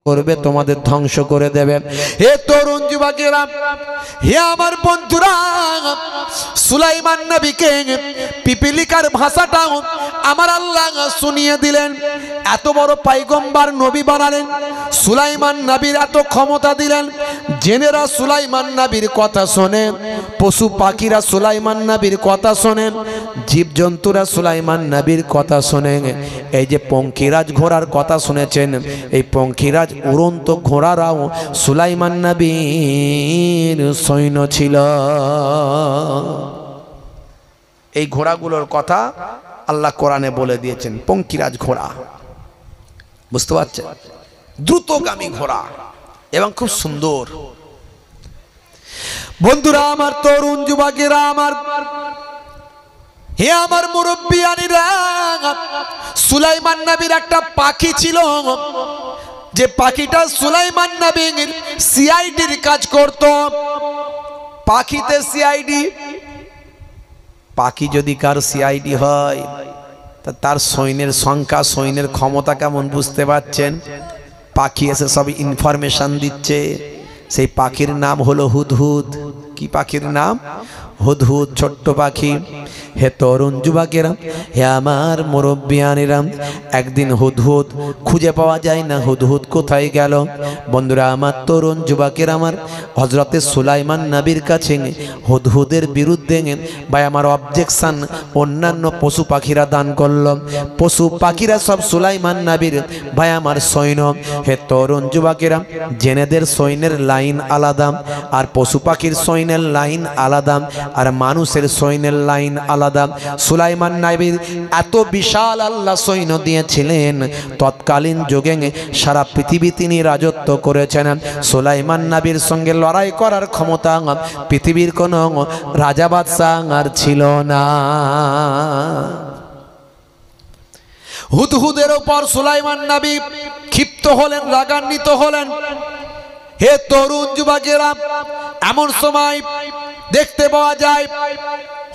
করবে, তোমাদের ধ্বংস করে দেবে। হে তরুণ যুবকেরা, হে আমার বন্ধুরা, সুলাইমান নবীকে পিপিলিকার ভাষাটা আমার আল্লাহ শুনিয়ে দিলেন। এত বড় পয়গম্বর নবী বানালেন, সুলাইমান নবীর এত ক্ষমতা দিলেন। জেনেরা সুলাইমান নবীর কথা শোনে, পশু পাখিরা সুলাইমান নবীর কথা শোনেন, জীবজন্তুরা সুলাইমান নবীর কথা শোনেন। এই যে পঙ্খিরাজ ঘোড়ার কথা শুনেছেন, এই পঙ্খিরাজ উড়ন্ত ঘোড়ারাও সুলাইমান নবীর সৈন্য ছিল। এই ঘোড়াগুলোর কথা আল্লাহ কোরআনে বলে দিয়েছেন, পঙ্খিরাজ ঘোড়া, বুঝতে পারছেন? দ্রুতগামী ঘোড়া এবং খুব সুন্দর। বন্ধুরা আমার, তরুণ যুবকেরা আমার, হে আমার মুরব্বিয়ানিরা, সুলাইমান নবীর একটা পাখি ছিল, যে পাখিটা সুলাইমান নবীর সিআইডির কাজ করত। পাখিতে সিআইডি, পাখি যদি কার সিআইডি হয় তা তার সৈন্যের সংখ্যা, সৈন্যের ক্ষমতা কেমন বুঝতে পারছেন? পাখি এসে সব ইনফরমেশন দিচ্ছে। সেই পাখির নাম হলো হুদহুদ। কি পাখির নাম? হুদহুদ, ছোট্ট পাখি। হে তরুণ যুবকেরা, হে আমার মুরব্বিয়ানিরা, একদিন হুদহুদ খুঁজে পাওয়া যায় না, হুদহুদ কোথায় গেল? বন্ধুরা আমার, তরুণ যুবকেরা আমার, হযরতে সুলাইমান নবীর কাছে হুদহুদের বিরুদ্ধে ভাই আমার অবজেকশন অন্যান্য পশু পাখিরা দান করল। পশু পাখিরা সব সুলাইমান নবীর ভাই আমার সৈন্য। হে তরুণ যুবকেরা, জেনেদের সৈন্যের লাইন আলাদা, আর পশু পাখির সৈন্যের লাইন আলাদা, আর মানুষের সৈন্যের লাইন আলাদা। সুলাইমান নবীর এত বিশাল আল্লাহ সৈন্য দিয়েছিলেন, তৎকালীন যুগে সারা পৃথিবী তিনি রাজত্ব করেছেন। সুলাইমান নবীর সঙ্গে লড়াই করার ক্ষমতা পৃথিবীর কোনো রাজা বাদশাহ আর ছিল না। হুদহুদের উপর সুলাইমান নবী ক্ষিপ্ত হলেন, রাগান্বিত হলেন। হে তরুণ যুবকেরা, এমন সময় দেখতে পাওয়া যায়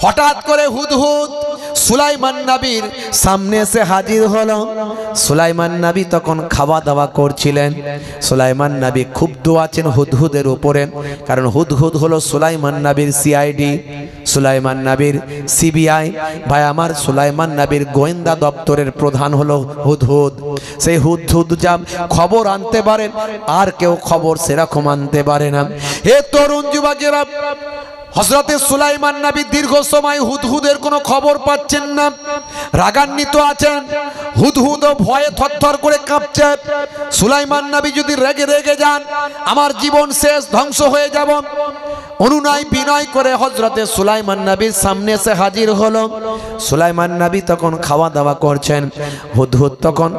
হঠাৎ করে হুদহুদ সুলাইমান নবীর সামনে এসে হাজির হলো। সুলাইমান নবী তখন খাওয়া দাওয়া করছিলেন। সুলাইমান নবী ক্ষুব্ধ আছেন হুদহুদের উপরে, কারণ হুদহুদ হলো সুলাইমান নবীর সিআইডি, সুলাইমান নবীর সিবিআই। ভাই আমার, সুলাইমান নবীর গোয়েন্দা দপ্তরের প্রধান হলো হুদহুদ। সেই হুদহুদ যা খবর আনতে পারেন, আর কেউ খবর সেরকম আনতে পারে না। হে তরুণ যুবকেরা, হযরতে সুলাইমান নবী দীর্ঘ সময় হুদহুদের কোনো খবর পাচ্ছেন না, রাগান্বিত আছেন। হুদহুদ ভয়ে থরথর করে কাঁপছে। সুলাইমান নবী যদি রেগে রেগে যান, আমার জীবন শেষ, ধ্বংস হয়ে যাব। অনুনয় বিনয় করে হযরতে সুলাইমান নবীর সামনে এসে হাজির হলো। সুলাইমান নবী তখন খাওয়া দাওয়া করছেন। হুদহুদ তখন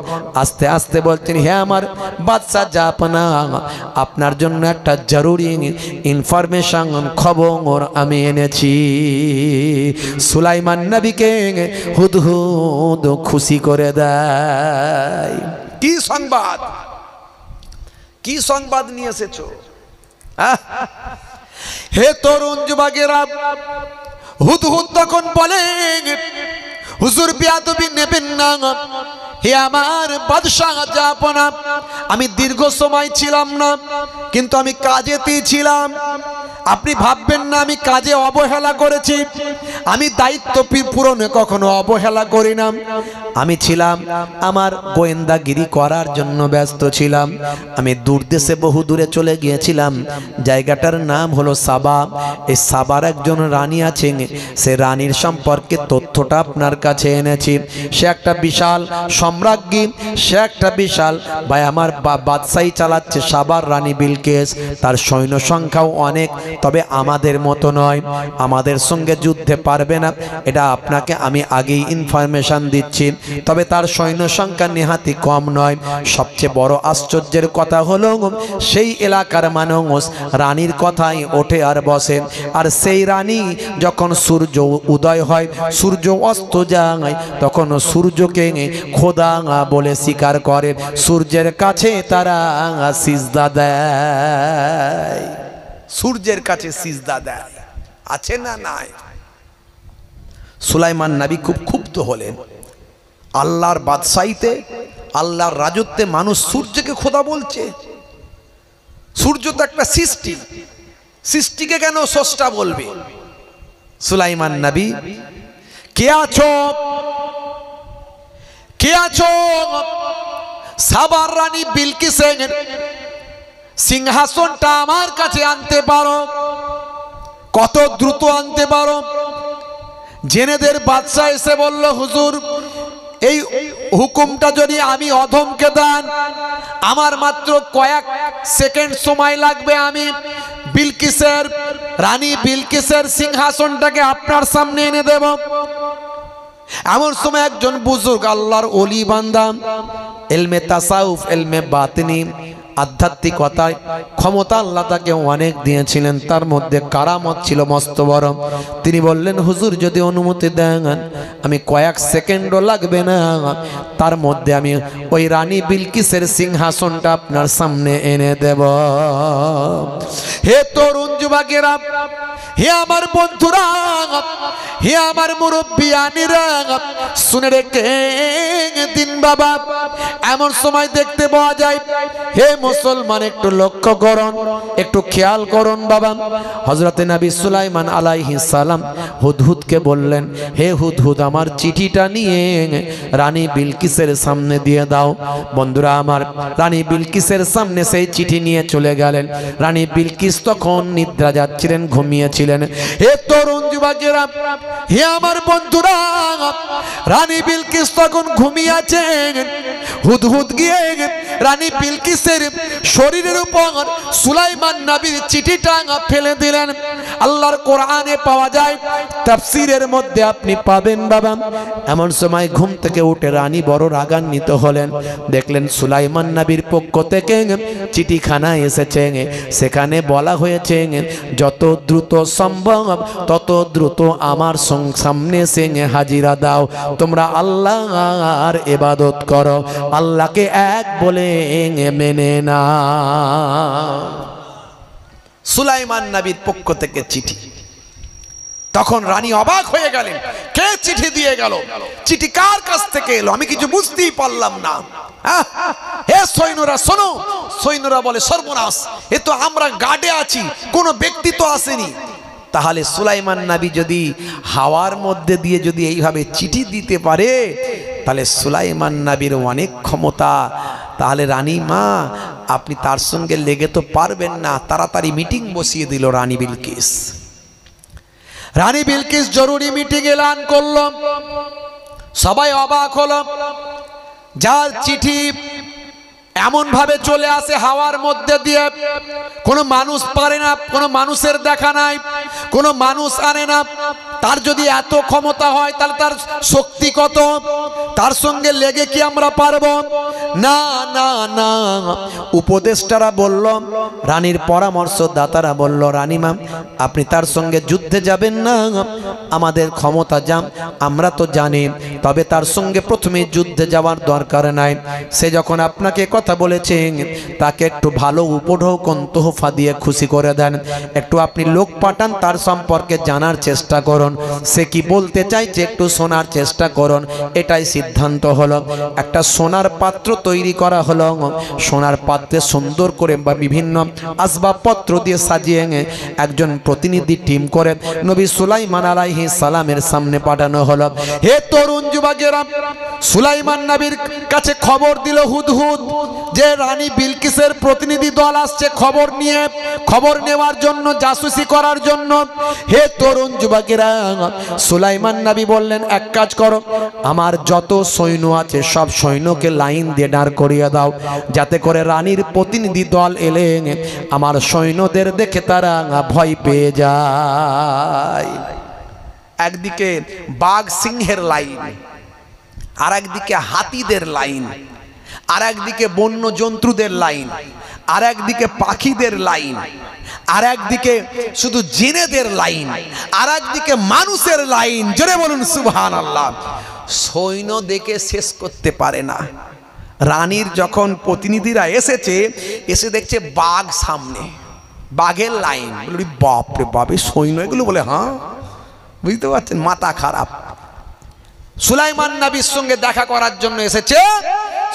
আস্তে আস্তে বলছেন, হে আমার বাদশাহ জাহাপনা, আপনার জন্য একটা জরুরি ইনফরমেশন, খবর আমি এনেছি। সুলাইমান নবীকে হুদহুদ খুশি করে দেয়। কি সংবাদ, কি সংবাদ নিয়ে এসেছো? হে তরুণ যুবকেরা, হুদহুদ তখন বলে, হুজুর বেয়াদবি নেবেন না। হে আমার বাদশাহ জাহাপনা, আমি দীর্ঘ সময় ছিলাম না, কিন্তু আমি কাজেতেই ছিলাম। আপনি ভাববেন না আমি কাজে অবহেলা করেছি। আমি দায়িত্ব পূরণে কখনো অবহেলা করি না। আমি ছিলাম আমার গোয়েন্দাগিরি করার জন্য ব্যস্ত ছিলাম। আমি দূরদেশে বহু দূরে চলে গিয়েছিলাম। জায়গাটার নাম হলো সাবা। এই সাবার একজন রানী আছেন, সে রানীর সম্পর্কে তথ্যটা আপনার কাছে এনেছি। সে একটা বিশাল সম্রাজ্ঞী, সে একটা বিশাল ভাই আমার বাদশাহী চালাচ্ছে, সাবার রানী বিলকিস। তার সৈন্য সংখ্যাও অনেক, তবে আমাদের মতো নয়, আমাদের সঙ্গে যুদ্ধে পারবে না, এটা আপনাকে আমি আগেই ইনফরমেশন দিচ্ছি। তবে তার সৈন্য সংখ্যা নেহাতি কম নয়। সবচেয়ে বড় আশ্চর্যের কথা হলো, সেই এলাকার মানুষ রানীর কথাই ওঠে আর বসে। আর সেই রানী যখন সূর্য উদয় হয়, সূর্য অস্ত যায়, তখন সূর্যকে খোদা বলে স্বীকার করে। সূর্যের কাছে তারা সিজদা দেয়, সূর্যের কাছে সিজদা দেয়। আছে না নাই? সুলাইমান নবী খুব ক্ষুব্ধ হলেন। আল্লাহর বাদশাহীতে আল্লাহর রাজত্বে মানুষ সূর্যকে খোদা বলছে। সূর্য তো একটা সৃষ্টি, সৃষ্টিকে কেন স্রষ্টা বলবে? সুলাইমান নবী, কে আছো, কে আছো? সাবার রানী বিলকিসের সিংহাসনটা আমার কাছে আনতে পারো, কত দ্রুত আনতে পারো? জেনেদের বাদশা এসে বলল, হুজুর এই হুকুমটা যদি আমি অধমকে দেন, আমার মাত্র কয়েক সেকেন্ড সময় লাগবে, আমি বিলকিসের রানী বিলকিসের সিংহাসনটাকে আপনার সামনে এনে দেব। এমন সময় একজন বুজুর্গ আল্লাহর ওলি বান্দা, ইলমে তাসাউফ, ইলমে বাতিনি, আধ্যাত্মিকতায় ক্ষমতা আল্লাহ তাকে অনেক দিয়েছিলেন, তার মধ্যে কারামত ছিল মস্ত বড়। তিনি বললেন, হুজুর যদি অনুমতি দেন, আমি কয়েক সেকেন্ডও লাগবে না, তার মধ্যে আমি ওই রানী বিলকিসের সিংহাসনটা আপনার সামনে এনে দেব। হে তরুণ যুবকেরা, হে আমার বন্ধুরা, হে আমার মুরব্বিয়ানিরা, শুনে রেখে দিন বাবা। এমন সময় দেখতে পাওয়া যায়, হে মুসলমান একটু লক্ষ্য করুন, একটু খেয়াল করুন বাবা। হযরতে নবী সুলাইমান আলাইহিস সালাম হুদহুদকে বললেন, হে হুদহুদ, আমার চিঠিটা নিয়ে রানী বিলকিসের সামনে দিয়ে দাও। বন্ধুরা আমার, রানী বিলকিসের সামনে সেই চিঠি নিয়ে চলে গেলেন। রানী বিলকিস তখন নিদ্রা যাচ্ছিলেন, ঘুমিয়েছিলেন। হে তরুণ যুবকেরা, হে আমার বন্ধুরা, রানী বিলকিস তখন ঘুমিয়েছেন। হুদহুদ গিয়ে রানী বিলকিসের শরীরের উপর সুলাইমান নবীর চিঠিটা ফেলে দিলেন। আল্লাহর কোরআনে পাওয়া যায়, তাফসীরের মধ্যে আপনি পাবেন বাবা। এমন সময় ঘুম থেকে উঠে রানী বড় রাগান্বিত হলেন, দেখলেন সুলাইমান নবীর পক্ষ থেকে চিঠিখানা এসেছে। সেখানে বলা হয়েছে, যত দ্রুত সম্ভব তত দ্রুত আমার সামনে এসে হাজিরা দাও, তোমরা আল্লাহর ইবাদত করো, আল্লাহকে এক বলে মেনে না। সুলাইমান নবীর পক্ষ থেকে চিঠি। তখন রানী অবাক হয়ে গেলেন, কে চিঠি দিয়ে গেল? চিঠি কার কাছ থেকে এলো? আমি কিছু বুঝতেই পারলাম না। হে সৈন্যরা শোনো। সৈন্যরা বলে, সর্বনাশ, এ তো আমরা গার্ডে আছি, কোনো ব্যক্তি তো আসেনি। তাহলে সুলাইমান নবী যদি হাওয়ার মধ্যে দিয়ে যদি এইভাবে চিঠি দিতে পারে, তাহলে সুলাইমান নবীর অনেক ক্ষমতা। তাহলে রানী মা, আপনি তার সঙ্গে লেগে তো পারবেন না। তাড়াতাড়ি মিটিং বসিয়ে দিল রানী বিলকিস। রানী বিলকিস জরুরি মিটিং এলান করল। সবাই অবাক হলো, যার চিঠি এমন ভাবে চলে আসে হাওয়ার মধ্যে দিয়ে, কোনো মানুষ পারে না, কোনো মানুষের দেখা নাই, কোনো মানুষ আনে না। তার যদি এত ক্ষমতা হয়, তাহলে তার শক্তি কত? তার সঙ্গে লেগে কি আমরা পারবো? না না না। উপদেষ্টারা বলল, রানীর পরামর্শদাতারা বলল, রানীমা আপনি তার সঙ্গে যুদ্ধে যাবেন না, আমাদের ক্ষমতা যান আমরা তো জানি, তবে তার সঙ্গে প্রথমে যুদ্ধে যাওয়ার দরকার নাই। সে যখন আপনাকে কথা বলেছেন, তাকে একটু ভালো উপঢৌকন তোহফা দিয়ে খুশি করে দেন। একটু আপনি লোক পাঠান, তার সম্পর্কে জানার চেষ্টা করুন, সে কি বলতে চাইছে একটু শোনার চেষ্টা করুন। এটাই সিদ্ধান্ত হলো। একটা সোনার পাত্র তৈরি করা হলো। সোনার পাত্রে সুন্দর করে বা বিভিন্ন আসবাবপত্র দিয়ে সাজিয়ে একজন প্রতিনিধি টিম করে নবী সুলাইমান আলাইহিস সালামের সামনে পাঠানো হলো। হে তরুণ যুবকেরা, সুলাইমান নবীর কাছে খবর দিল হুদহুদ যে রানী বিলকিসের প্রতিনিধি দল আসছে খবর নিয়ে, খবর নেওয়ার জন্য, জাসুসি করার জন্য। হে তরুণ যুবকেরা, সুলাইমান নবী বললেন, এক কাজ করো, আমার যত সৈন্য আছে সব সৈন্যকে লাইন দিয়ে দাঁড় করিয়ে দাও, যাতে করে রানীর প্রতিনিধি দল এলে আমার সৈন্যদের দেখে তারা ভয় পেয়ে যায়। একদিকে বাঘ সিংহের লাইন, আর একদিকে হাতিদের লাইন, আর একদিকে বন্য জন্তুদের লাইন, আর একদিকে পাখিদের লাইন, আর একদিকে শুধু জিনেদের লাইন, আর একদিকে মানুষের লাইন। জোরে বলুন সুবহানাল্লাহ। সৈন্য দেখে শেষ করতে পারে না। রানীর যখন প্রতিনিধিরা এসেছে, এসে দেখছে বাঘ সামনে, বাঘের লাইন। বাপরে বাপে সৈন্য এগুলো, বলে হ্যাঁ, বুঝতে পারছেন, মাথা খারাপ। সুলাইমান নবীর সঙ্গে দেখা করার জন্য এসেছে।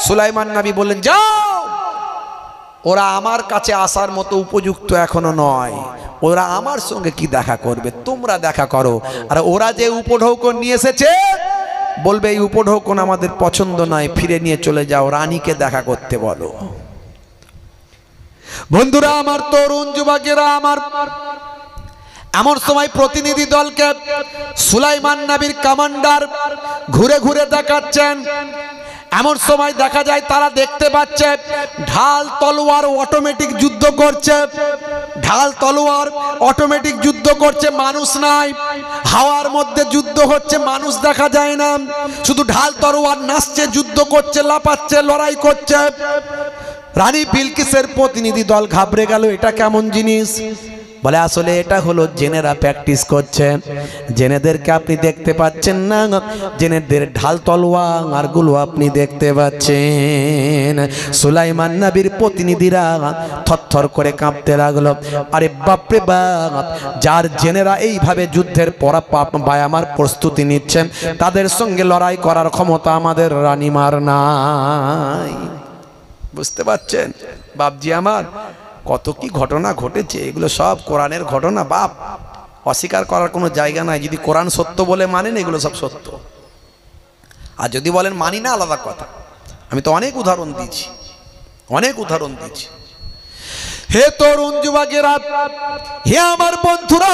সুলাইমান নবী বললেন, যাও, ওরা আমার কাছে আসার মতো উপযুক্ত এখনো নয়, ওরা আমার সঙ্গে কি দেখা করবে, তোমরা দেখা করো। আর ওরা যে উপঢৌকন নিয়ে এসেছে বলবে এই উপঢৌকন আমাদের পছন্দ নয়, ফিরে নিয়ে চলে যাও, রানীকে দেখা করতে বলো। বন্ধুরা আমার, তরুণ যুবকেরা আমার, এমন সময় প্রতিনিধি দলকে সুলাইমান নবীর কমান্ডার ঘুরে ঘুরে দেখাচ্ছেন। এমন সময় দেখা যায় তারা দেখতে পাচ্ছে ঢাল তলোয়ার অটোমেটিক যুদ্ধ করছে, ঢাল তলোয়ার অটোমেটিক যুদ্ধ করছে, মানুষ নাই, হাওয়ার মধ্যে যুদ্ধ হচ্ছে, মানুষ দেখা যায় না, শুধু ঢাল তলোয়ার নাচছে, যুদ্ধ করছে, লাপাচ্ছে, লড়াই করছে। রানী বিলকিসের প্রতিনিধি দল ঘাবড়ে গেল, এটা কেমন জিনিস? বলে আসলে এটা হলো জেনেরা প্র্যাকটিস করছে, জেনেদেরকে আপনি দেখতে পাচ্ছেন না, জেনেদের ঢাল তলোয়ার গুলো আপনি দেখতে পাচ্ছেন। সুলাইমান নবীর প্রতিনিধিরা থরথর করে কাঁপতে লাগলো। আরে বাপরে বাপ, যার জেনেরা এইভাবে যুদ্ধের আমার প্রস্তুতি নিচ্ছেন, তাদের সঙ্গে লড়াই করার ক্ষমতা আমাদের রানীমার নাই। বুঝতে পারছেন বাপজি আমার, কত কি ঘটনা ঘটেছে, এগুলো সব কোরআনের ঘটনা বাপ, অস্বীকার করার কোনো জায়গা নাই। যদি কোরআন সত্য বলে মানেন, এগুলো সব সত্য, আর যদি বলেন মানি না, আলাদা কথা। আমি তো অনেক উদাহরণ দিয়েছি, অনেক উদাহরণ দিয়েছি। হে তরুণ যুবকেরা, হে আমার বন্ধুরা,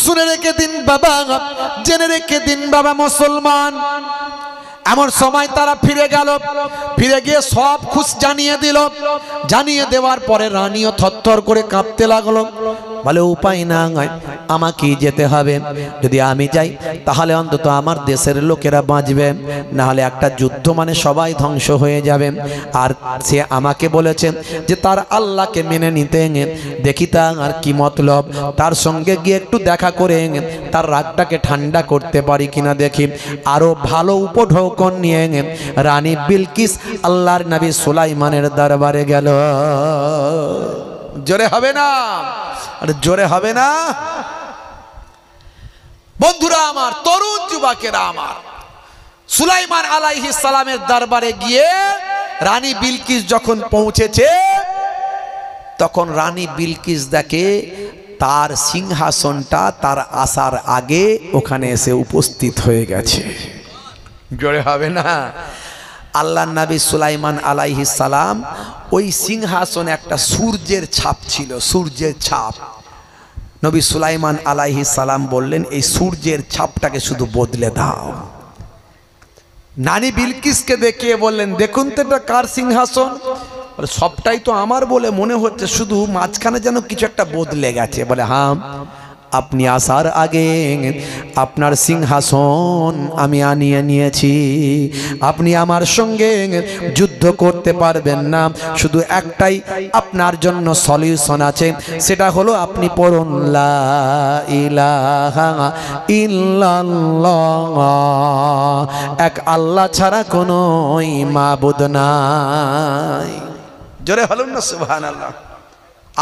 শুনে রেখে দিন বাবা, জেনে রেখে দিন বাবা মুসলমান। এমন সময় তারা ফিরে গেল, ফিরে গিয়ে সব খুশ জানিয়ে দিল। জানিয়ে দেওয়ার পরে রানীও থরথর করে কাঁপতে লাগলো। বলে উপায় না, আমাকেই যেতে হবে। যদি আমি যাই তাহলে অন্তত আমার দেশের লোকেরা বাঁচবে, না হলে একটা যুদ্ধ মানে সবাই ধ্বংস হয়ে যাবে। আর সে আমাকে বলেছে যে তার আল্লাহকে মেনে নিতে, দেখি তার কি মতলব, তার সঙ্গে গিয়ে একটু দেখা করে তার রাগটাকে ঠান্ডা করতে পারি কিনা দেখি। আরো ভালো উপঢৌকন নিয়ে রানী বিলকিস আল্লাহর নবী সুলাইমানের দরবারে গেল। জোরে হবে না? আরে জোরে হবে না? বন্ধুরা আমার, তরুণ যুবকেরা আমার, সুলাইমান আলাইহিস সালামের দরবারে গিয়ে রানী বিলকিস যখন পৌঁছেছে, তখন রানী বিলকিস দেখে তার সিংহাসনটা তার আসার আগে ওখানে এসে উপস্থিত হয়ে গেছে। জোরে হবে না? আল্লাহর নবী সুলাইমান আলাইহিস সালাম, ওই সিংহাসনে একটা সূর্যের ছাপ ছিল, সূর্যের ছাপ। নবী সুলাইমান আলাইহিস সালাম বললেন, এই সূর্যের ছাপটাকে শুধু বদলে দাও। রানী বিলকিসকে দেখিয়ে বললেন, দেখুন তো এটা কার সিংহাসন? সবটাই তো আমার বলে মনে হচ্ছে, শুধু মাঝখানে যেন কিছু একটা বদলে গেছে। বলে হ্যাঁ, আপনি আসার আগে আপনার সিংহাসন আমি আনিয়ে নিয়েছি, আপনি আমার সঙ্গে যুদ্ধ করতে পারবেন না, শুধু একটাই আপনার জন্য সলিউশন আছে, সেটা হলো আপনি পড়ুন লা ইলাহা ইল্লাল্লাহ, এক আল্লাহ ছাড়া কোনো মাবুদ নাই। জোরে বলুন না সুবহানাল্লাহ।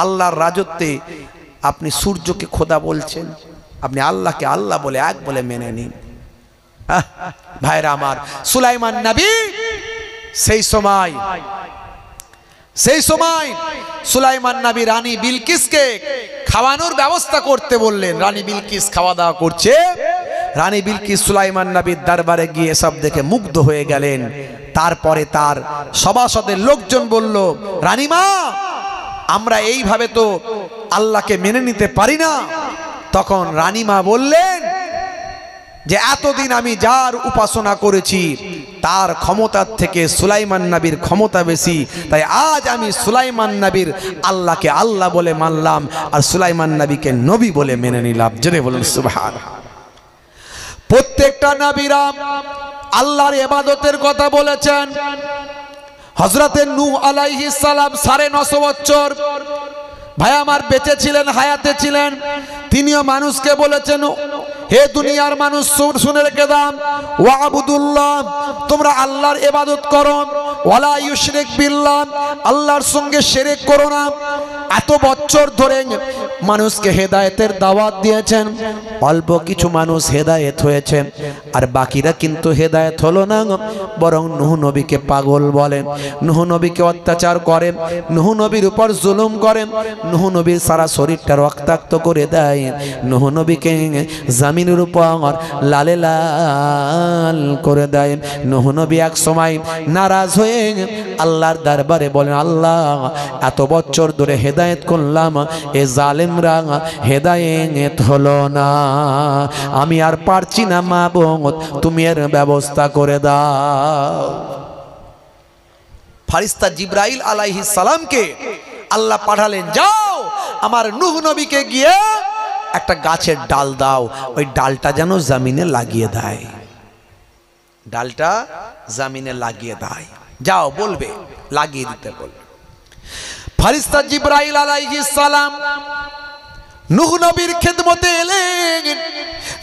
আল্লাহর রাজত্বে আপনি সূর্যকে খোদা বলছেন, আপনি আল্লাহকে আল্লাহ বলে এক বলে মেনে নিন। ভাইরা আমার, সুলাইমান নবী সেই সময় সুলাইমান নবী রানী বিলকিসকে খাওয়ানোর ব্যবস্থা করতে বললেন। রানী বিলকিস খাওয়া দাওয়া করছে। রানী বিলকিস সুলাইমান নবীর দরবারে গিয়ে সব দেখে মুগ্ধ হয়ে গেলেন। তারপরে তার সভাসদের লোকজন বলল, রানীমা, আমরা এইভাবে তো আল্লাহকে মেনে নিতে পারি না। তখন রানীমা বললেন যে এতদিন আমি যার উপাসনা করেছি তার ক্ষমতার থেকে সুলাইমান নবীর ক্ষমতা বেশি, তাই আজ আমি সুলাইমান নবীর আল্লাহকে আল্লাহ বলে মানলাম, আর সুলাইমান নবীকে নবী বলে মেনে নিলাম। জোরে বলুন সুবহানাল্লাহ। প্রত্যেকটা নবীরা আল্লাহর ইবাদতের কথা বলেছেন। হযরতে নূহ আলাইহিস সালাম 950 বছর ভাই আমার বেঁচে ছিলেন, হায়াতে ছিলেন। তিনিও মানুষকে বলেছেন, হে দুনিয়ার মানুষ শুনে রেখে দাও, ওয়াবুদুল্লাহ, তোমরা আল্লাহর ইবাদত করো, ওয়ালা ইউশরিক বিল্লাহ, আল্লাহর সঙ্গে শিরক করো না। এত বছর ধরে মানুষকে হেদায়েতের দাওয়াত দিয়েছেন, অল্প কিছু মানুষ হেদায়েত হয়েছে, আর বাকিরা কিন্তু হেদায়েত হলো না, বরং নূহ নবীকে পাগল বলেন, নূহ নবীকে অত্যাচার করেন, নূহ নবীর উপর জুলুম করেন, নূহ নবীর সারা শরীরটা রক্তাক্ত করে দেয়, নূহ নবীকে জমিনের উপর লালে লাল করে দেয়। নূহ নবী এক সময় নারাজ হয়ে আল্লাহর দরবারে বলেন, আল্লাহ এত বছর ধরে হেদায়েত করলাম, এ জালেমরা হেদায়েত হলো না, আমি আর পারছি না মাবুদ, তুমি এর ব্যবস্থা করে দাও। ফারিস্তা জিবরাইল আলাইহিস সালামকে আল্লাহ পাঠালেন, যাও আমার নূহ নবীকে গিয়ে একটা গাছের ডাল দাও, ওই ডালটা যেন জমিনে লাগিয়ে দেয়, ডালটা জমিনে লাগিয়ে দেয়, যাও বলবে লাগিয়ে দিতে বলবে। ফারিস্তা জিবরাইল আলাইহিস সালাম নূহ নবীর খেদমতে এলেন,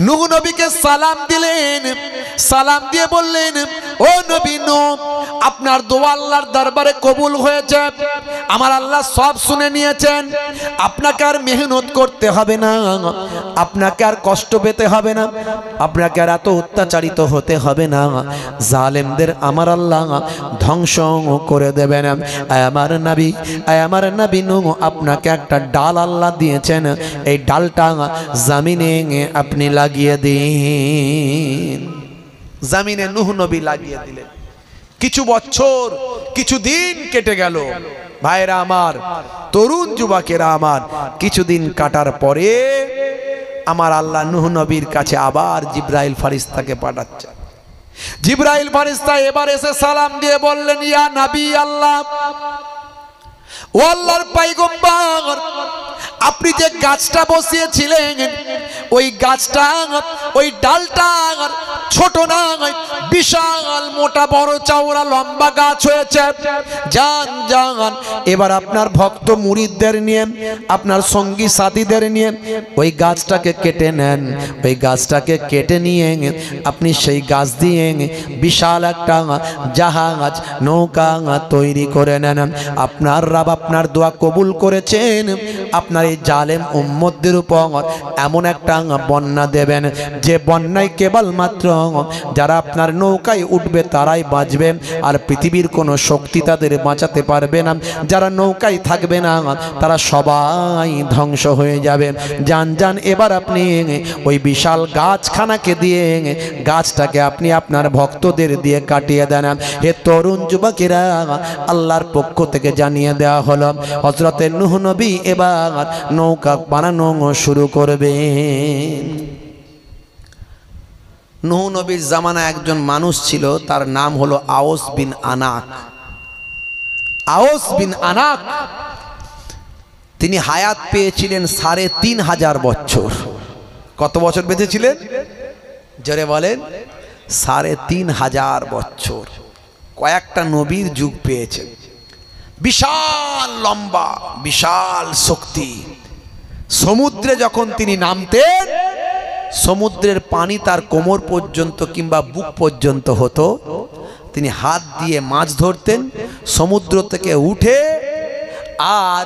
নূহ নবীকে সালাম দিলেন, সালাম দিয়ে বললেন, ও নবী নূহ, আপনার দোয়া আল্লাহর দরবারে কবুল হয়েছে, আমার আল্লাহ সব শুনে নিয়েছেন, আপনাকে আর মেহনত করতে হবে না, আপনাকে আর কষ্ট পেতে হবে না, আপনাকে আর এত অত্যাচারিত হতে হবে না, জালেমদের আমার আল্লাহ ধ্বংস করে দেবেন। আমার নবী, আমার নবী নূহ, আপনাকে একটা ডাল আল্লাহ দিয়েছেন, এই ডালটা জমিনে আপনি লাগিয়ে দিন। জমিনে নূহ নবী লাগিয়ে দিলেন। কিছু বছর, কিছু দিন কেটে গেল। ভাইরা আমার, তরুণ যুবকেরা আমার, কিছুদিন কাটার পরে আমার আল্লাহ নূহ নবীর কাছে আবার জিবরাইল ফারিস্তাকে পাঠাচ্ছে। জিবরাইল ফারিস্তা এবার এসে সালাম দিয়ে বললেন, ইয়া নবী আল্লাহ, ও আল্লাহর পয়গম্বর, আপনি যে গাছটা বসিয়েছিলেন, ওই গাছটা, ওই ডালটা ছোট না, বিশাল মোটা বড় চওড়া লম্বা গাছ হয়েছে। যান যান, এবার আপনার ভক্ত মুরিদদের নিয়ে, আপনার সঙ্গী সাথীদের নিয়ে ওই গাছটাকে কেটে নেন, ওই গাছটাকে কেটে নিয়ে আপনি সেই গাছ দিয়ে বিশাল একটা জাহাজ, নৌকা তৈরি করে নেন। আপনার রব আপনার দোয়া কবুল করেছেন, আপনার এই জালেম উম্মতদের উপর এমন একটা বন্যা দেবেন, যে বন্যায় কেবলমাত্র যারা আপনার নৌকায় উঠবে তারাই বাঁচবে, আর পৃথিবীর কোনো শক্তি তাদের বাঁচাতে পারবে না। যারা নৌকায় থাকবে না তারা সবাই ধ্বংস হয়ে যাবে। যান যান, এবার আপনি ওই বিশাল গাছখানাকে দিয়ে, গাছটাকে আপনি আপনার ভক্তদের দিয়ে কাটিয়ে দেন। হে তরুণ যুবকেরা, আল্লাহর পক্ষ থেকে জানিয়ে দেওয়া হলো, হযরতে নূহ নবী এবার নৌকা বানানো শুরু করবে। নূহ নবীর জামানায় একজন মানুষ ছিল, তার নাম হলো আওস বিন আনাক। আওস বিন আনাক তিনি হায়াত পেয়েছিলেন ৩৫০০ বছর। কত বছর বেঁচেছিলেন? জোরে বলেন। ৩৫০০ বছর। কয়েকটা নবীর যুগ পেয়েছেন। বিশাল লম্বা, বিশাল শক্তি। সমুদ্রে যখন তিনি নামতেন, সমুদ্রের পানি তার কোমর পর্যন্ত কিংবা বুক পর্যন্ত হতো। তিনি হাত দিয়ে মাছ ধরতেন, সমুদ্র থেকে উঠে আর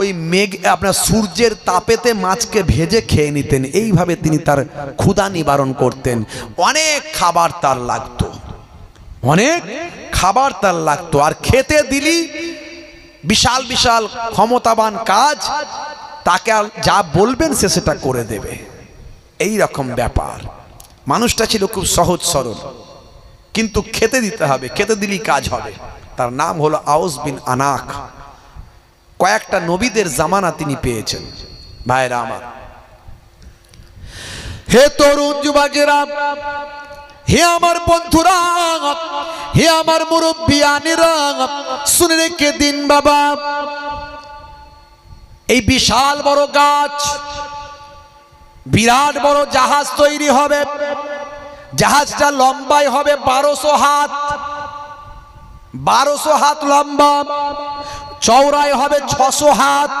ওই মেঘ আপনার সূর্যের তাপেতে মাছকে ভেজে খেয়ে নিতেন। এইভাবে তিনি তার ক্ষুধা নিবারণ করতেন। অনেক খাবার তার লাগতো, অনেক খাবার তার লাগতো। আর খেতে দিলি বিশাল বিশাল ক্ষমতাবান কাজ, তাকে যা বলবেন সে সেটা করে দেবে, এই রকম ব্যাপার। মানুষটা ছিল খুব সহজ সরল, কিন্তু খেতে দিতে হবে, খেতে দিলেই কাজ হবে। তার নাম হলো আওস বিন আনাক। কয়েকটা নবীদের জামানা তিনি পেয়েছেন। ভাইরা আমার, হে তরুণ যুবকেরা, হে আমার বন্ধুরা, হে আমার মুরব্বিয়ানেরা, শুনে রেখে দিন বাবা, এই বিশাল বড় গাছ, বিরাট বড় জাহাজ তৈরি হবে। জাহাজটা লম্বাই হবে 1200 হাত, 1200 হাত লম্বা, চওড়ায় হবে 600 হাত,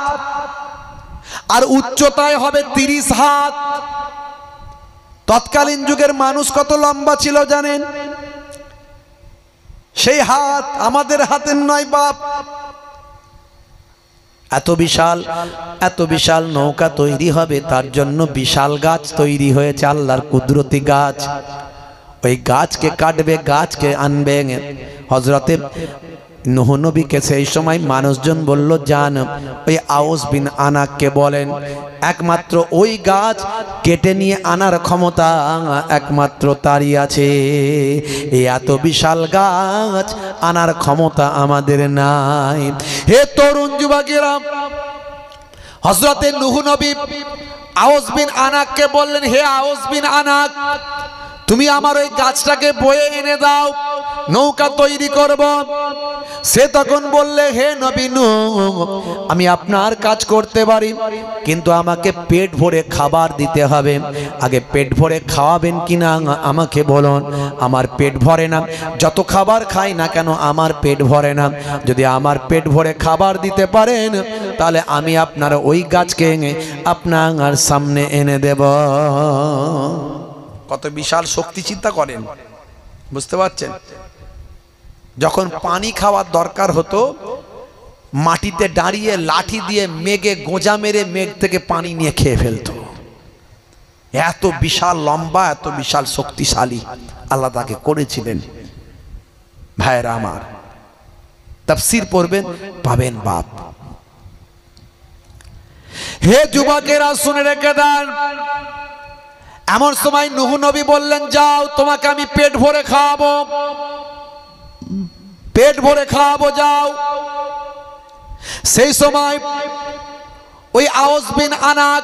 আর উচ্চতায় হবে 30 হাত। তৎকালীন যুগের মানুষ কত লম্বা ছিল জানেন? সেই হাত আমাদের হাতের নয় বাপ। এত বিশাল নৌকা তৈরি হবে, তার জন্য বিশাল গাছ তৈরি হয়েছে, আল্লাহর কুদরতি গাছ। ওই গাছকে কাটবে, গাছকে আনবে। হযরতে নূহ নবীকে সেই সময় মানুষজন বলল, যান ওই আউস বিন আনাককে বলেন, একমাত্র ওই গাছ কেটে নিয়ে আনার ক্ষমতা একমাত্র তারই আছে। এই এত বিশাল গাছ আনার ক্ষমতা আমাদের নাই। হে তরুণ যুবকেরা, হযরতে নূহ নবী আউস বিন আনাককে বললেন, হে আউস বিন আনাক, তুমি আমার ওই গাছটাকে বয়ে এনে দাও, নৌকা তৈরি করব। সে তখন বললে, হে নবী নূহ, আমি আপনার কাজ করতে পারি, কিন্তু আমাকে পেট ভরে খাবার দিতে হবে। আগে পেট ভরে খাওয়াবেন কিনা আমাকে বলুন। আমার পেট ভরে না, যত খাবার খাই না কেন আমার পেট ভরে না। যদি আমার পেট ভরে খাবার দিতে পারেন, তাহলে আমি আপনার ওই গাছকে আপনার সামনে এনে দেব। কত বিশাল শক্তি চিন্তা করেন, বুঝতে পারছেন? যখন পানি খাওয়ার দরকার হতো, মাটিতে দাঁড়িয়ে লাঠি দিয়ে মেঘে গোঁজা মেরে মেঘ থেকে পানি নিয়ে খেয়ে ফেলতো। এত বিশাল লম্বা, এত বিশাল শক্তিশালী আল্লাহ তাকে করেছিলেন। ভাইরা আমার, তাফসীর পড়বেন, পাবেন বাপ। হে যুবকেরা, শুনে রেখে দেন, এমন সময় নূহ নবী বললেন, যাও, তোমাকে আমি পেট ভরে খাওয়াবো, পেট ভরে খাওয়াবো, যাও। সেই সময় ওই আউস বিন আনাক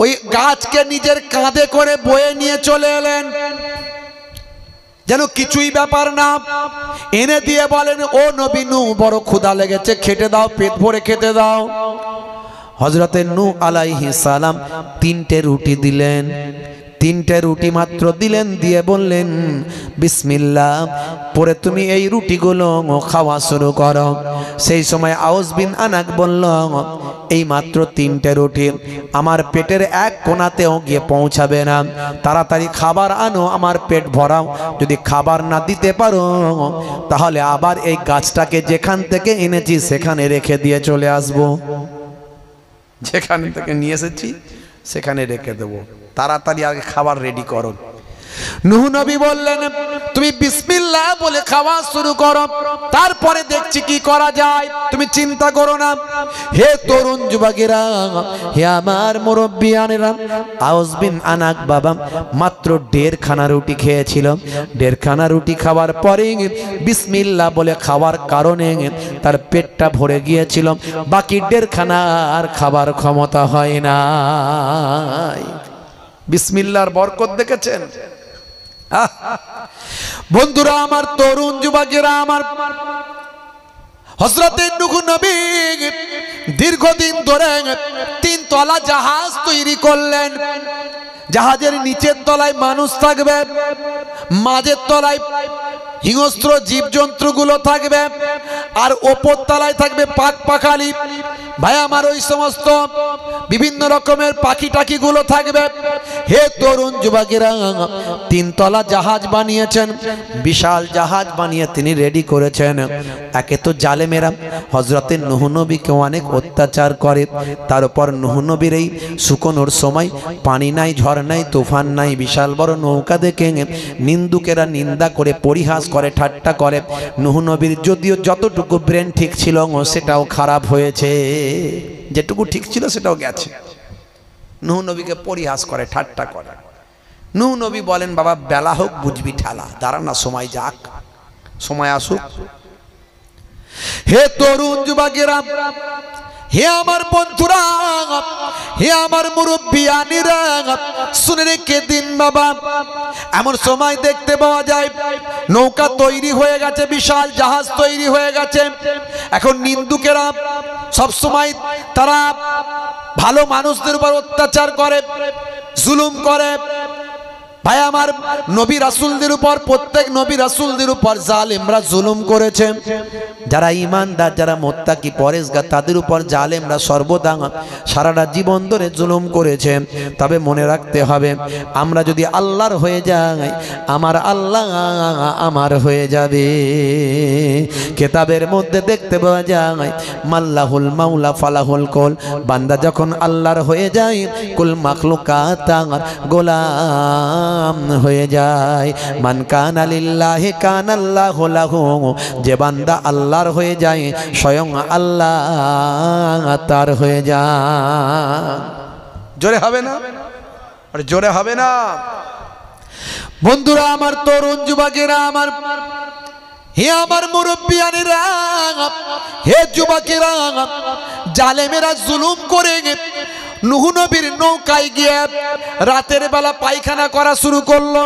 ওই গাছকে নিজের কাঁধে করে বয়ে নিয়ে চলে এলেন, যেন কিছুই ব্যাপার না। এনে দিয়ে বলেন, ও নবী নূহ, বড় ক্ষুধা লেগেছে, খেতে দাও, পেট ভরে খেতে দাও। হযরতে নূহ আলাইহিস সালাম 3টে রুটি দিলেন, 3টে রুটি মাত্র দিলেন, দিয়ে বললেন, বিসমিল্লাহ পরে তুমি এই রুটিগুলো খাওয়া শুরু করো। সেই সময় আউস বিন আনাক বলল, এই মাত্র 3টে রুটি আমার পেটের এক কোণাতেও গিয়ে পৌঁছাবে না, তাড়াতাড়ি খাবার আনো, আমার পেট ভরাও। যদি খাবার না দিতে পারো, তাহলে আবার এই গাছটাকে যেখান থেকে এনেছি সেখানে রেখে দিয়ে চলে আসবো। যেখান থেকে নিয়ে এসেছি সেখানে রেখে দেবো, তাড়াতাড়ি আগে খাবার রেডি করো। নূহ নবী বললেন, তুমি বিসমিল্লাহ বলে খাওয়া শুরু করো, তারপরে দেখছি কি করা যায়, তুমি চিন্তা করো না। হে তরুণ যুবকেরা, হে আমার মুরব্বিয়ানেরা, আউস বিন আনাক বাবা মাত্র 1.5 খানা রুটি খেয়েছিল। 1.5 খানা রুটি খাওয়ার পরে বিসমিল্লাহ বলে খাওয়ার কারণে তার পেটটা ভরে গিয়েছিল, বাকি 1.5 খানা আর খাবার ক্ষমতা হয় না। বিসমিল্লাহর বরকত দেখেছেন বন্ধুরা আমার, তরুণ যুবকেরা আমার, হযরতে নূহ নবী দীর্ঘদিন ধরে 3 তলা জাহাজ তৈরি করলেন। জাহাজের নিচের তলায় মানুষ থাকবে, মাঝের তলায় হিংস্র জীবজন্তুগুলো থাকবে, আর ওপর তলায় থাকবে পাখালি। ভাই আমার, ওই সমস্ত বিভিন্ন রকমের পাখি টাকিগুলো থাকবে। হে তরুণ যুবকেরা, 3 তলা জাহাজ বানিয়েছেন, বিশাল জাহাজ বানিয়ে তিনি রেডি করেছেন। একে তো জালেমেরা হযরতে নূহ নবীকে অনেক অত্যাচার করে, তার উপর নূহ নবীর এই শুকনোর সময় পানি নাই, ঝড় নাই, তুফান নাই, বিশাল বড় নৌকা দেখে নিন্দুকেরা নিন্দা করে, পরিহাস করে, ঠাট্টা করে। নূহ নবীর যদিও যতটুকু ব্রেন ঠিক ছিল সেটাও খারাপ হয়েছে, যেটুকু ঠিক ছিল সেটাও গেছে। নূহ নবীকে পরিহাস করে, ঠাট্টা করে। নূহ নবী বলেন, বাবা বেলা হোক বুঝবি ঠেলা, দাঁড়া না, সময় যাক, সময় আসুক। হে তরুণ যুবকেরা, হে আমার বন্ধুরা, হে আমার মুরব্বিয়ানিরা, শুনে রেখে দিন বাবা। এমন সময় দেখতে পাওয়া যায় নৌকা তৈরি হয়ে গেছে, বিশাল জাহাজ তৈরি হয়ে গেছে। এখন নিন্দুকেরা সব সময় তারা ভালো মানুষদের উপর অত্যাচার করে, জুলুম করে। ভাই আমার নবী রাসূলদের উপর, প্রত্যেক নবী রাসূলদের উপর জালেমরা জুলুম করেছে। যারা ঈমানদার, যারা মুত্তাকি পরেজগার, তাদের উপর জালেমরা সর্বদা সারাটা জীবন ধরে জুলুম করেছে। তবে মনে রাখতে হবে, আমরা যদি আল্লাহর হয়ে যাই, আমার আল্লাহ আমার হয়ে যাবে। কিতাবের মধ্যে দেখতে পাওয়া যায়, মাল্লাহুল মাওলা ফালাহুল কল, বান্দা যখন আল্লাহর হয়ে যায়, কুল মাখলুকাত গোলাম হয়ে যায়। মান কানা লিল্লাহি কানাল্লাহু লাহু, যে বান্দা আল্লাহর হয়ে যায়, স্বয়ং আল্লাহ তার হয়ে যায়। জোরে হবে না? আরে জোরে হবে না? বন্ধুরা আমার, তরুণ যুবকেরা আমার, হে আমার মুরব্বিয়ানেরা, হে যুবকেরা, জালেমেরা জুলুম করে নূহ নবীর নৌকায় গিয়ে রাতের বেলা পায়খানা করা শুরু করলো।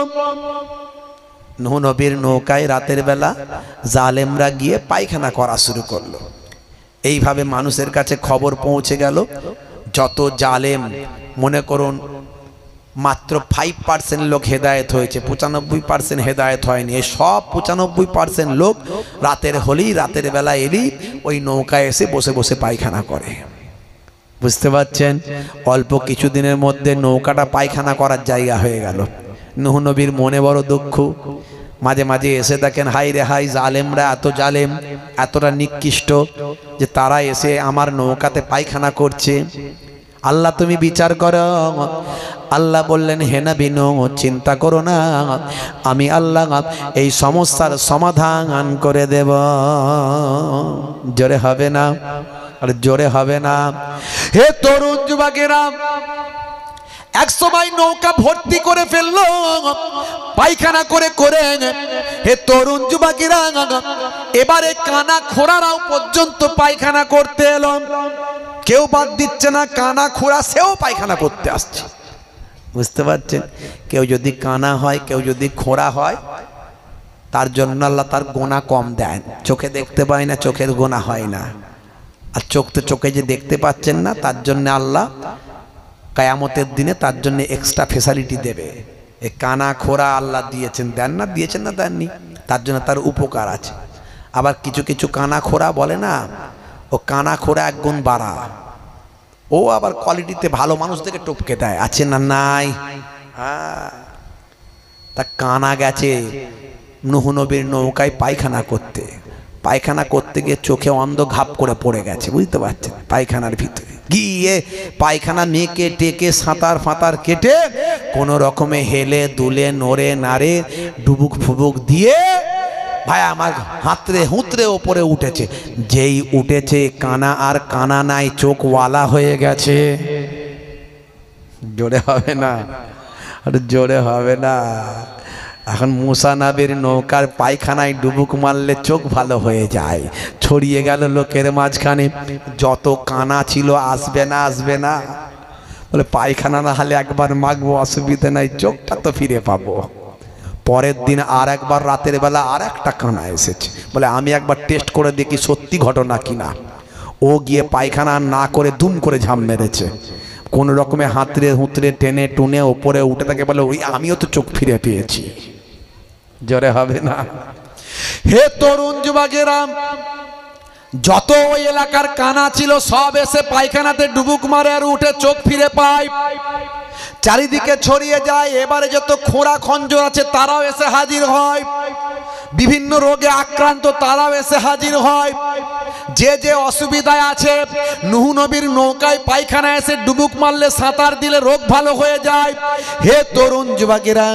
নূহ নবীর নৌকায় রাতের বেলা জালেমরা গিয়ে পায়খানা করা শুরু করলো। এইভাবে মানুষের কাছে খবর পৌঁছে গেল। যত জালেম, মনে করুন মাত্র 5% লোক হেদায়েত হয়েছে, 95% হেদায়েত হয়নি। এই সব 95% লোক রাতের হলেই, রাতের বেলা এলেই ওই নৌকায় এসে বসে বসে পায়খানা করে। বুঝতে পারছেন? অল্প কিছুদিনের মধ্যে নৌকাটা পায়খানা করার জায়গা হয়ে গেল। নূহ নবীর মনে বড় দুঃখ। মাঝে মাঝে এসে দেখেন, হাই রে হাই, জালেমরা এত জালেম, এতটা নিকৃষ্ট যে তারা এসে আমার নৌকাতে পায়খানা করছে। আল্লাহ তুমি বিচার করো। আল্লাহ বললেন, হে নবী নূহ, চিন্তা করো না, আমি আল্লাহ এই সমস্যার সমাধান করে দেব। জোরে হবে না? আর জোরে হবে না? হে তরুণ যুবকেরা, এক সময় নৌকা ভর্তি করে ফেললো পায়খানা করে করে। হে তরুণ যুবকেরা, এবারে কানা খোড়ারাও পর্যন্ত পায়খানা করতে এলো। কেউ বাদ দিচ্ছে না, কানা খোড়া সেও পায়খানা করতে আসছে। বুঝতে পারছেন? কেউ যদি কানা হয়, কেউ যদি খোড়া হয়, তার জন্য আল্লাহ তার গোনা কম দেন। চোখে দেখতে পায় না, চোখের গোনা হয় না। আর চোখে যে দেখতে পাচ্ছেন না, তার জন্য আল্লাহ কিয়ামতের দিনে তার জন্য এক্সট্রা ফ্যাসিলিটি দেবে। এই কানা খোড়া আল্লাহ দিয়েছেন, দেন না? দিয়েছেন না দেননি? তার জন্য তার উপকার আছে। আবার কিছু কিছু কানা খোড়া বলে না, ও কানা খোড়া এক গুণ বাড়া, ও আবার কোয়ালিটিতে ভালো মানুষদেরকে টপকে দেয়। আছে না? নাই? তা কানা গেছে নূহ নবীর নৌকায় পায়খানা করতে। পায়খানা করতে গিয়ে চোখে অন্ধ ঘাপ করে পড়ে গেছে। বুঝতে পারছেন? পায়খানার ভিতরে গিয়ে পায়খানা মেকে টেকে সাঁতার ফাঁতার কেটে কোনো রকমে হেলে দুলে নড়ে নাড়ে ডুবুক ফুবুক দিয়ে ভাই আমার হাতরে হুঁতরে ওপরে উঠেছে। যেই উঠেছে, কানা আর কানা নাই, চোখওয়ালা হয়ে গেছে। জোরে হবে না? আর জোরে হবে না? এখন মুসা নবীর নৌকার পায়খানায় ডুবুক মারলে চোখ ভালো হয়ে যায়। ছড়িয়ে গেল লোকের মাঝখানে। যত কানা ছিল, আসবে না? আসবে না? বলে পায়খানা না হলে একবার মাগবো, অসুবিধা নাই, চোখটা তো ফিরে পাবো। পরের দিন আর একবার রাতের বেলা আর একটা কানা এসেছে। বলে আমি একবার টেস্ট করে দেখি সত্যি ঘটনা কিনা। ও গিয়ে পায়খানা না করে দুম করে ঝাম মেরেছে। কোন রকমে হাতরে হুতরে টেনে টুনে ওপরে উঠে থাকে। বলে ওই আমিও তো চোখ ফিরে পেয়েছি। জোরে হবে না? হে তরুণ যুবকেরা, যত ওই এলাকার কানা ছিল সব এসে পায়খানাতে ডুবুক মারে আর উঠে চোখ ফিরে পায়। চারিদিকে ছড়িয়ে যায়। এবারে যত খোঁড়া খঞ্জর আছে তারাও এসে হাজির হয়। বিভিন্ন রোগে আক্রান্ত তারাও এসে হাজির হয়। যে যে অসুবিধায় আছে, নূহ নবীর নৌকায় পায়খানা এসে ডুবুক মারলে, সাঁতার দিলে রোগ ভালো হয়ে যায়। হে তরুণ যুবকেরা,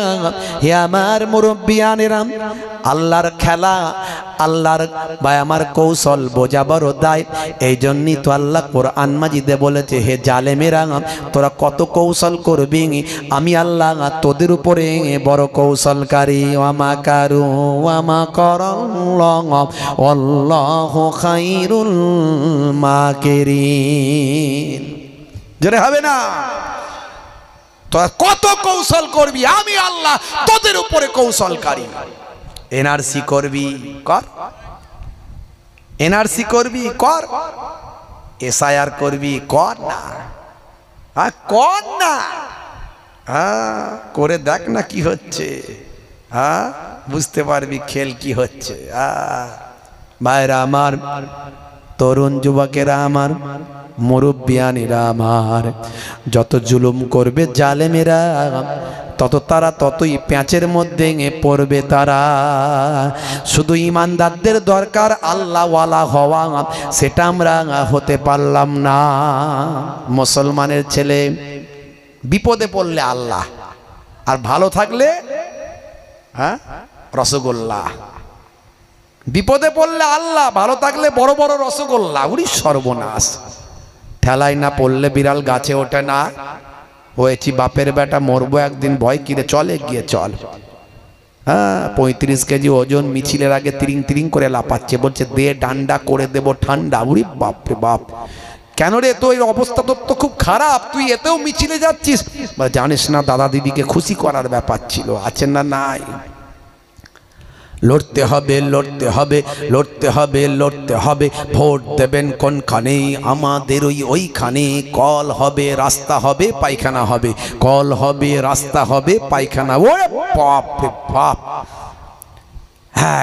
হে আমার মুরব্বিয়ানেরা, আল্লাহর খেলা, আল্লাহর ভাই আমার কৌশল বোঝা বড় দায়। এই জন্যই তো আল্লাহ কোরআন মাজিদে বলেছে, হে জালেমেরা, তোরা কত কৌশল করবি, আমি আল্লাহ তোদের উপরে বড় কৌশলকারী। ওয়ামা কারু ওয়ামা করল্লাহ আল্লাহু খায়রুল মাকিরিন। জোরে হবে না? তোরা কত কৌশল করবি, আমি আল্লাহ তোদের উপরে কৌশলকারী। এনআরসি করবি কর, এনআরসি করবি কর, এসআইআর করবি কর না, কর না। করে দেখ না কি হচ্ছে, বুঝতে পারবি খেল কি হচ্ছে। ভাইরা আমার, তরুণ যুবকেরা আমার, মুরব্বিয়ানিরা আমার, যত জুলুম করবে জালেমেরা ততই প্যাঁচের মধ্যে পড়বে তারা। শুধু ইমানদারদের দরকার আল্লাহওয়ালা হওয়া, সেটা আমরা হতে পারলাম না। মুসলমানের ছেলে বিপদে পড়লে আল্লাহ, আর ভালো থাকলে রসগোল্লা। বিপদে পড়লে আল্লাহ, ভালো থাকলে বড় বড় রসগোল্লা। উরি সর্বনাশ! ঠেলায় না পড়লে বিড়াল গাছে ওঠে না। হয়েছি বাপের বেটা, মরবো একদিন, ভয় কিরে, চল এগিয়ে চল। 35 কেজি ওজন, মিছিলের আগে তিরিং তিরিং করে লাপাচ্ছে, বলছে দে ডান্ডা করে দেব ঠান্ডা। উরি বাপরে বাপ! কেন রে, তো এই অবস্থা তো খুব খারাপ, তুই এতেও মিছিলে যাচ্ছিস? জানিস না দাদা দিদিকে খুশি করার ব্যাপার ছিল, আছেন না? নাই। লড়তে হবে, লড়তে হবে, লড়তে হবে, লড়তে হবে। ভোট দেবেন কোনখানে? আমাদের ওইখানে। কল হবে, রাস্তা হবে, পায়খানা হবে। কল হবে, রাস্তা হবে, পায়খানা। ওরে বাপ রে বাপ!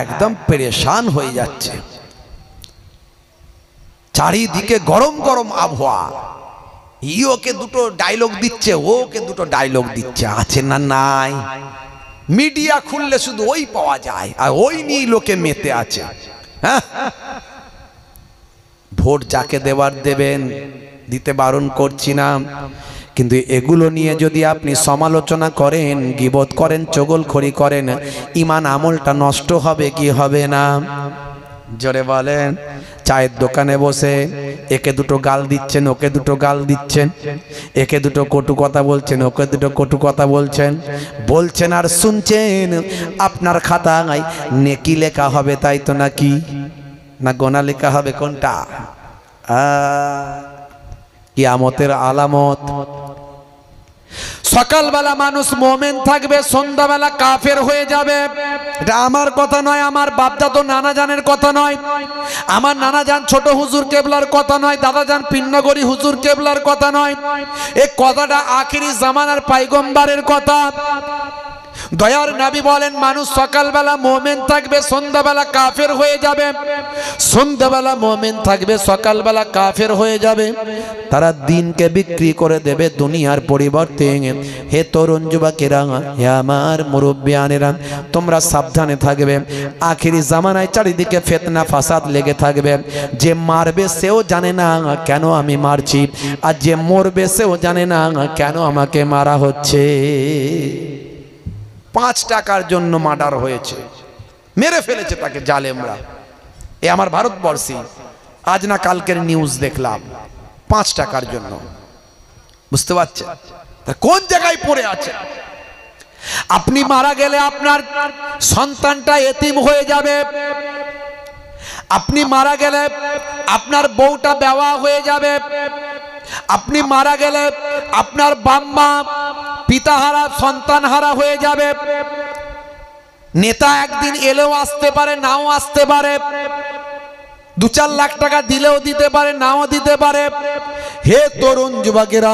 একদম পেরেশান হয়ে যাচ্ছে। চারিদিকে গরম গরম আবহাওয়া। ওকে দুটো ডায়লগ দিচ্ছে, ওকে দুটো ডায়লগ দিচ্ছে, আছে না? নাই। মিডিয়া খুললে শুধু ওই পাওয়া যায়, আর ওই নিয়ে লোকে মেতে আছে। ভোট যাকে দেওয়ার দেবেন, দিতে বারণ করছি না, কিন্তু এগুলো নিয়ে যদি আপনি সমালোচনা করেন, গীবত করেন, চগলখড়ি করেন, ঈমান আমলটা নষ্ট হবে কি হবে না? জোরে বলেন। চায়ের দোকানে বসে একে দুটো গাল দিচ্ছেন, ওকে দুটো গাল দিচ্ছেন, একে দুটো কটু কথা বলছেন, ওকে দুটো কটু কথা বলছেন আর শুনছেন। আপনার খাতায় নেকি লেখা হবে, তাই তো? নাকি না গোনা লেখা হবে? কোনটা? কিয়ামতের আলামত। সকালবেলা মানুষ মোমেন থাকবে, সন্ধ্যাবেলা কাফের হয়ে যাবে। এটা আমার কথা নয়, আমার বাপদাদা নানা জানের কথা নয়, আমার নানা জান ছোট হুজুর কেবলার কথা নয়, দাদা জান পিন্নগরী হুজুর কেবলার কথা নয়। এই কথাটা আখিরি জামানার পয়গম্বরের কথা। দয়ার নবী বলেন, মানুষ সকালবেলা মুমিন থাকবে, সন্ধ্যাবেলা কাফের হয়ে যাবে। সন্ধ্যাবেলা মুমিন থাকবে, সকালবেলা কাফের হয়ে যাবে। তারা দিনকে বিক্রি করে দেবে দুনিয়ার পরিবর্তে। হে তরুণ যুবকেরা, হে আমার মুরব্বিয়ানেরা, তোমরা সাবধানে থাকবে। আখিরি জামানায় চারিদিকে ফিতনা ফাসাদ লেগে থাকবে। যে মারবে সেও জানে না কেন আমি মারছি, আর যে মরবে সেও জানে না কেন আমাকে মারা হচ্ছে। 5 টাকার জন্য মার্ডার হয়েছে, মেরে ফেলেছে তাকে জালেমরা। এ আমার ভারতবর্ষে আজ না কালকের নিউজ দেখলাম, 5 টাকার জন্য। বুঝতে পারছেন কোন জায়গায় পড়ে আছে? আপনি মারা গেলে আপনার সন্তানটা এতিম হয়ে যাবে। আপনি মারা গেলে আপনার বউটা বেওয়া হয়ে যাবে। আপনি মারা গেলে আপনার বাম্মা পিতাহারা সন্তানহারা হয়ে যাবে। নেতা একদিন এলেও আসতে পারে, নাও আসতে পারে। 2-4 লাখ টাকা দিলেও দিতে পারে, নাও দিতে পারে। হে তরুণ যুবকেরা,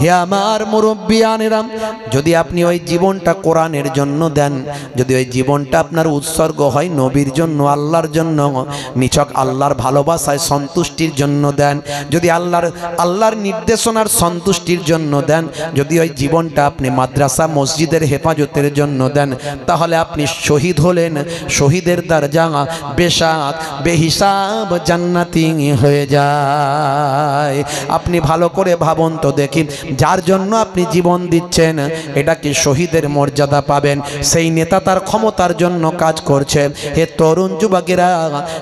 হে আমার মুরব্বিয়ানেরা, যদি আপনি ওই জীবনটা কোরআনের জন্য দেন, যদি ওই জীবনটা আপনার উৎসর্গ হয় নবীর জন্য, আল্লাহর জন্য, নিছক আল্লাহর ভালোবাসায় সন্তুষ্টির জন্য দেন, যদি আল্লাহর নির্দেশনার সন্তুষ্টির জন্য দেন, যদি ওই জীবনটা আপনি মাদ্রাসা মসজিদের হেফাজতের জন্য দেন, তাহলে আপনি শহীদ হলেন। শহীদের দরজা বেশাক বেহিসাব জান্নাতি হয়ে যায়। আপনি ভালো করে ভাবুন তো দেখি, যার জন্য আপনি জীবন দিচ্ছেন, এটা কি শহীদের মর্যাদা পাবেন? সেই নেতা তার ক্ষমতার জন্য কাজ করছে। হে তরুণ যুবকেরা,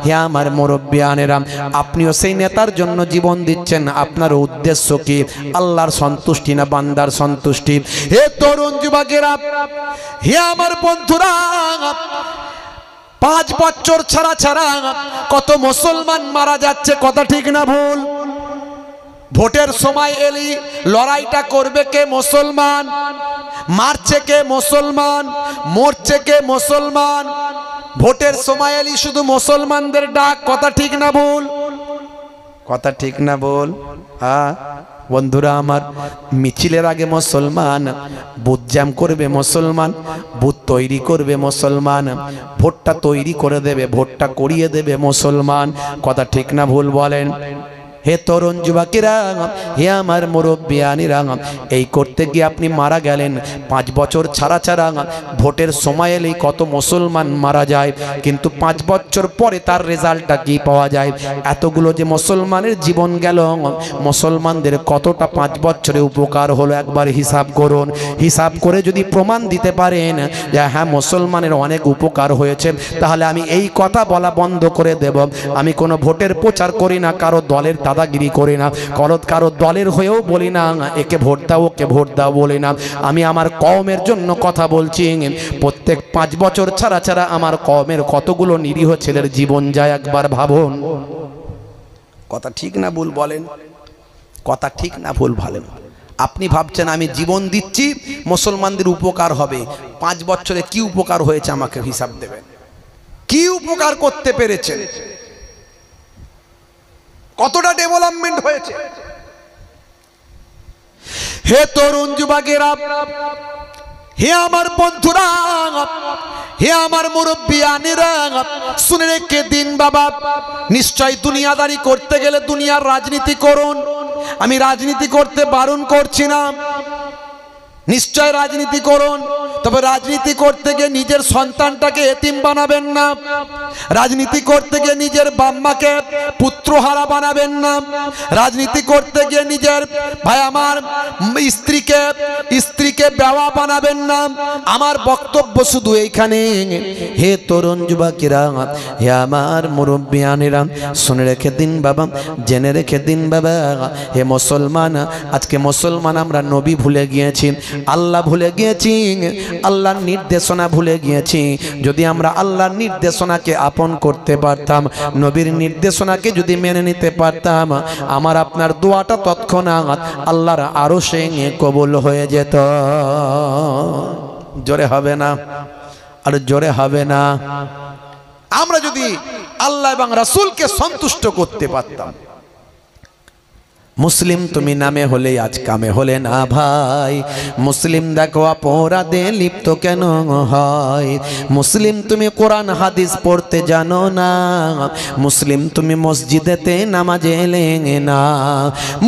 হে আমার মুরব্বিয়ানেরা, আপনিও সেই নেতার জন্য জীবন দিচ্ছেন। আপনার উদ্দেশ্য কি? আল্লাহর সন্তুষ্টি না বান্দার সন্তুষ্টি? হে তরুণ যুবকেরা, হে আমার বন্ধুরা, 5 বছর ছাড়া কত মুসলমান মারা যাচ্ছে, কথা ঠিক না ভুল? ভোটের সময় এলি লড়াইটা করবে কে? মুসলমান। মারছে কে? মুসলমান। মরছে কে? মুসলমান। ভোটের সময় এলি শুধু মুসলমানদের ডাক, কথা ঠিক না ভুল? কথা ঠিক না বল? বন্ধুরা আমার, মিছিলের আগে মুসলমান বুথ জ্যাম করবে, মুসলমান বুথ তৈরি করবে, মুসলমান ভোটটা তৈরি করে দেবে, ভোটটা করিয়ে দেবে মুসলমান। কথা ঠিক না ভুল বলেন? হে তরুণ যুবকেরা, হে আমার মুরব্বিয়ানিরা, এই করতে গিয়ে আপনি মারা গেলেন। 5 বছর ছাড়া ছাড়া ভোটের সময় এলেই কত মুসলমান মারা যায়, কিন্তু 5 বছর পরে তার রেজাল্টটা কি পাওয়া যায়? এতগুলো যে মুসলমানের জীবন গেল, মুসলমানদের কতটা 5 বছরে উপকার হলো একবার হিসাব করুন। হিসাব করে যদি প্রমাণ দিতে পারেন যে হ্যাঁ মুসলমানের অনেক উপকার হয়েছে, তাহলে আমি এই কথা বলা বন্ধ করে দেব। আমি কোনো ভোটের প্রচার করি না, কারো দলের দাদাগিরি করি না, কারো দলের হয়েও বলি না একে ভোট দাও ওকে ভোট দাও বলি না। আমি আমার কওমের জন্য কথা বলছি। প্রত্যেক 5 বছর ছাড়া ছাড়া আমার কওমের কতগুলো নিরীহ ছেলের জীবন যায় একবার ভাবুন। কথা ঠিক না ভুল বলেন? কথা ঠিক না ভুল বলেন? আপনি ভাবছেন আমি জীবন দিচ্ছি মুসলমানদের উপকার হবে, 5 বছরে কি উপকার হয়েছে আমাকে হিসাব দেবেন। কি উপকার করতে পেরেছেন? কতটা ডেভেলপমেন্ট হয়েছে? হে তরুণ যুবকেরা, হে আমার বন্ধুরা, হে আমার মুরব্বিয়ানিরা, শুনে রেখে দিন বাবা, নিশ্চয় দুনিয়াদারি করতে গেলে দুনিয়ার রাজনীতি করুন। আমি রাজনীতি করতে বারণ করছি না, নিশ্চয় রাজনীতি করুন, তবে রাজনীতি করতে গিয়ে নিজের সন্তানটাকে এতিম বানাবেন না। রাজনীতি করতে গিয়ে নিজের বাম্মাকে পুত্রহারা বানাবেন না। রাজনীতি করতে গিয়ে নিজের ভাই আমার স্ত্রীকে বেওয়া বানাবেন না। আমার বক্তব্য শুধু এইখানে। হে তরুণ যুবকেরা, হে আমার মুরব্বিয়ানেরা, শুনে রেখে দিন বাবা, জেনে রেখে দিন বাবা। হে মুসলমান, আজকে মুসলমান আমরা নবী ভুলে গিয়েছি, আল্লাহ ভুলে গিয়েছি, আল্লাহর নির্দেশনা ভুলে গিয়েছি। যদি আমরা আল্লাহর নির্দেশনাকে আপন করতে পারতাম, নবীর নির্দেশনাকে যদি মেনে নিতে পারতাম, আমার আপনার দোয়াটা তৎক্ষণাৎ আল্লাহর আরশে কবুল হয়ে যেত। জোরে হবে না? আর জোরে হবে না? আমরা যদি আল্লাহ এবং রাসূলকে সন্তুষ্ট করতে পারতাম। মুসলিম তুমি নামে হলে আজ কামে হলে না ভাই, মুসলিম দেখো অপরাধে লিপ্ত কেন হয়? মুসলিম তুমি কোরআন হাদিস পড়তে জানো না, মুসলিম তুমি মসজিদেতে নামাজে এলে না।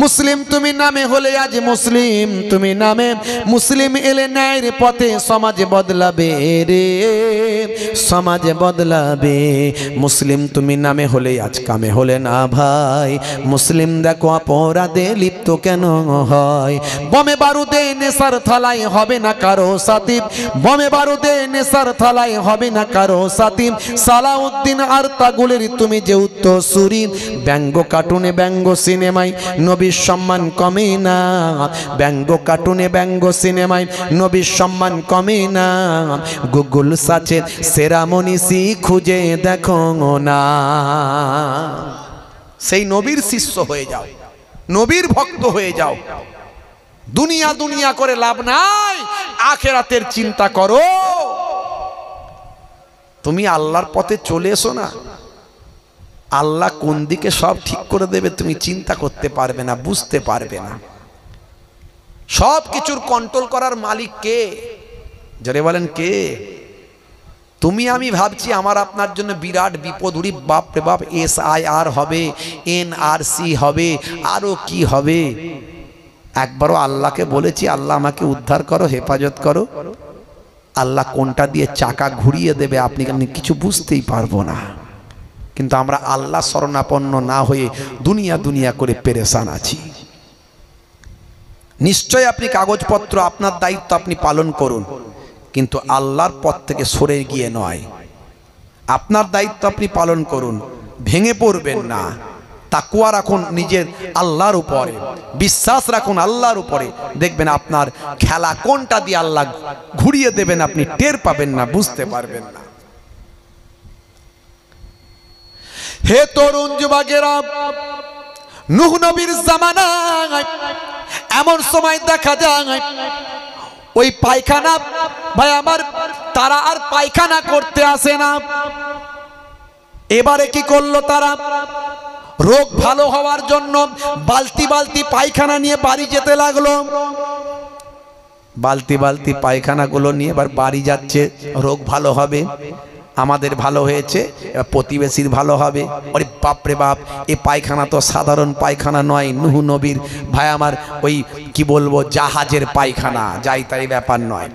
মুসলিম তুমি নামে হলে আজ মুসলিম তুমি নামে, মুসলিম এলে ন্যায়ের পথে সমাজ বদলাবে রে, সমাজ বদলাবে। মুসলিম তুমি নামে হলে আজ কামে হলে না ভাই, মুসলিম দেখো অপরাধে লিপ্ত কেন হয়? বোমে বারুদে নেশার থালায় হবে না কারো সাথী, বোমে বারুদে নেশার থালায় হবে না কারো সাথী। সালাউদ্দিন আর তাগুলের তুমি যে উত্তরসূরি, ব্যঙ্গ কার্টুনে ব্যঙ্গ সিনেমায় নবীর সম্মান কমে না, ব্যঙ্গ কার্টুনে ব্যঙ্গ সিনেমায় নবীর সম্মান কমে না। গুগল সার্চে সেরা মনীষী খুঁজে দেখো না। সেই নবীর শিষ্য হয়ে যাও, নবীর ভক্ত হয়ে যাও। দুনিয়া দুনিয়া করে লাভ নাই, আখিরাতের চিন্তা করো। তুমি আল্লাহর পথে চলে এসো না, আল্লাহ কোন দিকে সব ঠিক করে দেবে তুমি চিন্তা করতে পারবে না, বুঝতে পারবে না। সব কিছুর কন্ট্রোল করার মালিক কে? জোরে বলেন কে? তুমি আমি ভাবছি আমার আপনার জন্য বিরাট বিপদ, উড়ি বাপ রে বাপ, SIR হবে, NRC হবে, আরো কি হবে। একবারও আল্লাহকে বলেছি আল্লাহ আমাকে উদ্ধার করো, হেফাজত করো? আল্লাহ কোনটা দিয়ে চাকা ঘুরিয়ে দেবে আপনি কিছু বুঝতেই পারবো না। কিন্তু আমরা আল্লাহ শরণাপন্ন না হয়ে দুনিয়া দুনিয়া করে পেরেশান আছি। নিশ্চয় আপনি কাগজপত্র আপনার দায়িত্ব আপনি পালন করুন, কিন্তু আল্লাহর পথ থেকে সরে গিয়ে নয়। আপনার দায়িত্ব আপনি পালন করুন, ভেঙে পড়বেন না। তাকওয়া রাখুন নিজের আল্লাহর উপরে, বিশ্বাস রাখুন আল্লাহর উপরে। দেখবেন আপনার খেলা কোনটা দিয়ে আল্লাহ ঘুরিয়ে দেবেন আপনি টের পাবেন না, বুঝতে পারবেন না। হে তরুণ যুবকেরা, নূহ নবীর জামানায় এমন সময় দেখা যায় ওই পায়খানা ভাই আমার তারা আর পায়খানা করতে আসে না। এবারে কি করলো তারা? রোগ ভালো হওয়ার জন্য বালতি বালতি পায়খানা নিয়ে বাড়ি যেতে লাগলো। বালতি বালতি পায়খানাগুলো নিয়ে এবার বাড়ি যাচ্ছে, রোগ ভালো হবে, আমাদের ভালো হয়েছে, এবার প্রতিবেশীর ভালো হবে। ওরে বাপরে বাপ, এ পায়খানা তো সাধারণ পায়খানা নয়, নূহ নবীর ভাই আমার ওই কি বলবো জাহাজের পায়খানা, যাই তাই ব্যাপার নয়।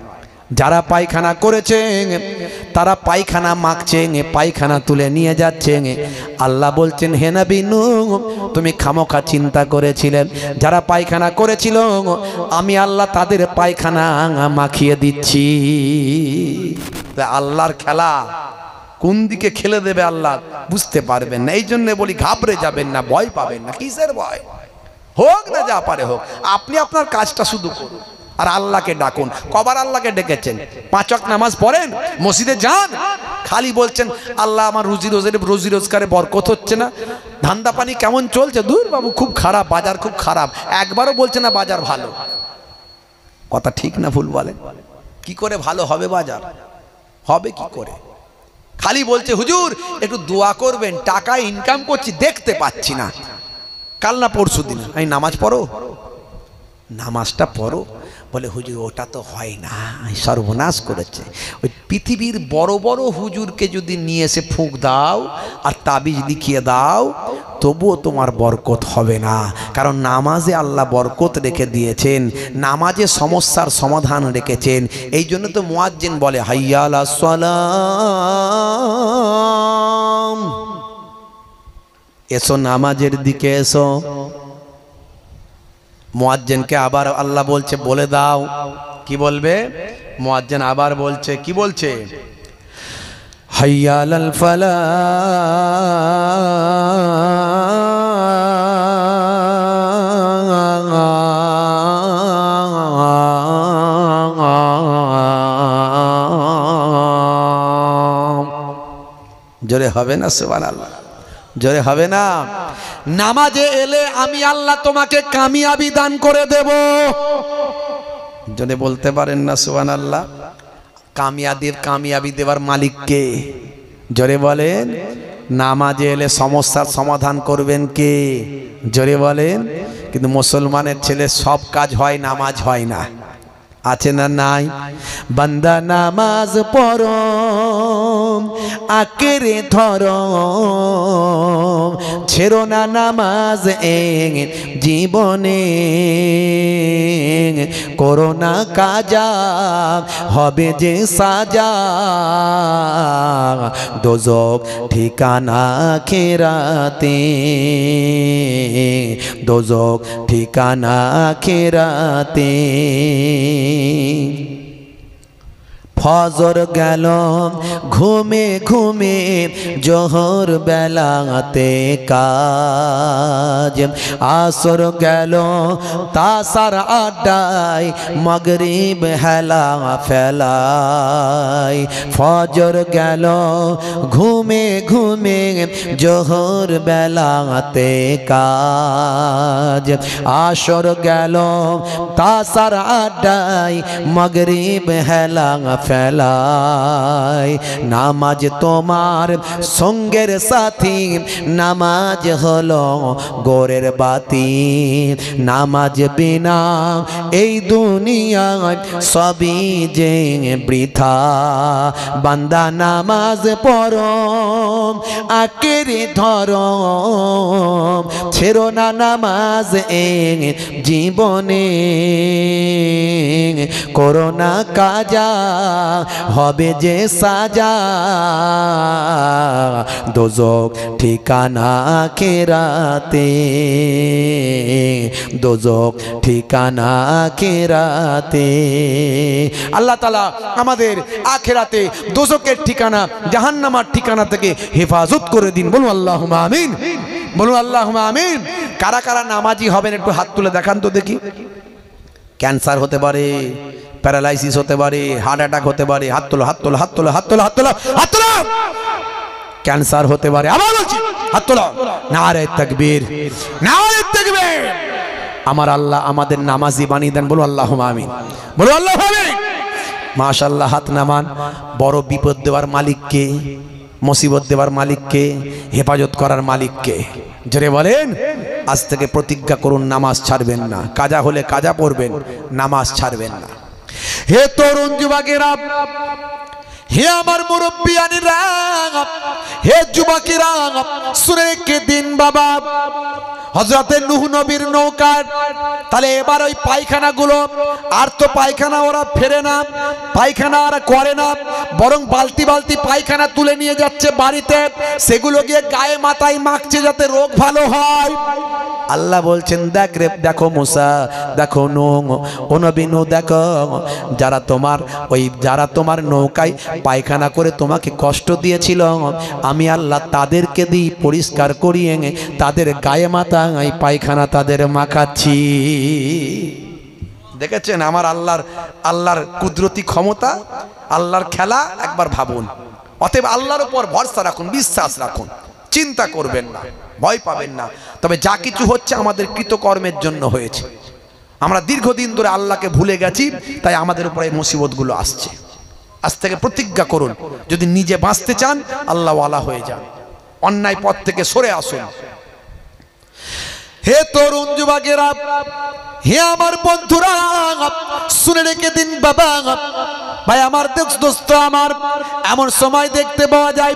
যারা পায়খানা করেছে তারা পায়খানা মাখছে, পায়খানা তুলে নিয়ে যাচ্ছে। আল্লাহ বলছেন হে নবী নূহ, তুমি খামোখা চিন্তা করেছিলেন, যারা পায়খানা করেছিল আমি আল্লাহ তাদের পায়খানা মাখিয়ে দিচ্ছি। আল্লাহর খেলা কোন দিকে খেলে দেবে আল্লাহ বুঝতে পারবেন না। এই জন্য বলি ঘাবড়ে যাবেন না, ভয় পাবেন না। কিসের ভয়? হোক না যা পারে হোক, আপনি আপনার কাজটা শুধু করুন আর আল্লাহকে ডাকুন। কবার আল্লাহকে ডেকেছেন? 5 ওয়াক্ত নামাজ পড়েন, মসজিদে যান, খালি বলছেন আল্লাহ আমার রুজি রোজগারে বরকত হচ্ছে না, ধান্দা পানি কেমন চলছে, দূর বাবু খুব খারাপ, বাজার খুব খারাপ, একবারও বলছে না বাজার ভালো। কথা ঠিক না ভুল বলেন? কি করে ভালো হবে বাজার? হবে কি করে? খালি বলছে হুজুর একটু দোয়া করবেন, টাকা ইনকাম করছি দেখতে পাচ্ছি না। কাল না পরশু দিন আমি নামাজ পড়ো, নামাজটা পড়ো, বলে হুজুর ওটা তো হয় না, সর্বনাশ করেছে। ওই পৃথিবীর বড় বড় হুজুরকে যদি নিয়ে এসে ফুঁক দাও আর তাবিজ লিখিয়ে দাও তবুও তোমার বরকত হবে না, কারণ নামাজে আল্লাহ বরকত রেখে দিয়েছেন, নামাজে সমস্যার সমাধান রেখেছেন। এই জন্য তো মুয়াজ্জিন বলে হাইয়া আলাস সালাম, এসো নামাজের দিকে এসো। মুয়াজ্জিনকে আবার আল্লাহ বলছে বলে দাও, কি বলবে? মুয়াজ্জিন আবার বলছে, কি বলছে? হাইয়া আলাল ফালাহ, জোরে হবে না সুবহানাল্লাহ? জোরে হবে না? নামাজে এলে আমি আল্লাহ তোমাকে কামিয়াবি দান করে দেব। জোরে বলতে পারেন না সুবহানাল্লাহ? কামিয়াবি দেওয়ার মালিক কে? জোরে বলেন। নামাজে এলে সমস্যার সমাধান করবেন কে? জোরে বলেন। কিন্তু মুসলমানের ছেলে সব কাজ হয়, নামাজ হয় না। আছে না নাই? বান্দা নামাজ পড়ো আকেরে ধরো, ছেড়ো না নামাজ জীবনে, করো না কাজা হবে যে সাজা, দোজখ ঠিকানা আখিরাতে, দোজখ ঠিকানা আখিরাতে। ফজর গেল ঘুমে ঘুমে, জোহর বেলাতে কাজ, আসর গেল তাসার আড্ডায়, মাগরিব হেলা ফেলায়। ফজর গেল ঘুমে ঘুমে, জোহর বেলাতে কাজ, আসর গেল তাসার আড্ডায়, মাগরিব হেলা ফেলায়। নামাজ তোমার সঙ্গের সাথী, নামাজ হলো গোরের বাতি, নামাজ বিনা এই দুনিয়ায় সবই যে বৃথা। বান্দা নামাজ পড়ো আঁকড়ে ধরো, ছেড়ো না নামাজ জীবনে, করো না কাজা হবে যে সাজা, দোজখ ঠিকানা আখিরাতে, দোজখ ঠিকানা আখিরাতে। আল্লাহ তাআলা আমাদের আখিরাতে দোজখের ঠিকানা, জাহান্নামের ঠিকানা থেকে হেফাজত করে দিন। বলুন আল্লাহুম্মা আমিন, বলুন আল্লাহুম্মা আমিন। কারা কারা নামাজি হবেন একটু হাত তুলে দেখান তো দেখি। ক্যান্সার হতে পারে, প্যারালাইসিস হতে পারে, হার্ট অ্যাটাক হতে পারে, হাত তোলো হাত তোলো হাত তোলো হাত তোলো হাত তোলো হাত তোলো। ক্যান্সার হতে পারে, আবার বলছি হাত তোলো। নারে তাকবীর, নারে তাকবীর। আমার আল্লাহ আমাদের নামাজি বানিয়ে দেন। বলো আল্লাহুম্মা আমিন, বলো আল্লাহুম্মা আমিন। মাশাআল্লাহ, হাত নামান। বড় বিপদ দেওয়ার মালিক কে? মুসিবত দেওয়ার মালিককে, হেফাজত করার মালিককে। জোরে বলেন। আজ থেকে প্রতিজ্ঞা করুন, নামাজ ছাড়বেন না। কাজা হলে কাজা পড়বেন, নামাজ ছাড়বেন না। হে তরুণ যুবকেরা, হে আমার মুরব্বিয়ানিরা, হে যুবকেরা, শুনে রেখে দিন বাবা, হযরতে নূহ নবীর নৌকা। তাহলে এবার ওই পায়খানাগুলো আর তো পায়খানা ওরা ফেরে না, পায়খানা আর করে না, বরং বালতি বালতি পায়খানা তুলে নিয়ে যাচ্ছে বাড়িতে, সেগুলো গিয়ে গায়ে মাথায় মাখছে যাতে রোগ ভালো হয়। আল্লাহ বলছেন, দেখ রে, দেখো মুসা, দেখো নূহ, ও নবী নূহ, দেখো যারা তোমার নৌকায় পায়খানা করে তোমাকে কষ্ট দিয়েছিল, আমি আল্লাহ তাদেরকে দিয়ে পরিষ্কার করিয়ে তাদের গায়ে মাথা পায়খানা তাদের মাখাচ্ছি। দেখেছেন আমার আল্লাহর কুদরতি ক্ষমতা, আল্লাহর খেলা, একবার ভাবুন। অতএব আল্লাহর উপর ভরসা রাখুন, বিশ্বাস রাখুন, চিন্তা করবেন না, ভয় পাবেন না। তবে যা কিছু হচ্ছে আমাদের কৃতকর্মের জন্য হয়েছে। আমরা দীর্ঘদিন ধরে আল্লাহকে ভুলে গেছি, তাই আমাদের উপরে এই মুসিবতগুলো আসছে। আজ থেকে প্রতিজ্ঞা করুন, যদি নিজে বাঁচতে চান আল্লাহ ওয়ালা হয়ে যান, অন্যায় পথ থেকে সরে আসুন। হে তরুণ যুবকেরা, হে আমার বন্ধুরা, শুনে রেখে দিন বাবা, ভাই আমার দোস্ত আমার, এমন সময় দেখতে পাওয়া যায়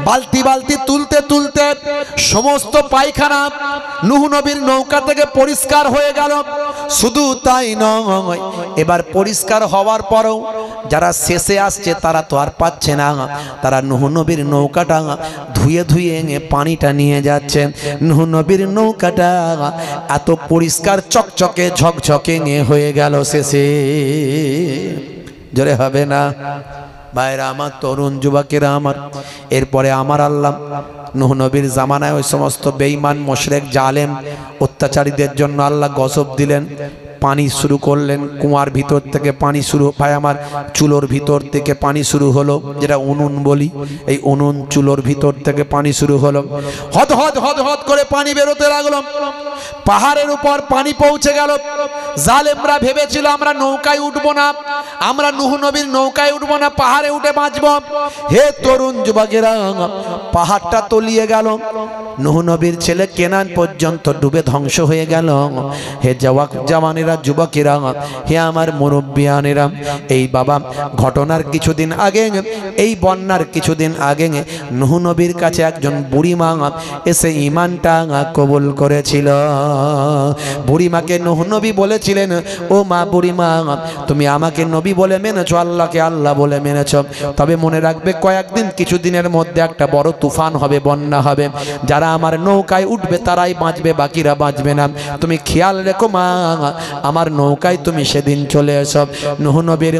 বালতি বালতি তুলতে তুলতে সমস্ত পায়খানা নূহ নবীর নৌকা থেকে পরিষ্কার হয়ে গেল। শুধু তাই নয়, এবার পরিষ্কার হওয়ার পরেও যারা শেষে আসছে তারা তো আর পাচ্ছে না, তারা নূহ নবীর নৌকাটা ধুয়ে ধুয়ে পানিটা নিয়ে যাচ্ছে। নূহ নবীর নৌকাটা এত পরিষ্কার চকচকে ঝকঝকে হয়ে গেল শেষে। জোরে হবে না ভাইরা আমার, তরুণ যুবকেরা আমার। এরপরে আমার আল্লাহ নূহ নবীর জামানায় ওই সমস্ত বেঈমান মুশরিক জালেম অত্যাচারীদের জন্য আল্লাহ গজব দিলেন। পানি শুরু করলেন, কুয়ার ভিতর থেকে পানি শুরু, ভাই আমার চুলোর ভিতর থেকে পানি শুরু হলো, যেটা উনুন বলি, এই উনুন চুলোর ভিতর থেকে পানি শুরু হলো। হদ হদ হদ হদ করে পানি বেরোতে লাগলো, পাহাড়ের উপর পানি পৌঁছে গেল। জালেমরা ভেবেছিল আমরা নৌকায় উঠবো না, আমরা নূহ নবীর নৌকায় উঠবো না, পাহাড়ে উঠে বাঁচবো। হে তরুণ যুবকেরা, পাহাড়টা তলিয়ে গেল, নূহ নবীর ছেলে কেনান পর্যন্ত ডুবে ধ্বংস হয়ে গেল। হে জওয়ানেরা, যুবকেরা, হে আমার মুরব্বিয়ানেরা, এই বাবা ঘটনার কিছুদিন আগে, এই বন্যার কিছুদিন আগে নূহ নবীর কাছে একজন বুড়িমা এসে ঈমানটা কবুল করেছিল। বুড়িমাকে নূহ নবী বলেছিলেন, ও মা বুড়িমা, তুমি আমাকে নবী বলে মেনেছো, আল্লাহকে আল্লাহ বলে মেনেছো, তবে মনে রাখবে কয়েকদিন, কিছুদিনের মধ্যে একটা বড় তুফান হবে, বন্যা হবে, যারা আমার নৌকায় উঠবে তারাই বাঁচবে, বাকিরা বাঁচবে না। তুমি খেয়াল রেখো মা, আমার নৌকায় তুমি সেদিন চলে এসো। নূহ নবীর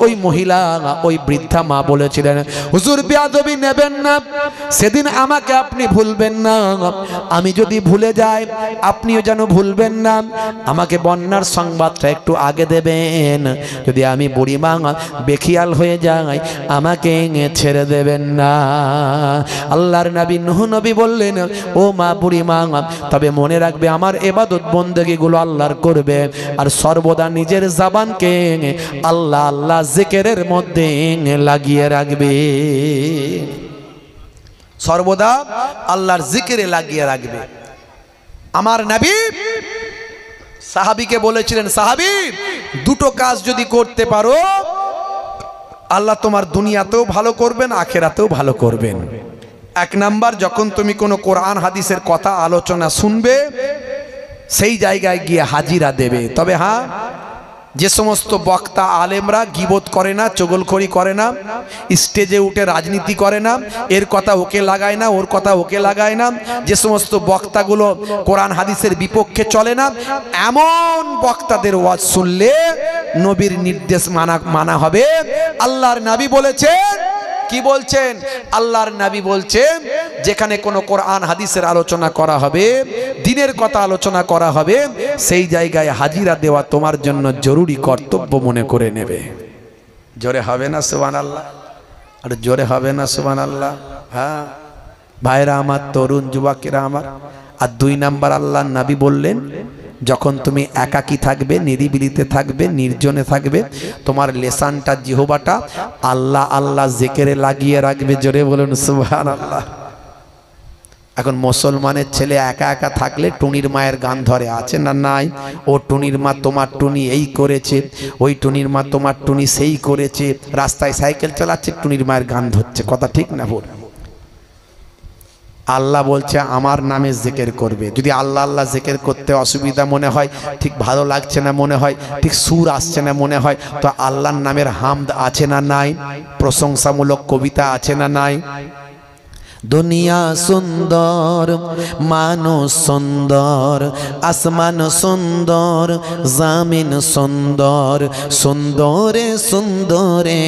ওই মহিলা, ওই বৃদ্ধা মা বলেছিলেন, হুজুর বেয়াদবি নেবেন না, সেদিন আমাকে আপনি ভুলবেন না, আমি যদি ভুলে যাই আপনিও যেন ভুলবেন না, আমাকে বন্যার সংবাদটা একটু আগে দেবেন, যদি আমি বুড়িমা বেখিয়াল হয়ে যাই আমাকে ছেড়ে দেবেন না। আল্লাহর নবী নূহ নবী বললেন, ও মা বুড়িমা, তবে মনে রাখবে আমার ইবাদত বন্দেগীগুলো আল্লাহর করবে, আর সর্বদা নিজের জবানকে আল্লাহ আল্লাহ জিকিরের মধ্যে লাগিয়ে রাখবে, সর্বদা আল্লাহর জিকিরে লাগিয়ে রাখবে। আমার নবী সাহাবীকে বলেছিলেন, সাহাবী, দুটো কাজ যদি করতে পারো আল্লাহ তোমার দুনিয়াতেও ভালো করবেন, আখিরাতেও ভালো করবেন। এক নাম্বার, যখন তুমি কোনো কোরআন হাদিসের কথা আলোচনা শুনবে সেই জায়গায় গিয়ে হাজিরা দেবে। তবে হ্যাঁ, যে সমস্ত বক্তা আলেমরা গীবত করে না, চগলখড়ি করে না, স্টেজে উঠে রাজনীতি করে না, এর কথা ওকে লাগায় না, ওর কথা ওকে লাগায় না, যে সমস্ত বক্তাগুলো কোরআন হাদিসের বিপক্ষে চলে না, এমন বক্তাদের ওয়াজ শুনলে নবীর নির্দেশ মানা হবে। আল্লাহর নবী বলেছেন, কি বলছেন? আল্লাহর নবী বলছেন, যেখানে কোনো কোরআন হাদিসের আলোচনা করা হবে, দ্বীনের কথা আলোচনা করা হবে, সেই জায়গায় হাজিরা দেওয়া তোমার জন্য জরুরি কর্তব্য মনে করে নেবে। জোরে হবে না সুবহানাল্লাহ? আর জোরে হবে না সুবহানাল্লাহ? হ্যাঁ ভাইরা আমার, তরুণ যুবকেরা আমার। আর দুই নাম্বার, আল্লাহর নবী বললেন, যখন তুমি একাকী থাকবে, নিরিবিলিতে থাকবে, নির্জনে থাকবে, তোমার লেসানটা জিহবাটা আল্লাহ আল্লাহ জিকিরে লাগিয়ে রাখবে। জোরে বলুন সুবহানাল্লাহ। এখন মুসলমানের ছেলে একা একা থাকলে টুনির মায়ের গান ধরে, আছে না নাই? ও টুনির মা তোমার টুনি এই করেছে, ওই টুনির মা তোমার টুনি সেই করেছে। রাস্তায় সাইকেল চালাচ্ছে, টুনির মায়ের গান ধরছে। কথা ঠিক না ভুল? আল্লাহ বলছে আমার নামে জিকির করবে। যদি আল্লাহ আল্লাহ জিকির করতে অসুবিধা মনে হয়, ঠিক ভালো লাগছে না মনে হয়, ঠিক সুর আসছে না মনে হয়, তো আল্লাহর নামের হামদ আছে না নাই? প্রশংসামূলক কবিতা আছে না নাই? দুনিয়া সুন্দর, মানুষ সুন্দর, আসমান সুন্দর, জামিন সুন্দর, সুন্দরে সুন্দরে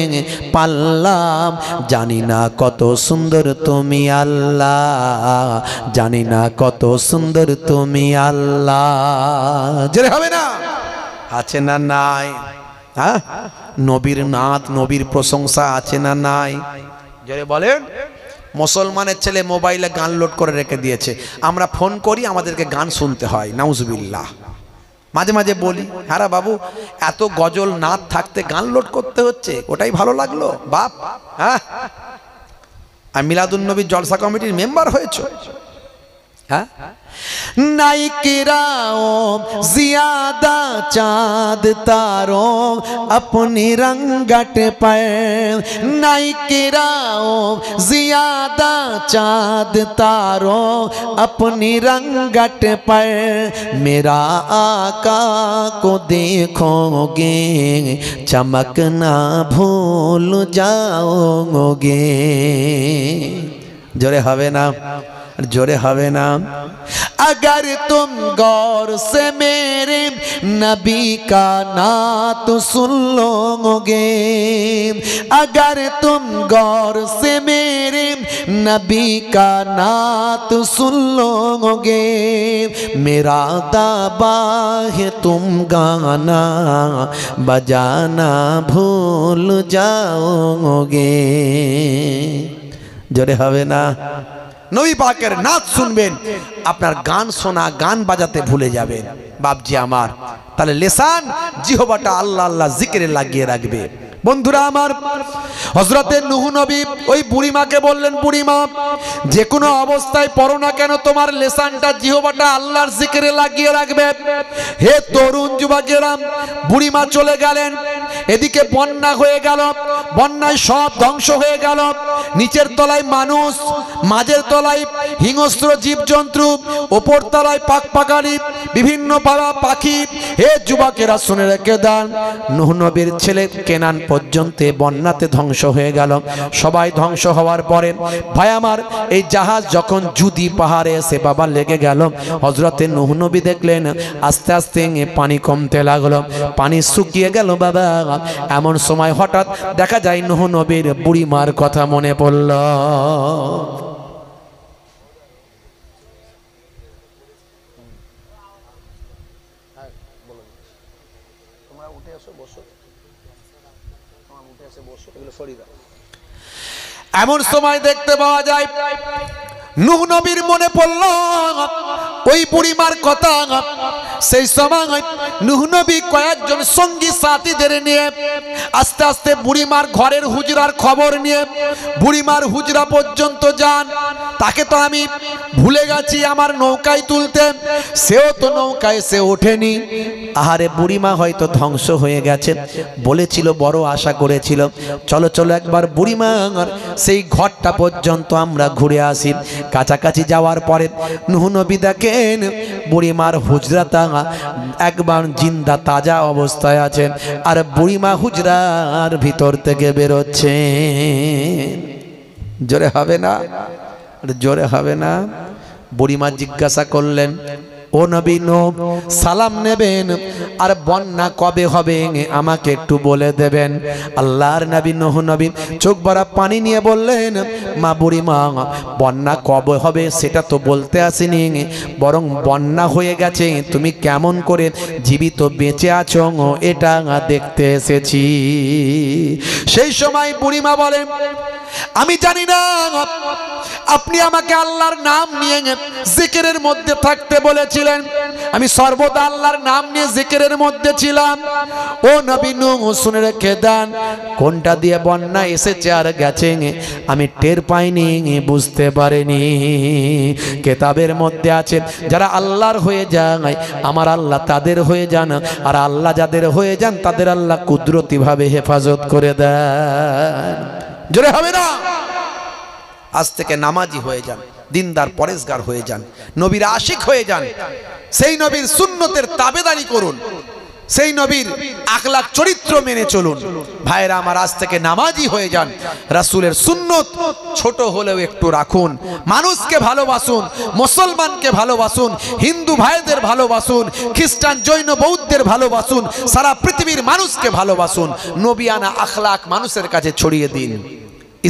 পাল্লাম, জানি না কত সুন্দর তুমি আল্লাহ, জানি না কত সুন্দর তুমি আল্লাহ। জেরে হবে না? আছে না নাই? হ্যাঁ, নবীর নাত, নবীর প্রশংসা আছে না নাই? জেরে বলেন। মুসলমানের ছেলে মোবাইলে গান লোড করে রেখে দিয়েছে, আমরা ফোন করি আমাদেরকে গান শুনতে হয়। নাউজুবিল্লাহ। মাঝে মাঝে বলি, হ্যাঁ বাবু, এত গজল নাচ থাকতে গান লোড করতে হচ্ছে, ওটাই ভালো লাগলো বাপ। হ্যাঁ, আর মিলাদুন্নবী জলসা কমিটির মেম্বার হয়েছে। হ্যাঁ, नाइकिराओ ज़ियादा चाँद तारों अपनी रंगट पर, नाइकिराओ ज़ियादा चाँद तारों अपनी रंगट पर, मेरा आका को देखोगे चमकना भूल जाओगे। जोरे हवे ना, जोरे हवे ना। अगर तुम गौर से मेरे नबी का नात सुन लोगे, अगर तुम गौर से मेरे नबी का नात सुन लोगे, मेरा दावा है तुम गाना बजाना भूल जाओगे। जोरे हवे ना। नबी पाकेर नाच सुनबेन, आपनार गान शोना गान बाजाते भूले जाबेन। बापजी आमार, ताहले लेसान जिहबाटा आल्लाह आल्लाह जिक्रे লাগিয়ে রাখবে। বন্ধুরা আমার, হযরতে নূহ নবী ওই বুড়িমাকে বললেন, বুড়িমা যে কোনো অবস্থায় পড়ো না কেন, তোমার লেসানটা জিহবাটা আল্লাহর জিকিরে লাগিয়ে রাখবে। হে তরুণ যুবকেরা, বুড়িমা চলে গেলেন। এদিকে বন্যা হয়ে গেল, বন্যায় সব ধ্বংস হয়ে গেল। নিচের তলায় মানুষ, মাঝের তলায় হিংস্র জীবজন্তু, ওপর তলায় পাখপাখালি বিভিন্ন পাখি। হে যুবকেরা শুনে রেখে দেন, নূহ নবীর ছেলে কেনান পর্যন্ত বন্যাতে ধ্বংস হয়ে গেল। সবাই ধ্বংস হওয়ার পরে ভাই আমার, এই জাহাজ যখন জুদি পাহাড়ে এসে বাবা লেগে গেল, হযরতে নূহ নবী দেখলেন আস্তে আস্তে পানি কমতে লাগলো, পানি শুকিয়ে গেল বাবা। এমন সময় হঠাৎ দেখা যায় নূহ নবীর বুড়িমার কথা মনে পড়ল। এমন সময় দেখতে পাওয়া যায় নূহ নবীর মনে পড়ল ওই বুড়িমার কথা। সেই সময় নূহ নবী কয়েকজন সঙ্গী সাথীদের নিয়ে আস্তে আস্তে বুড়িমার ঘরের হুজরার খবর নিয়ে বুড়িমার হুজরা পর্যন্ত যান। তাকে তো আমি ভুলে গেছি আমার নৌকায় তুলতে, সেও তো নৌকায় সে ওঠেনি। আহারে, বুড়িমা হয়তো ধ্বংস হয়ে গেছে। বলেছিল, বড় আশা করেছিল, চলো চলো একবার বুড়িমার সেই ঘরটা পর্যন্ত আমরা ঘুরে আসি। কাছাকাছি যাওয়ার পরে নূহ নবী দেখেন বুড়িমার হুজরাটা একবার জিন্দা তাজা অবস্থায় আছে, আর বুড়িমা হুজরার ভিতর থেকে বেরোচ্ছে। জোরে হবে না, জোরে হবে না। বুড়িমা জিজ্ঞাসা করলেন, ও নবী নূহ, সালাম নেবেন আর বন্যা কবে হবে আমাকে একটু বলে দেবেন। আল্লাহর নবী নূহ নবী চোখ ভরা পানি নিয়ে বললেন, মা বুড়িমা, বন্যা কবে হবে সেটা তো বলতে আসিনি, বরং বন্যা হয়ে গেছে, তুমি কেমন করে জীবিত বেঁচে আছো এটা দেখতে এসেছি। সেই সময় বুড়িমা বলেন, আমি জানি না আপনি আমাকে আল্লাহর নাম নিয়ে জিকিরের মধ্যে থাকতে বলেছিলেন, আমি সর্বদা আল্লাহর নাম নিয়ে জিকিরের মধ্যে ছিলাম। ও নবী নূহ শুনে রেখে দেন, কোনটা দিয়ে বন্যা এসেছে আর গেছে আমি টের পাইনি, বুঝতে পারিনি। কিতাবের মধ্যে আছে যারা আল্লাহর হয়ে যায় আমার আল্লাহ তাদের হয়ে যান, আর আল্লাহ যাদের হয়ে যান তাদের আল্লাহ কুদরতি ভাবে হেফাজত করে দেন। জোরে হবে না? আজ থেকে নামাজি হয়ে যান, দিনদার পরেশগার হয়ে যান, নবীর আশিক হয়ে যান, সেই নবীর সুন্নতের তাবেদারি করুন, সেই নবীর আখলাক চরিত্র মেনে চলুন। ভাইরা আমার, আজ থেকে নামাজি হয়ে যান, রাসূলের সুন্নত ছোট হলেও একটু রাখুন, মানুষকে ভালোবাসুন, মুসলমানকে ভালোবাসুন, হিন্দু ভাইদের ভালোবাসুন, খ্রিস্টান জৈন বৌদ্ধের ভালোবাসুন, সারা পৃথিবীর মানুষকে ভালোবাসুন, নবিয়ানা আখলাক মানুষের কাছে ছড়িয়ে দিন।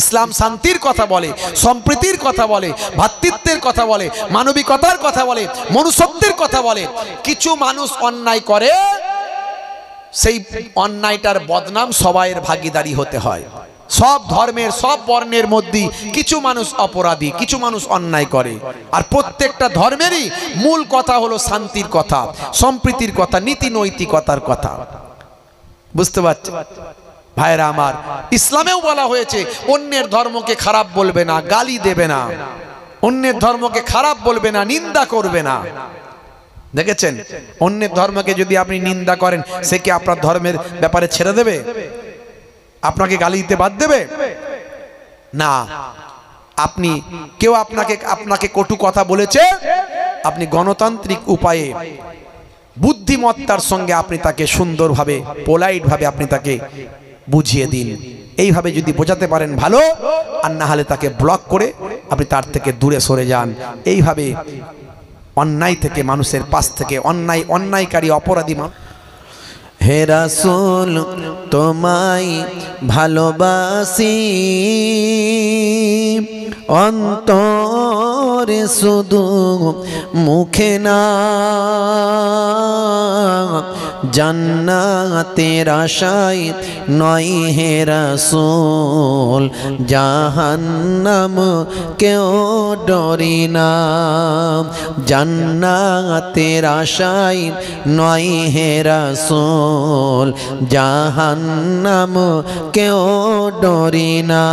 ইসলাম শান্তির কথা বলে, সম্প্রীতির কথা বলে, ভ্রাতৃত্বের কথা বলে, মানবিকতার কথা বলে, মনুষ্যত্বের কথা বলে। কিছু মানুষ অন্যায় করে, সেই অন্যায়টার বদনাম সবাইয়ের ভাগীদারি হতে হয়। সব ধর্মের সব বর্ণের মধ্যে কিছু মানুষ অপরাধী, কিছু মানুষ অন্যায় করে, আর প্রত্যেকটা ধর্মেরই মূল কথা হলো শান্তির কথা, সম্প্রীতির কথা, নীতি নৈতিকতার কথা। বুঝতে পারছেন ভাইরা আমার? ইসলামেও বলা হয়েছে অন্যের ধর্মকে খারাপ বলবে না, গালি দেবে না, অন্যের ধর্মকে খারাপ বলবে না, নিন্দা করবে না। দেখেছেন, অন্যের ধর্মকে যদি আপনি নিন্দা করেন, সে কি আপনার ধর্মের ব্যাপারে ছেড়ে দেবে? আপনাকে গালি দিতে বাদ দেবে? না। আপনি কেউ আপনাকে কটু কথা বলেছে, আপনি গণতান্ত্রিক উপায়ে বুদ্ধিমত্তার সঙ্গে আপনি তাকে সুন্দরভাবে, পোলাইট ভাবে আপনি তাকে বুঝিয়ে দিন। এইভাবে যদি বোঝাতে পারেন ভালো, আর না হলে তাকে ব্লক করে আপনি তার থেকে দূরে সরে যান। এইভাবে অন্যায় থেকে, মানুষের পাশ থেকে, অন্যায়কারী অপরাধী মানুষ। হে রাসূল তোমায় ভালোবাসি, অন্তরে শুধু মুখে না, জান্নাতের আশায় নয় হে রাসূল, জাহান্নাম কেউ ডরি না, জান্নাতের আশায় নয় হে রাসূল, জাহান্নাম কেউ ডরি না।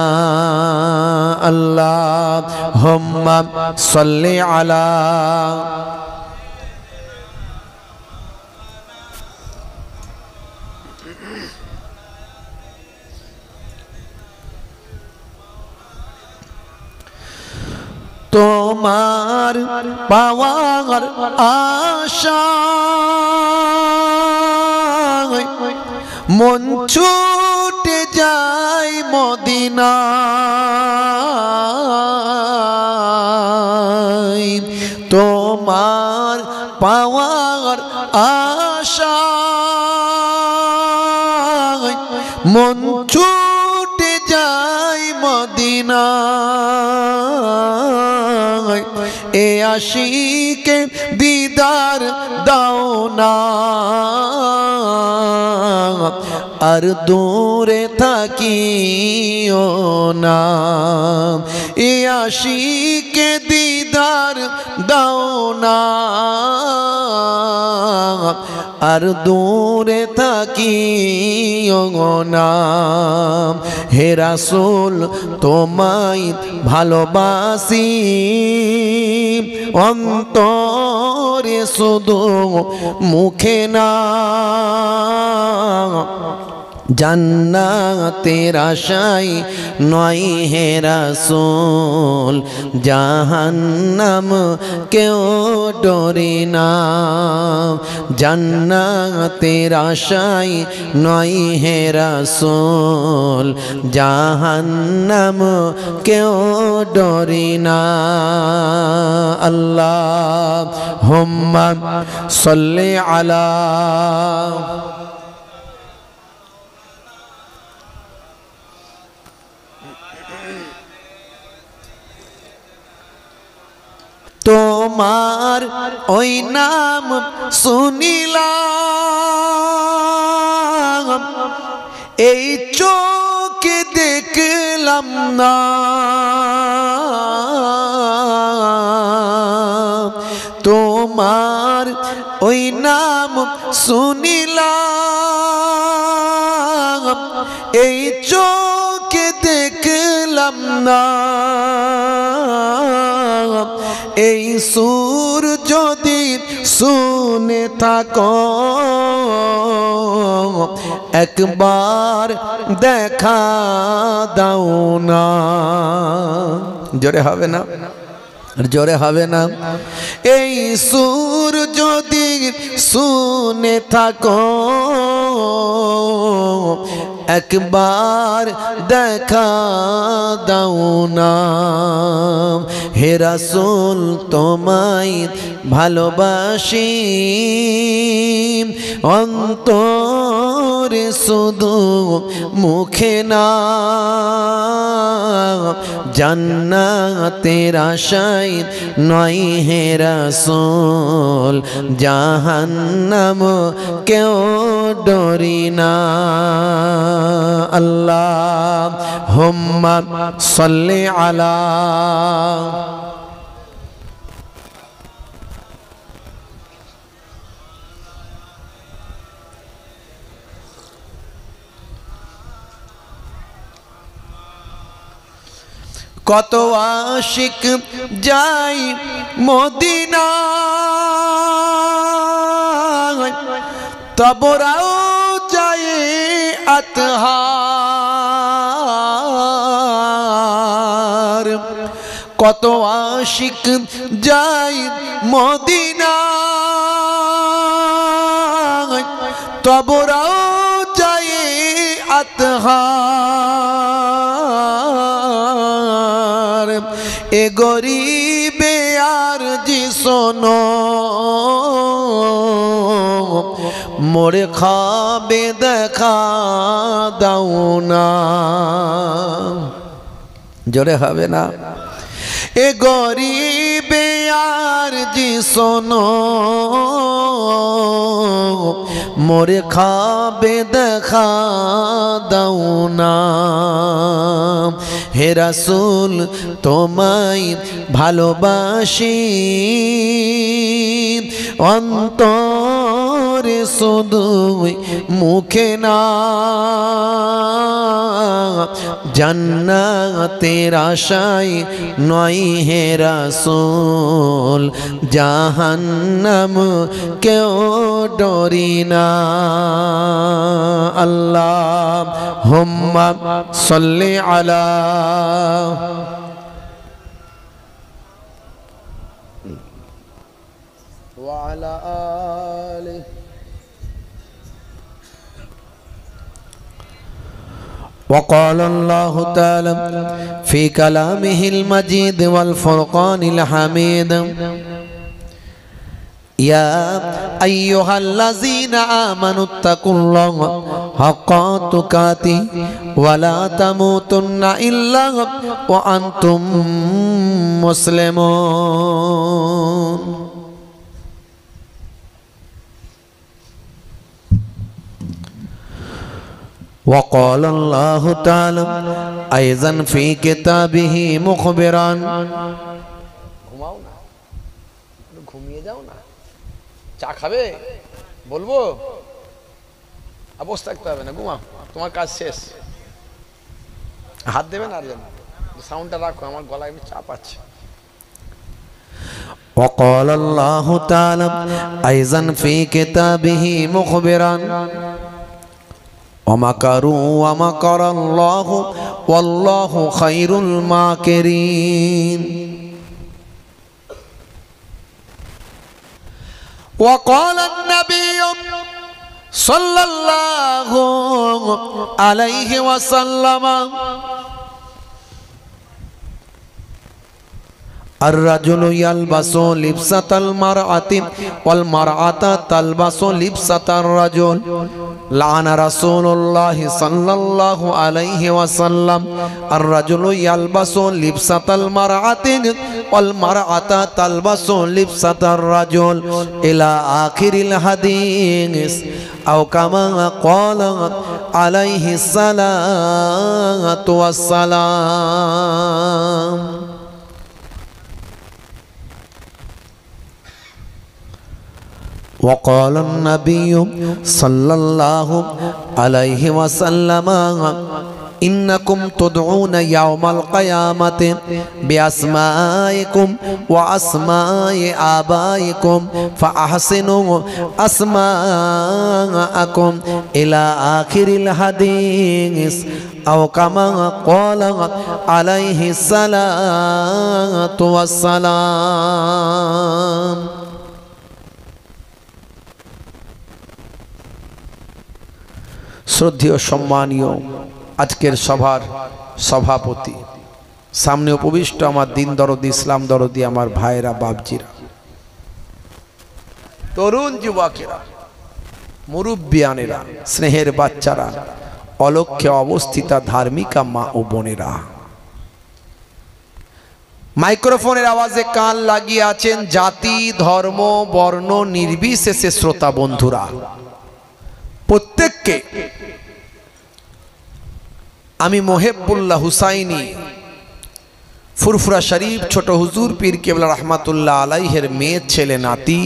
আল্লাহুম্মা সাল্লি আলা তোমার পাওয়ার আশায় মন ছুটে যায় মদিনায়, তোমার পাওয়ার আশায় মন ছুটে যায় মদিনায়, এ আশিকে দিদার দাও না, আর দূরে থাকিও না, এ আশিকে দিদার দাও না, আর দূরে থাকিও না। হে রাসূল তোমায় ভালোবাসি, অন্তরে শুধু মুখে না, জান্নাতের আশায় নয় হে রাসূল, জাহান্নাম কেউ ডরে না, জান্নাতের আশায় নয় হে রাসূল, জাহান্নাম কেউ ডরে না। আল্লাহুম্মা সাল্লি আলা তোমার ওই নাম শুনিলাম, এই চোখে দেখলাম না, তোমার ওই নাম শুনিলাম, এই চোখে দেখলাম না, এই সুর যদি শুনে থাকো একবার দেখা দাও না। জোরে হবে না? জোরে হবে না? এই সুর যদি শুনে থাকো একবার দেখা দাও না। হে রাসূল তোমায় ভালোবাসি, অন্তরে শুধু মুখে না, জান্নাতের আশায় নয় হে রাসূল, জাহান্নাম কেউ ডরি না। আল্লাহুম্মা সাল্লি আলা কত আশিক যাই মদিনায়, তবরাও যায় আতহার। কত আশিক যাই মদিনায়, তবরাও যায় আতহার। এ গরিবে আর জি শোনো, মোরে খাবে দেখা দাও না। জোরে হবে না? এ গরিবে আর জি শোনো, মোরে খাবে দেখা দাও না। হে রাসূল তোমায় ভালোবাসি, অন্তরে শুধু মুখে না, জান্নাতের আশায় নয় হে রাসূল, জাহান্নাম কেউ ডরি না। আল্লাহুম্মা সাল্লি আলা ওয়া আলা আলিহি। وقال الله تعالى في كلامه المجيد والفرقان الحميد: يا أيها الذين آمنوا اتقوا الله حق تقاته ولا تموتن إلا وأنتم مسلمون. وقال الله تعالى أيضا في كتابه مخبرا ঘুমিয়ে যাও না, চা খাবে বলবো, বসে থাকতে হবে না, ঘুমাও, তোমার কাজ শেষ। হাত দেবে না, আর যেন সাউন্ডটা রাখো, আমার গলায় আমি চাপ আছে। وقال الله تعالى أيضا في كتابه مخبرا ومكروا ومكر الله والله خير الماكرين. وقال النبي صلى الله عليه وسلم: الرجل يلبس لبسة المرأة والمرأة تلبس لبسة الرجل. لعن رسول الله صلى الله عليه وسلم الرجل يلبس لبسة المرأة والمرأة تلبس لبسة الرجل إلى آخر الحديث، أو كما قال عليه الصلاة والسلام. وقال النبي صلى الله عليه وسلم إنكم تدعون يوم القيامة بأسمائكم وأسماء آبائكم فأحسنوا أسماءكم إلى آخر الحديث أو كما قال عليه الصلاة والسلام। শ্রদ্ধেয় সম্মানীয় আজকের সভার সভাপতি, সামনে উপবিষ্ট আমার দিন দরদি, ইসলাম দরদি আমার ভাইরা, বাপজিরা, তরুণ যুবকেরা, মুরব্বিয়ানেরা, স্নেহের বাচ্চারা, অলক্ষ্যে অবস্থিতা ধার্মিকা মা ও বোনেরা, মাইক্রোফোনের আওয়াজে কান লাগিয়ে আছেন জাতি, ধর্ম, বর্ণ নির্বিশেষে শ্রোতা বন্ধুরা, প্রত্যেককে আমি মোহেবুল্লাহ হুসাইনি ফুরফুরা শরীফ ছোট হুজুর পীর কেবলা রহমাতুল্লাহ আলাইহের মেয়ে ছেলে নাতি,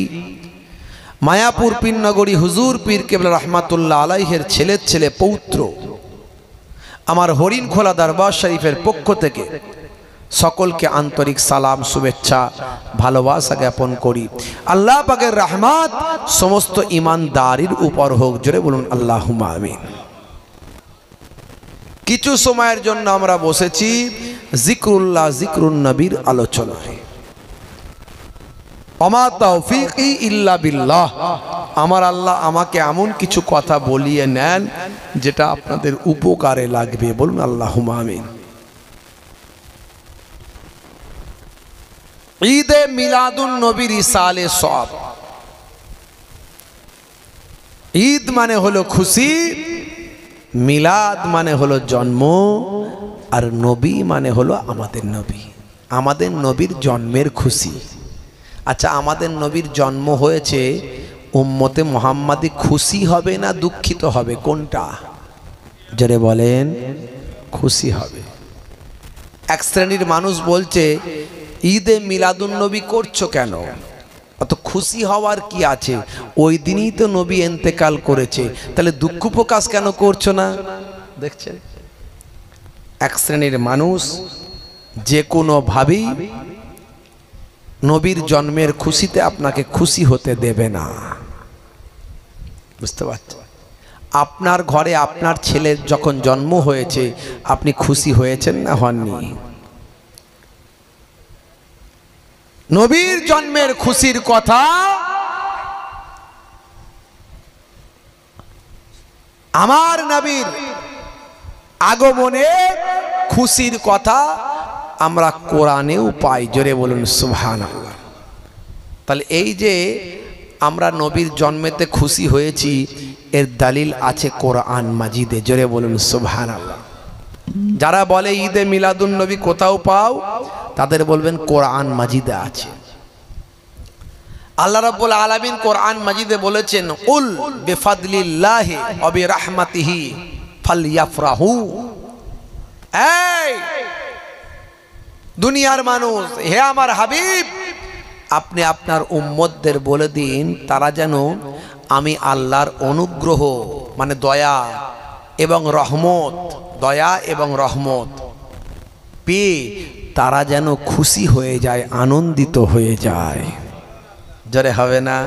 মায়াপুর পীরনগরী হুজুর পীর কেবলা রহমাতুল্লাহ আলাইহের ছেলের ছেলে পৌত্র, আমার হরিণখোলা দরবার শরীফের পক্ষ থেকে সকলকে আন্তরিক সালাম, শুভেচ্ছা, ভালোবাসা জ্ঞাপন করি। আল্লাহ পাকের রহমত সমস্ত ইমানদারির উপর হোক, জোরে বলুন আল্লাহুম্মা আমিন। কিছু সময়ের জন্য আমরা বসেছি জিক্রুল্লাহ, জিক্রুন নবীর আলোচনায়। ওমা তাওফীকি ইল্লা বিল্লাহ। আমার আল্লাহ আমাকে এমন কিছু কথা বলিয়ে নেন যেটা আপনাদের উপকারে লাগবে, বলুন আল্লাহুম্মা আমিন। ঈদে মিলাদুন নবীর ইসালে সওয়াব। ঈদ মানে হলো খুশি, মিলাদ মানে হলো জন্ম, আর নবী মানে হলো আমাদের নবী, আমাদের নবীর জন্মের খুশি। আচ্ছা, আমাদের নবীর জন্ম হয়েছে, উম্মতে মুহাম্মাদি খুশি হবে না দুঃখিত হবে? কোনটা? জোরে বলেন। খুশি হবে। এক শ্রেণীর মানুষ বলছে ঈদে মিলাদুন নবী করছো কেন? অত খুশি হওয়ার কি আছে? ওই দিনই তো নবী ইন্তেকাল করেছে, তাহলে দুঃখ প্রকাশ কেন করছো না? দেখছেন, এক শ্রেণীর মানুষ যে কোনো ভাবেই নবীর জন্মের খুশিতে আপনাকে খুশি হতে দেবে না। বুঝতে পারছেন? আপনার ঘরে আপনার ছেলের যখন জন্ম হয়েছে, আপনি খুশি হয়েছেন না হননি? নবীর জন্মের খুশির কথা আমার নবীর আগমনে খুশির কথা আমরা কোরআনেও পাই, জোরে বলুন সুবহানাল্লাহ। তাহলে এই যে আমরা নবীর জন্মেতে খুশি হয়েছি, এর দলিল আছে কোরআন মাজিদে, জোরে বলুন সুবহানাল্লাহ। যারা বলে ঈদে মিলাদুন নবী কোথাও পাও, তাদের বলবেন কোরআন মাজিদে আছে। আল্লাহ রাব্বুল আলামিন কোরআন মাজিদে বলেছেন, উল বিফাদলিল্লাহি ওয়া বিরাহমাতিহি ফালইফরাহু। এই দুনিয়ার মানুষ, হে আমার হাবিব, আপনি আপনার উম্মতদের বলে দিন তারা যেন আমি আল্লাহর অনুগ্রহ মানে দয়া এবং রহমত, দয়া এবং রহমত পেয়ে তারা যেন খুশি হয়ে যায়, আনন্দিত হয়ে যায়। জোরে হবে না?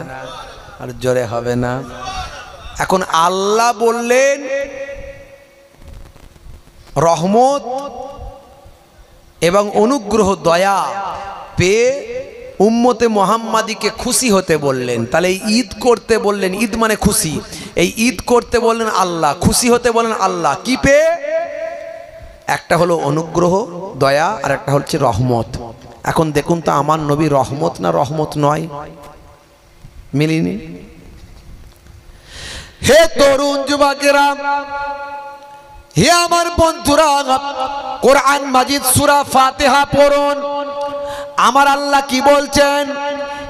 আর জোরে হবে না? এখন আল্লাহ বললেন রহমত এবং অনুগ্রহ, দয়া পেয়ে উম্মতে মুহাম্মাদিকে খুশি হতে বললেন। তাহলে ঈদ করতে বললেন, ঈদ মানে খুশি, এই ঈদ করতে বললেন আল্লাহ, খুশি হতে বললেন আল্লাহ। কি পেয়ে? একটা হলো অনুগ্রহ, দয়া, আর একটা হচ্ছে রহমত। এখন দেখুন তো আমার নবী রহমত না রহমত নয়? মিলিনি? হে তরুণ যুবকেরা, হে আমার বন্ধুরা, কোরআন মাজিদ সূরা ফাতিহা পড়ুন। আমার আল্লাহ কি বলছেন?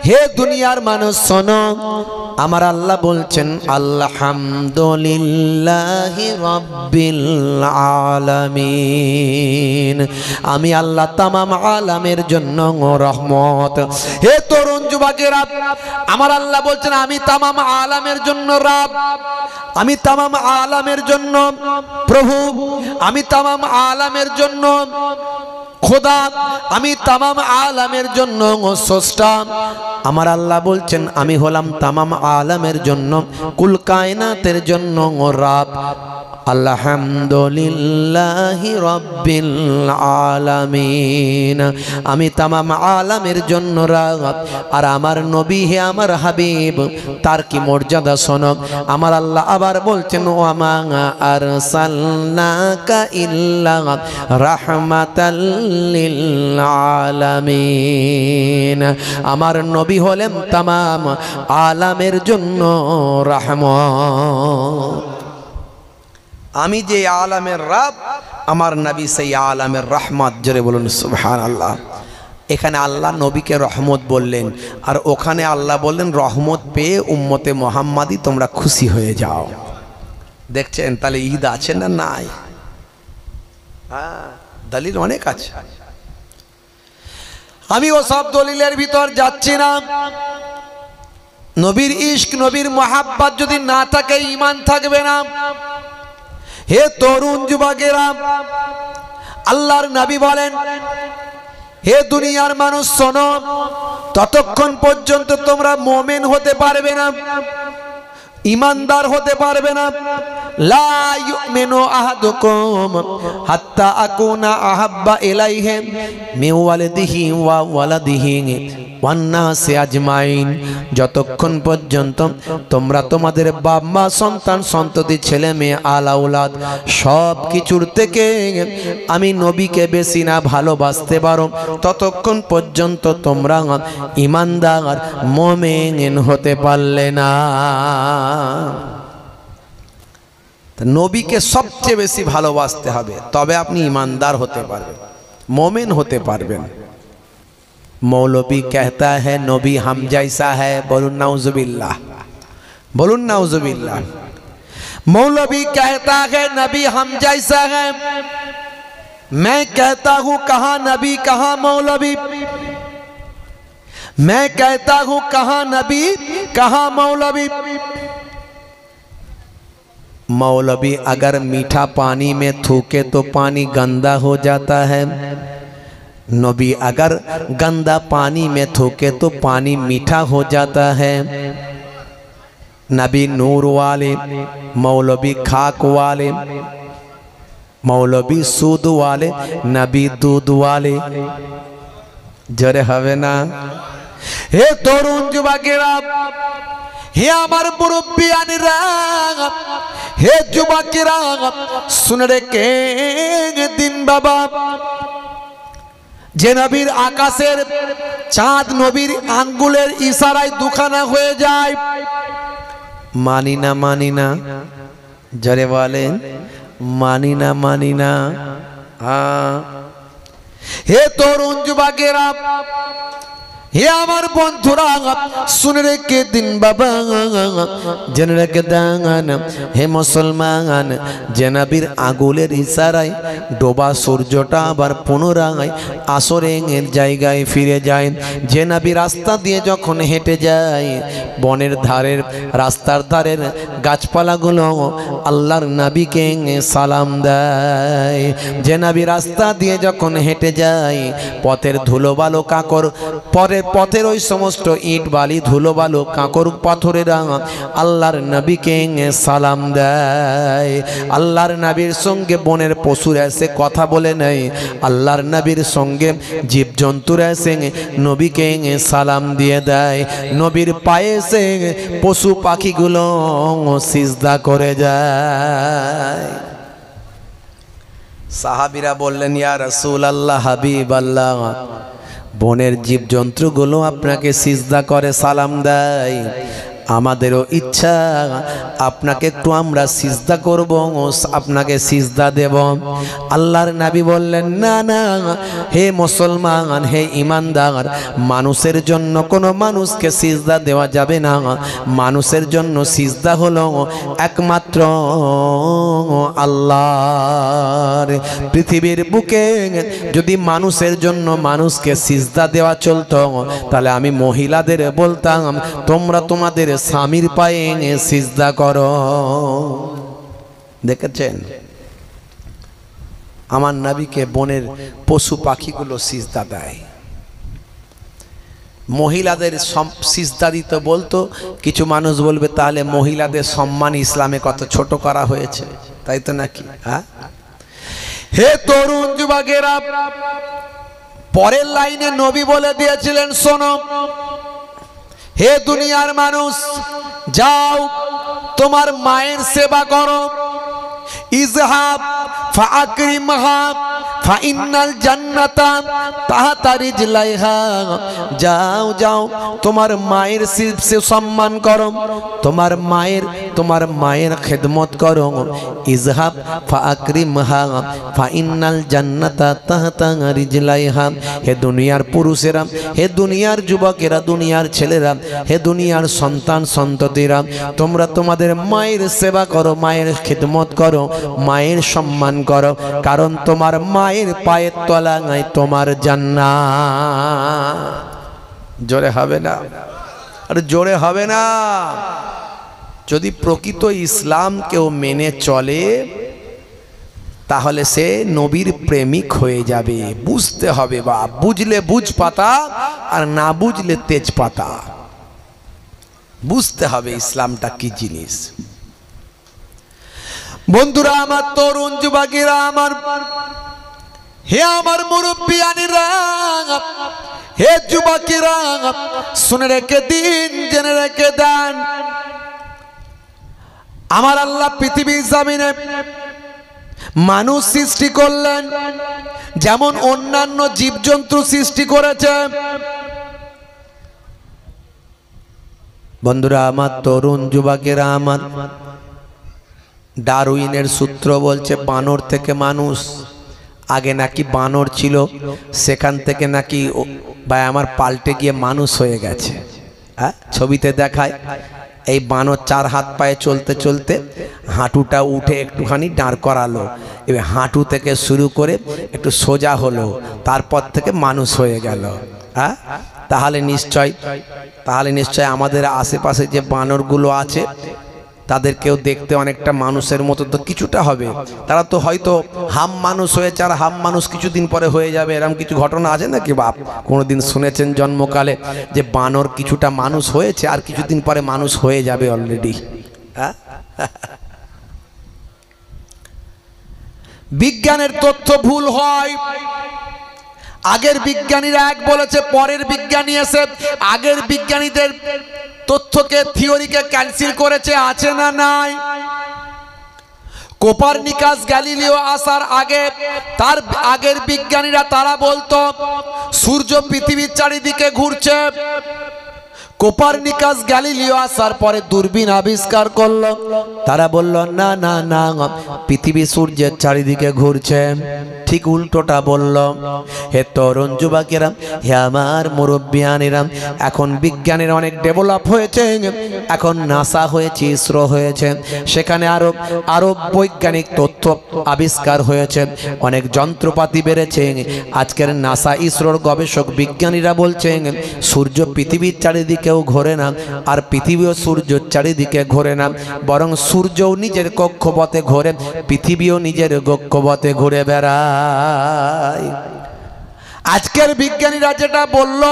হে দুনিয়ার মানুষ শোনো, আমার আল্লাহ বলছেন আলহামদুলিল্লাহি রাব্বিল আলামিন। আমি আল্লাহ তামাম আলামের জন্য রহমত। হে তরুণ যুবকেরা, আমার আল্লাহ বলছেন আমি তামাম আলামের জন্য রব, আমি তামাম আলামের জন্য প্রভু, আমি তামাম আলামের জন্য খোদা, আমি তামাম আলামের জন্য স্রষ্টা। আমার আল্লাহ বলছেন আমি হলাম তামাম আলামের জন্য, কুল কায়নাতের জন্য রব। আলহামদুলিল্লাহি রাব্বিল আলামিন। আমি তামাম আলামের জন্য রব। আর আমার নবী হে আমার হাবিব, তার কি মর্যাদা শোনো। আমার আল্লাহ আবার বলছেন ওয়া মা আরসালনাকা ইল্লা রাহমাতাল লিল আলামিন। আমার নবী হলেন তামাম আলামের জন্য রহমত। আমি যে আলামের রব, আমার নবী সেই আলামের রহমত। জোরে বলুন সুবহানাল্লাহ। এখানে আল্লাহ নবীকে রহমত বললেন, আর ওখানে আল্লাহ বললেন রহমত পেয়ে উম্মতে মুহাম্মাদি তোমরা খুশি হয়ে যাও। দেখছেন তাহলে ঈদ আছে না নাই? হ্যাঁ, দলিল অনেক আছে। আমি ও সব দলিলের ভিতর যাচ্ছি না। নবীর ইশক, নবীর মোহাব্বত যদি না থাকে ঈমান থাকবে না। হে তরুণ যুবকেরা, আল্লাহর নবী বলেন হে দুনিয়ার মানুষ শোনো, ততক্ষণ পর্যন্ত তোমরা মুমিন হতে পারবে না, ঈমানদার হতে পারবে না। লা ইউমিনু আহাদুকুম হাত্তা আকুনা আহাব্বা ইলাইহি মিন ওয়ালিদিহি ওয়া ওয়ালাদিহি ওয়ান নাসি আজমাইন। যতক্ষণ পর্যন্ত তোমরা তোমাদের বাপ মা, সন্তান সন্ততি, ছেলে মেয়ে, আলাউলাদ সব কিছুর থেকে আমি নবীকে বেশি না ভালোবাসতে পারো, ততক্ষণ পর্যন্ত তোমরা ঈমানদার মুমিন হতে পারলে না। নবীকে সবচেয়ে বেশি ভালোবাসতে হবে, তবে আপনি ईमानदार होते पारবেন, मोमिन होते पारবেন। मौलवी कहता है नबी हम जैसा है, बोलूं नाउजुबिल्लाह, बोलूं नाउजुबिल्लाह। मौलवी कहता है नबी हम जैसा है, मैं कहता हूं कहां नबी कहां मौलवी, मैं कहता हूं कहां नबी कहां मौलवी। मौलवी अगर मीठा पानी में थूके तो पानी गंदा हो जाता है, नबी अगर गंदा पानी में थूके तो पानी मीठा हो जाता है। नबी नूर वाले, मौलवी खाक वाले, मौलवी सूद वाले, नबी दूध वाले। जरे हवे ना। हे तरुण युवकेरा, हे आमार मुरब्बियानेरा, हे युवकेरा सुन रे के दिन बाबा, যে নবীর আকাশের চাঁদ নবীর আঙ্গুলের ইশারায় দুখানা হয়ে যায়, মানি না মানি না। জরে বলেন মানি না মানি না। হে তরুণ যুবকেরা, হে আমার বন্ধুরা শুনে রেখে দিন বাবা, জেনে রেখে দেন হে মুসলমান, যে নবীর আঙ্গুলের ইশারায় ডোবা সূর্যটা আবার পুনরায় আসরের জায়গায় ফিরে যায়। যে নবী রাস্তা দিয়ে যখন হেঁটে যায়, বনের ধারের রাস্তার ধারের গাছপালাগুলো আল্লাহর নবীকে সালাম দেয়। যে নবী রাস্তা দিয়ে যখন হেঁটে যায়, পথের ধুলোবালো কাকড় পথের ওই সমস্ত ইট বালি ধুলো বালু কাঁকর পাথরেরা আল্লাহর নবীকে সালাম দেয়। আল্লাহর নবীর সঙ্গে বনের পশুরা এসে কথা বলে নেয়, আল্লাহর নবীর সঙ্গে জীবজন্তুরা এসে নবীকে সালাম দিয়ে দেয়। নবীর পায়ে এসে পশু পাখিগুলো সিজদা করে যায়। সাহাবীরা বললেন ইয়া রাসূলুল্লাহ, হাবিব আল্লাহ, বনের জীবজন্তুগুলো আপনাকে সিজদা করে সালাম দেয়, আমাদেরও ইচ্ছা আপনাকে একটু আমরা সিজদা করব, আপনাকে সিজদা দেব। আল্লাহর নবী বললেন, না না হে মুসলমান, হে ঈমানদার, মানুষের জন্য কোনো মানুষকে সিজদা দেওয়া যাবে না। মানুষের জন্য সিজদা হলো একমাত্র আল্লাহর। পৃথিবীর বুকে যদি মানুষের জন্য মানুষকে সিজদা দেওয়া চলতো, তাহলে আমি মহিলাদের বলতাম, তোমরা তোমাদের স্বামীর পায়ে সিজদা করো। দেখেছেন আমার নবীকে বনের পশু পাখিগুলো সিজদা দেয়, মহিলাদের সিজদা দিতে বলতো। কিছু মানুষ বলবে তাহলে মহিলাদের সম্মান ইসলামে কত ছোট করা হয়েছে, তাই তো নাকি? হ্যাঁ, হে তরুণ যুবকেরা, পরের লাইনে নবী বলে দিয়েছিলেন, শোনো হে দুনিয়ার মানুষ, যাও তোমার মায়ের সেবা করো। ইজহাব ফাআকরিমহা ফাইন্নাল জান্নাতা তাহতা রিজলাইহা। যাও যাও তোমার মায়ের সম্মান করো, তোমার মায়ের খেদমত করো। ইজহাব ফাআকরিমহা ফাইন্নাল জান্নাতা তাহতা রিজলাইহা। হে দুনিয়ার পুরুষেরা, হে দুনিয়ার যুবকেরা, দুনিয়ার ছেলেরা, হে দুনিয়ার সন্তান সন্ততিরা, তোমরা তোমাদের মায়ের সেবা করো, মায়ের খেদমত করো, মায়ের সম্মান করো, কারণ তোমার মায়ের পায়ের তলায় তোমার জান্নাত। জোরে হবে না? আরে জোরে হবে না? যদি প্রকৃত ইসলাম কেউ মেনে চলে তাহলে সে নবীর প্রেমিক হয়ে যাবে। বুঝতে হবে, বা বুঝলে বুঝ পাতা, আর না বুঝলে তেজ পাতা। বুঝতে হবে ইসলামটা কি জিনিস। বন্ধুরা আমার, তরুণ যুবকেরা আমার, হে আমার মুরব্বিয়ানিরা, হে যুবকেরা, শুনে রেখে দিন, জেনে রেখে দেন, আমার আল্লাহ পৃথিবীর জমিনে মানুষ সৃষ্টি করলেন, যেমন অন্যান্য জীবজন্তু সৃষ্টি করেছে। বন্ধুরা আমার, তরুণ যুবকেরা আমার, ডারউইনের সূত্র বলছে বানর থেকে মানুষ। আগে নাকি বানর ছিল, সেখান থেকে নাকি ভাই আমার পাল্টে গিয়ে মানুষ হয়ে গেছে। হ্যাঁ, ছবিতে দেখায় এই বানর 4 হাত পায়ে চলতে চলতে হাঁটুটা উঠে একটুখানি দাঁড় করালো, এবার হাঁটু থেকে শুরু করে একটু সোজা হলো, তারপর থেকে মানুষ হয়ে গেল। হ্যাঁ, তাহলে নিশ্চয় আমাদের আশেপাশে যে বানরগুলো আছে তাদেরকেও দেখতে অনেকটা মানুষের মতো তো কিছুটা হবে। তারা তো হয়তো হাম মানুষ হয়েছে, আর হাম মানুষ কিছুদিন পরে হয়ে যাবে, এরকম কিছু ঘটনা আছে নাকি বাপ? কোনোদিন শুনেছেন জন্মকালে যে বানর কিছুটা মানুষ হয়েছে আর কিছুদিন পরে মানুষ হয়ে যাবে অলরেডি? হ্যাঁ, বিজ্ঞানের তথ্য ভুল হয়। আগের বিজ্ঞানীরা এক বলেছে, পরের বিজ্ঞানী এসে আগের বিজ্ঞানীদের তথ্যকে, থিওরিকে ক্যান্সেল করেছে। আছে না নাই? কোপারনিকাস গ্যালিলিও আসার আগে তার আগের বিজ্ঞানীরা তারা বলতো সূর্য পৃথিবীর চারিদিকে ঘুরছে। কোপারনিকাস গ্যালিলিও আসার পরে দূরবীন আবিষ্কার করলো, তারা বলল না না না, পৃথিবী সূর্যের চারিদিকে ঘুরছে। ঠিক উল্টোটা বলল। হে তরুণ যুবকেরা, হে আমার মুরব্বিয়ানেরা, এখন বিজ্ঞানের অনেক ডেভেলপ হয়েছে, এখন নাসা হয়েছে, ইসরো হয়েছে, সেখানে আরো বৈজ্ঞানিক তথ্য আবিষ্কার হয়েছে, অনেক যন্ত্রপাতি বেড়েছে। আজকের নাসা ইসরোর গবেষক বিজ্ঞানীরা বলছেন সূর্য পৃথিবীর চারিদিকেও ঘোরে না, আর পৃথিবীও সূর্যের চারিদিকে ঘোরে না, বরং সূর্যও নিজের কক্ষপথে ঘোরে, পৃথিবীও নিজের কক্ষপথে ঘুরে বেড়ায়। আজকের বিজ্ঞানীরা যেটা বলল,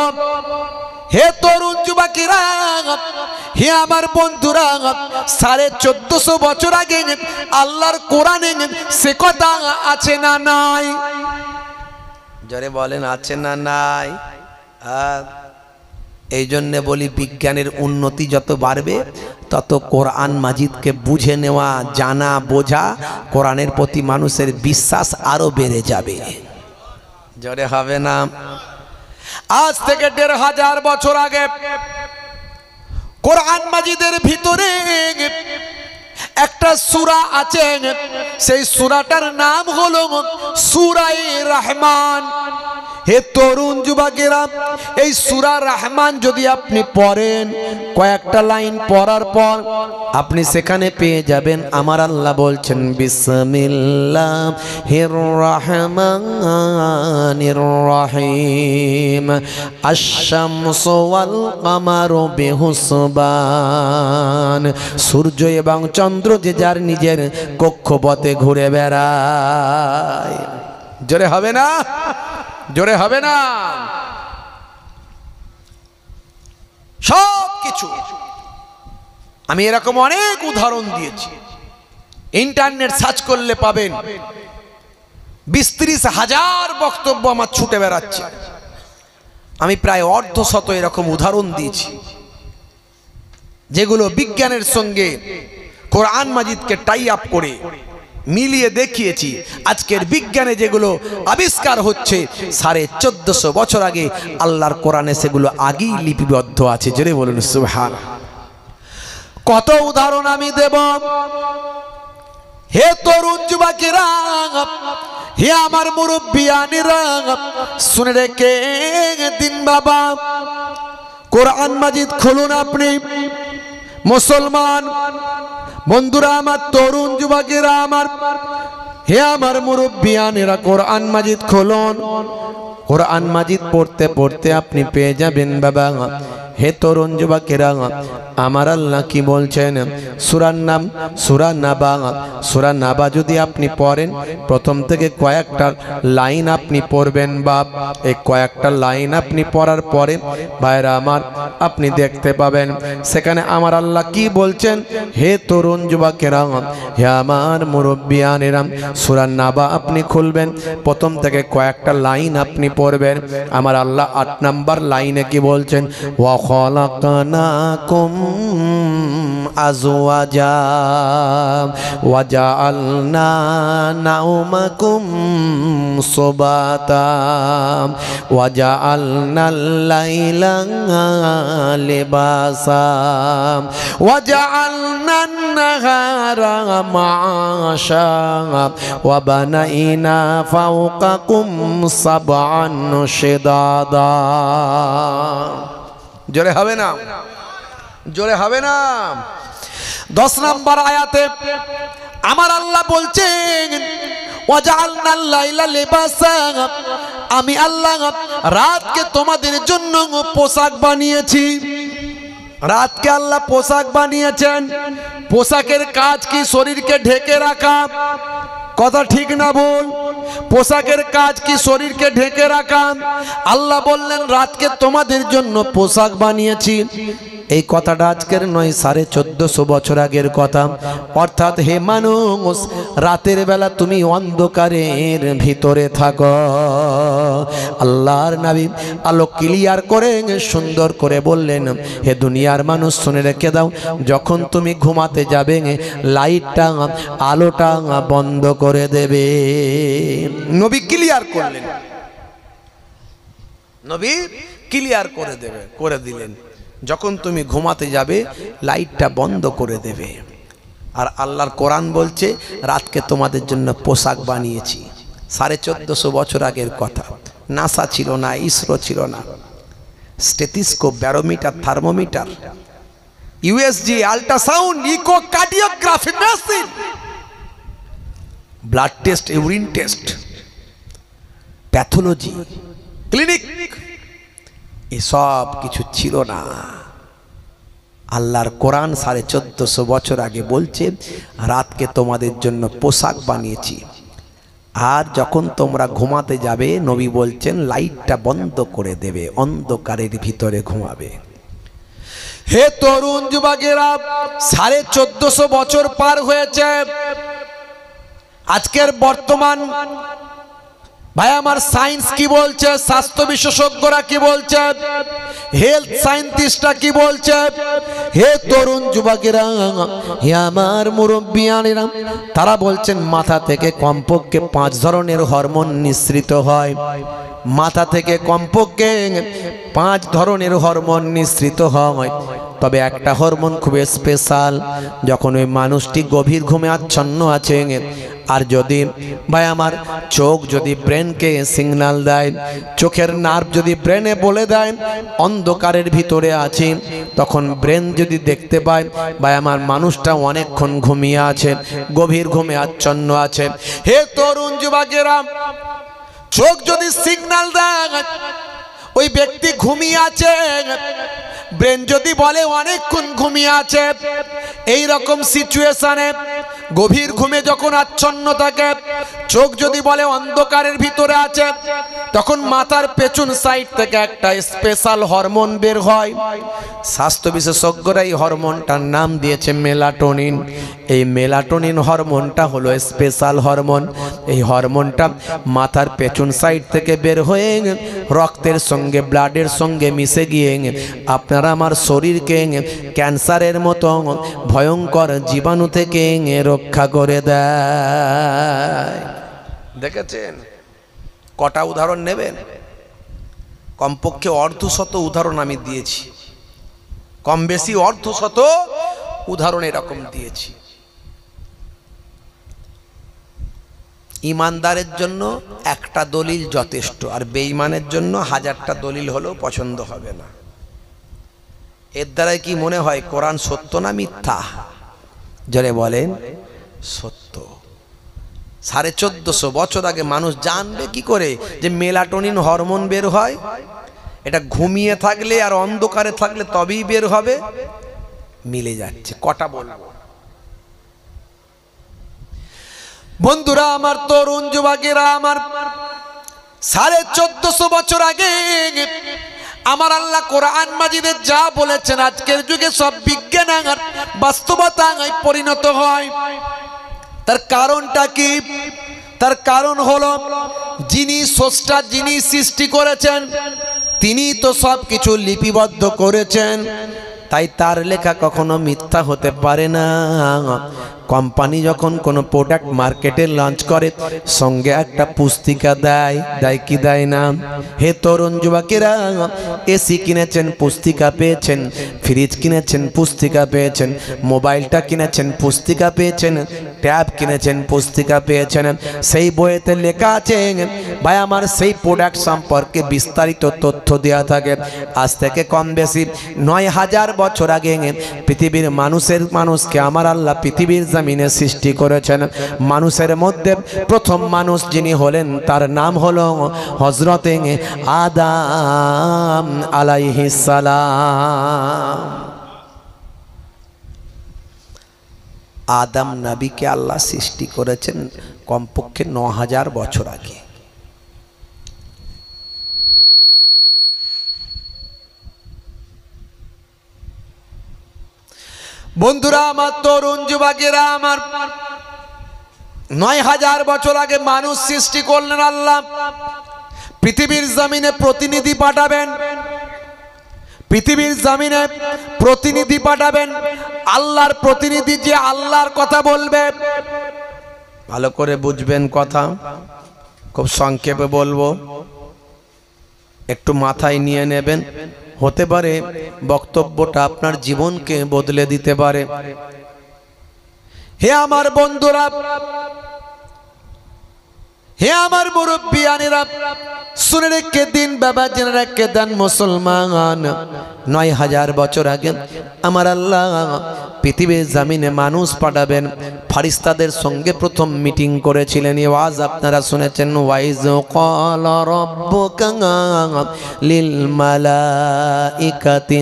হে তরুণ যুবকেরা, হে আমার বন্ধুরা, 1450 বছর আগে আল্লাহর কোরআনে সে কথা আছে না নাই? জোরে বলেন, আছে না নাই? এই জন্য বলি বিজ্ঞানের উন্নতি যত বাড়বে তত কোরআন মাজিদকে বুঝে নেওয়া, জানা, বোঝা, কোরআনের প্রতি মানুষের বিশ্বাস আরো বেড়ে যাবে। জোরে হবে না? আজ থেকে 1500 বছর আগে কোরআন মাজিদের ভিতরে একটা সূরা আছে, সেই সূরাটার নাম হলো সূরা রহমান। হে তরুণ যুবকেরা, এই সূরা রহমান যদি আপনি পড়েন, কয়েকটা লাইন পড়ার পর আপনি সেখানে পেয়ে যাবেন আমার আল্লাহ বলছেন বিসমিল্লাহির রহমানির রহিম আশ-শামসু ওয়াল কামারু বিহুসবান। সূর্য এবং চন্দ্র যে যার নিজের কক্ষপথে ঘুরে বেড়ায়। জোরে হবে না? জোরে হবে না? সব কিছু আমি এরকম অনেক উদাহরণ দিয়েছি, ইন্টারনেট সার্চ করলে পাবেন 20-30 হাজার বক্তব্য আমার ছুটে বেড়াচ্ছে। আমি প্রায় অর্ধশত এরকম উদাহরণ দিয়েছি, যেগুলো বিজ্ঞানের সঙ্গে কোরআন মাজিদকে টাই আপ করে মিলিয়ে দেখিয়েছি। আজকের বিজ্ঞানে যেগুলো আবিষ্কার হচ্ছে 1450 বছর আগে আল্লাহর কোরআনে সেগুলো আগেই লিপিবদ্ধ আছে। জোরে বলুন সুবহানাল্লাহ। কত উদাহরণ আমি দেব। হে তরুণ যুবকেরা, হে আমার মুরব্বিয়ানেরা, শুনে রেখে দিন বাবা, কোরআন মাজিদ খুলুন। আপনি মুসলমান বন্ধুরা আমার, তরুণ যুবকেরা আমার, হে আমার মুরব্বিয়ানেরা, কোরআন মাজিদ খুলুন। কোরআন মাজিদ পড়তে পড়তে আপনি পেয়ে যাবেন বাবা, হে তরুণ যুবকেরা, আমার আল্লাহ কি বলছেন। সূরার নাম সূরা নাবা। সূরা নাবা যদি আপনি পড়েন, প্রথম থেকে কয়েকটা লাইন আপনি পড়বেন বাপ। এই কয়েকটা লাইন আপনি পড়ার পরে ভাইরা আমার, আপনি দেখতে পাবেন সেখানে আমার আল্লাহ কি বলছেন। হে তরুণ যুবকেরা, হে আমার মুরব্বিয়ানেরা, সূরা নাবা আপনি খুলবেন, প্রথম থেকে কয়েকটা লাইন আপনি পড়বেন। আমার আল্লাহ 8 নম্বর লাইনে কি বলছেন, ওয়া খলাকনাকুম আজওয়াজা ওয়া জাআলনা নাওমাকুম সুবাতা ওয়া জাআলনাল লাইলা লিবাসা ওয়া জাআলনান নাহারা মাআশা ওয়া বানাইনা ফাওকাকুম সাবআন শিদাদা। জোরে হবে না? জোরে হবে না? 10 নম্বর আয়াতে আমার আল্লাহ বলছেন ওয়াজআলনাল লাইলা লিবাসা, আমি আল্লাহ রাতকে তোমাদের জন্য পোশাক বানিয়েছি। রাতকে আল্লাহ পোশাক বানিয়েছেন। পোশাকের কাজ কি? শরীরকে ঢেকে রাখা। কথা ঠিক না বল? পোশাকের কাজ কি? শরীরকে ঢেকে রাখা। আল্লাহ বললেন রাতকে তোমাদের জন্য পোশাক বানিয়েছি। এই কথাটা আজকের নয়, 1450 বছর আগের কথা। অর্থাৎ হে মানুষ, রাতের বেলা তুমি অন্ধকারের ভিতরে থাকো। আল্লাহর নবী আলো ক্লিয়ার করে সুন্দর করে বললেন, হে দুনিয়ার মানুষ শুনে রেখে দাও, যখন তুমি ঘুমাতে যাবে লাইটটা আলোটা বন্ধ করে দেবে। নবী ক্লিয়ার করলেন, নবী ক্লিয়ার করে দিলেন, যখন তুমি ঘুমাতে যাবে লাইটটা বন্ধ করে দেবে। আর আল্লাহর কোরআন বলছে রাতকে তোমাদের জন্য পোশাক বানিয়েছি। 1450 বছর আগের কথা। নাসা ছিল না, ইসরো ছিল না, stethoscope, barometer, thermometer, USG, ultrasound, echocardiography machine, blood test, urine test, pathology clinic, এসব কিছু ছিল না। আল্লাহর কোরআন 1450 বছর আগে বলছে রাতকে তোমাদের জন্য পোশাক বানিয়েছি। আর যখন তোমরা ঘুমাতে যাবে, নবী বলছেন লাইটটা বন্ধ করে দেবে, অন্ধকারের ভিতরে ঘুমাবে। হে তরুণ যুবকেরা, 1450 বছর পার হয়েছে। আজকের বর্তমান ভাই আমার সায়েন্স কি বলছে, স্বাস্থ্য বিশেষজ্ঞরা কি বলছে, হেলথ সায়েন্টিস্টরা কি বলছে। হে তরুণ যুবকেরা, হে আমার মুরব্বিয়ানেরা, তারা বলছেন মাথা থেকে কমপক্ষে 5 ধরনের হরমোন নিঃসৃত হয়। মাথা থেকে কমপক্ষে 5 ধরনের হরমোন নিঃসৃত হয়। তবে একটা হরমোন খুব স্পেশাল, যখন ওই মানুষটি গভীর ঘুমে আচ্ছন্ন আছে আর যদি ভাই আমার চোখ যদি ব্রেনকে সিগন্যাল দেয়, চোখের নার্ভ যদি ব্রেনে বলে দেয় অন্ধকারের ভিতরে আছে, তখন ব্রেন যদি দেখতে পায় ভাই আমার মানুষটা অনেকক্ষণ ঘুমিয়ে আছে, গভীর ঘুমে আচ্ছন্ন আছে। হে তরুণ যুবকেরা, চোখ যদি সিগন্যাল দেয় ওই ব্যক্তি ঘুমিয়ে আছে, ব্রেন যদি বলে অনেকক্ষণ ঘুমিয়ে আছে, এই রকম সিচুয়েশনে গভীর ঘুমে যখন আচ্ছন্ন থাকে, চোখ যদি বলে অন্ধকারের ভিতরে আছে, তখন মাথার পেছন সাইড থেকে একটা স্পেশাল হরমোন বের হয়। স্বাস্থ্য বিশেষজ্ঞরা এই হরমোনটার নাম দিয়েছে মেলাটোনিন। এই মেলাটোনিন হরমোনটা হলো স্পেশাল হরমোন। এই হরমোনটা মাথার পেছন সাইড থেকে বের হয়ে রক্তের সঙ্গে ব্লাডের সঙ্গে মিশে গিয়ে আপনারা আমার শরীরকে ক্যান্সারের মতো ভয়ঙ্কর জীবাণু থেকে রক্ষা করে দেয়। দেখেছেন? কটা উদাহরণ নেবেন? কমপক্ষে অর্ধশত উদাহরণ আমি দিয়েছি, কম বেশি অর্ধশত উদাহরণ এরকম দিয়েছি। ইমানদারের জন্য একটা দলিল যথেষ্ট, আর বেঈমানের জন্য হাজারটা দলিল হলেও পছন্দ হবে না। এর দ্বারাই কি মনে হয় কোরআন সত্য না মিথ্যা? জোরে বলেন সত্য। 1450 বছর আগে মানুষ জানবে কি করে যে মেলাটোনিন হরমোন বের হয়? এটা ঘুমিয়ে থাকলে আর অন্ধকারে থাকলে তবেই বের হবে। মিলে যাচ্ছে। কটা বলবো বন্ধুরা আমার, তরুণ যুবকেরা আমার, 1450 বছর আগে আমার আল্লাহ কোরআন মাজিদে যা বলেছেন আজকের যুগে সব বিজ্ঞান আর বাস্তবতায় পরিণত হয়। তার কারণটা কি? তার কারণ হলো যিনি স্রষ্টা, যিনি সৃষ্টি করেছেন তিনি তো সব কিছু লিপিবদ্ধ করেছেন, তাই তার লেখা কখনো মিথ্যা হতে পারে না। কোম্পানি যখন কোনো প্রোডাক্ট মার্কেটে লঞ্চ করে সঙ্গে একটা পুস্তিকা দেয়, দেয় কি দেয় না? হে তরুণ যুবকেরা, এসি কিনেছেন পুস্তিকা পেয়েছেন, ফ্রিজ কিনেছেন পুস্তিকা পেয়েছেন, মোবাইলটা কিনেছেন পুস্তিকা পেয়েছেন, ট্যাব কিনেছেন পুস্তিকা পেয়েছেন। সেই বইয়েতে লেখা আছে ভাই আমার সেই প্রোডাক্ট সম্পর্কে বিস্তারিত তথ্য দেওয়া থাকে। আজ থেকে কম বেশি 9000 বছর আগে পৃথিবীর মানুষকে আমার আল্লাহ পৃথিবীর জমিনে সৃষ্টি করেছেন। মানুষের মধ্যে প্রথম মানুষ যিনি হলেন তার নাম হলো হযরতে আদম আলাইহিস সালাম। আদম নবীকে আল্লাহ সৃষ্টি করেছেন কমপক্ষে 9000 বছর আগে। বন্ধুরা আমার, তরুণ যুবকেরা আমার, 9000 বছর আগে মানুষ সৃষ্টি করলেন আল্লাহ। পৃথিবীর জমিনে প্রতিনিধি পাঠাবেন, পৃথিবীর জমিনে প্রতিনিধি পাঠাবেন। আল্লাহর প্রতিনিধি যে আল্লাহর কথা বলবে, ভালো করে বুঝবেন কথা, খুব সংক্ষেপে বলবো, একটু মাথায় নিয়ে নেবেন। হতে পারে বক্তব্যটা আপনার জীবনকে বদলে দিতে পারে। হে আমার বন্ধুরা, হে আমার মুরব্বিয়ানেরা, শুনে রেখে দিন বাবা, জেনে রেখে দেন মুসলমান, 9000 বছর আগে আমার আল্লাহ পৃথিবীর জমিনে মানুষ পাঠাবেন। ফারিস্তাদের সঙ্গে প্রথম মিটিং করেছিলেন। ওয়াজ আপনারা শুনেছেন, ওয়াইজ ক্বালা রাব্বুকা লিল মালাইকাতি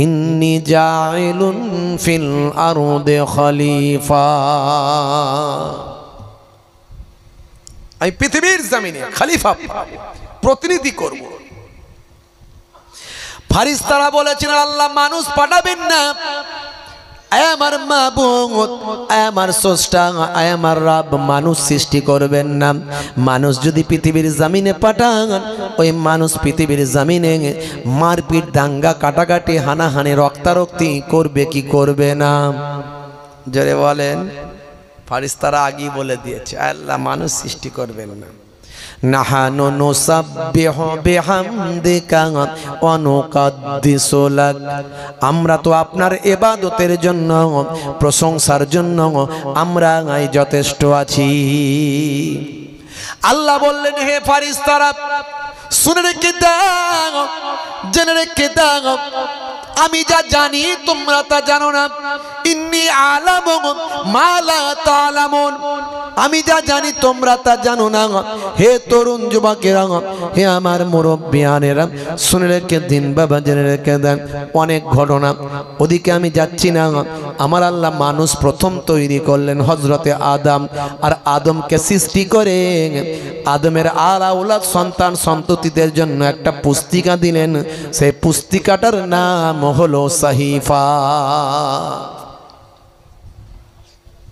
ইন্নী জাইলুন ফিল আরদি খলিফা। আমি পৃথিবীর জমিনে খলিফা, প্রতিনিধি করব। ফারিস্তারা বলেছিলেন আল্লাহ মানুষ পাঠাবেন না, আমার মাবুদ, আমার স্রষ্টা, আমার রব মানুষ সৃষ্টি করবেন না। মানুষ যদি পৃথিবীর জমিনে পাঠান, ওই মানুষ পৃথিবীর জমিনে মারপিট, দাঙ্গা, কাটাকাটি, হানাহানি, রক্তারক্তি করবে কি করবে না? জোরে বলেন। ফারিস্তারা আগেই বলে দিয়েছে আল্লাহ মানুষ সৃষ্টি করবেন না। নাহানু নুসাব্বিহু বিহামদিকা ওয়া নুকাদ্দিসু লাক, আমরা তো আপনার ইবাদতের জন্য, প্রশংসার জন্য আমরা যথেষ্ট আছি। আল্লাহ বললেন, হে ফারিস্তারা শুনে রেখে দাও, জেনে রেখে দাও, আমি যা জানি তোমরা তা জানো না। ইন্নী আলামু মা লা তা'লামুন, আমি যা জানি তোমরা তা জানো না। হে তরুণ যুবকেরা, হে আমার মুরব্বিয়ানেরা, শুনে রেখে দিন বাবা, জেনে রেখে দেন। অনেক ঘটনা, ওদিকে আমি যাচ্ছি না। আমার আল্লাহ মানুষ প্রথম তৈরি করলেন হযরতে আদম, আর আদমকে সৃষ্টি করে আদমের আওলাদ সন্তান সন্ততিদের জন্য একটা পুস্তিকা দিলেন। সেই পুস্তিকাটার নাম হলো সাহিফা।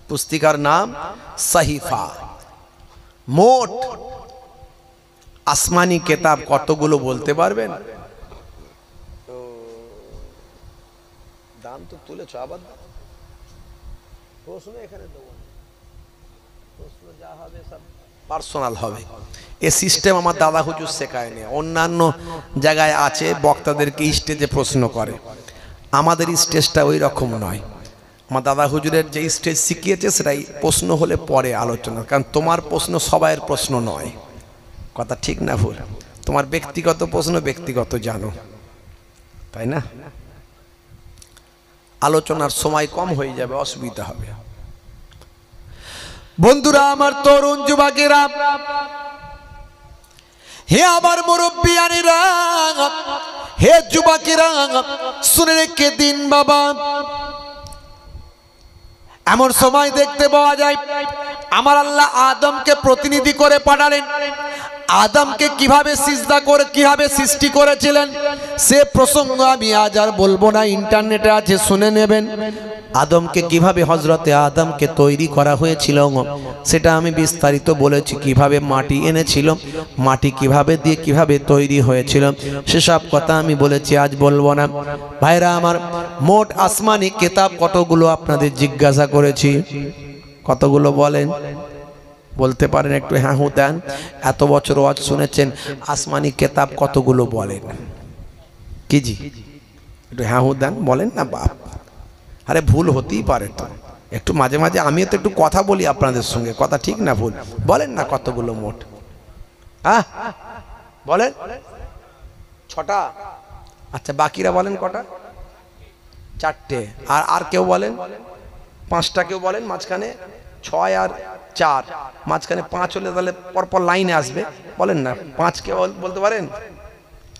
পুস্তিকার নাম সাহিফা। মোট আসমানি কিতাব কতগুলো বলতে পারবেন? দাম তো তুলেছ, আবার প্রশ্ন এখানে দেবো, প্রশ্ন যা হবে সব পার্সোনাল হবে। এ সিস্টেম আমার দাদা হুজুর শেখায়নি, অন্যান্য জায়গায় আছে বক্তাদেরকে স্টেজে প্রশ্ন করে, আমাদের স্টেজটা ওই রকম নয়। আমার দাদা হুজুরের যে স্টেজ শিখিয়েছে সেটাই প্রশ্ন হলে পরে আলোচনা, কারণ তোমার প্রশ্ন সবাইয়ের প্রশ্ন নয়। কথা ঠিক না ভুল? তোমার ব্যক্তিগত প্রশ্ন ব্যক্তিগত জানো, তাই না? আলোচনার সময় কম হয়ে যাবে, অসুবিধা হবে। বন্ধুরা আমার, তরুণ যুবকেরা, হে আমার মুরব্বিয়ানেরা, হে যুবকেরা, শুনে রেখে দিন বাবা। এমন সময় দেখতে পাওয়া যায় আমার আল্লাহ আদমকে প্রতিনিধি করে পাঠালেন। আদমকে কিভাবে সিজদা করে, কিভাবে সৃষ্টি করেছিলেন সে প্রসঙ্গ আমি আজ আর বলবো না, ইন্টারনেটে আছে, শুনে নেবেন। আদমকে কিভাবে, হযরতে আদমকে তৈরি করা হয়েছিল সেটা আমি বিস্তারিত বলেছি। কিভাবে মাটি এনেছিল, মাটি কিভাবে দিয়ে কিভাবে তৈরি হয়েছিল সেসব কথা আমি বলেছি, আজ বলবো না। ভাইরা আমার, মোট আসমানি কিতাব কতগুলো আপনাদের জিজ্ঞাসা করেছি, কতগুলো বলেন? বলতে পারেন? একটু হ্যাঁ হু দেন। এত বছর ওয়াজ শুনেছেন, আসমানি কিতাব কতগুলো বলেন? কি জি, একটু হ্যাঁ হু দেন, বলেন না বাপ। আরে ভুল হতেই পারে তো, একটু মাঝে মাঝে আমিও তো একটু কথা বলি আপনাদের সঙ্গে, কথা ঠিক না ভুল? বলেন না কতগুলো মোট? হ্যাঁ বলেন। 6টা। আচ্ছা, বাকিরা বলেন কটা? 4টে। আর কেউ বলেন? 5টা। কেউ বলেন মাঝখানে 6 আর 4, মাঝখানে 5 হলে তাহলে পরপর লাইনে আসবে। বলেন না 5 কে বলতে পারেন?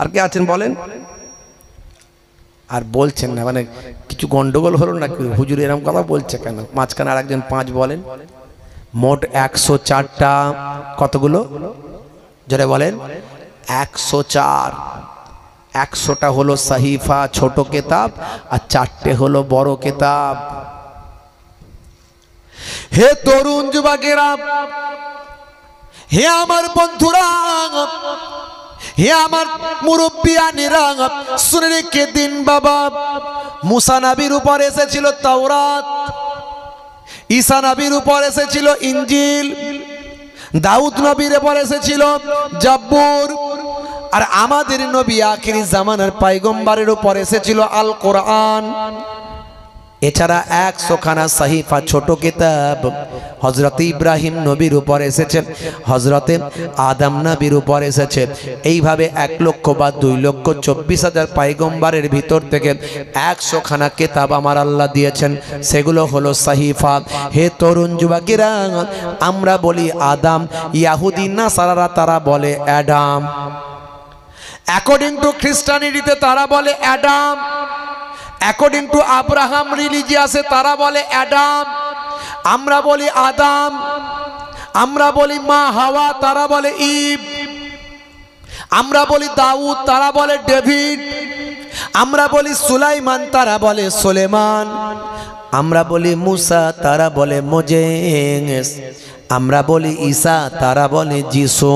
আর কে আছেন বলেন? আর বলছেন না, মানে কিছু গন্ডগোল হলো না? হুজুর এরকম কথা বলছে কেন? মাঝখানে আরেকজন 5 বলেন। মোট 104টা। কতগুলো জোরে বলেন? 104। 100টা হলো সাহিফা, ছোট কিতাব, আর 4টে হলো বড় কিতাব। হে তরুণ যুবকেরা, হে আমার বন্ধুরা, হে আমার মুরব্বিয়ানেরা, শুনে রেখে দিন বাবা। মুসা নবীর উপর এসেছিল তাওরাত, ঈসা নবীর উপর এসেছিল ইনজিল, দাউদ নবীর উপর এসেছিল জাবুর, আর আমাদের নবী আখিরি জামানার পয়গম্বরের উপর এসেছিল আল কোরআন। এছাড়া 100খানা সাহিফা ছোট কিতাব হযরতে ইব্রাহিম নবীর উপর এসেছে, হযরতে আদম নবীর উপর এসেছে। এইভাবে 1 লক্ষ বা 2,24,000 পয়গম্বরের ভিতর থেকে 100খানা কিতাব আমার আল্লাহ দিয়েছেন, সেগুলো হলো সাহিফা। হে তরুণ যুবকেরা, আমরা বলি আদম, ইহুদি নাসারারা তারা বলে অ্যাডাম। অ্যাকর্ডিং টু খ্রিস্টানিটিতে তারা বলে অ্যাডাম, অ্যাকর্ডিং টু আব্রাহাম রিলিজিয়াসে তারা বলে অ্যাডাম, আমরা বলি আদাম। আমরা বলি মা হাওয়া, তারা বলে ইভ। আমরা বলি দাউদ, তারা বলে ডেভিড। আমরা বলি সুলাইমান, তারা বলে সুলেমান। আমরা বলি মুসা, তারা বলে মোজেস। আমরা বলি ঈসা, তারা বলে যিশু।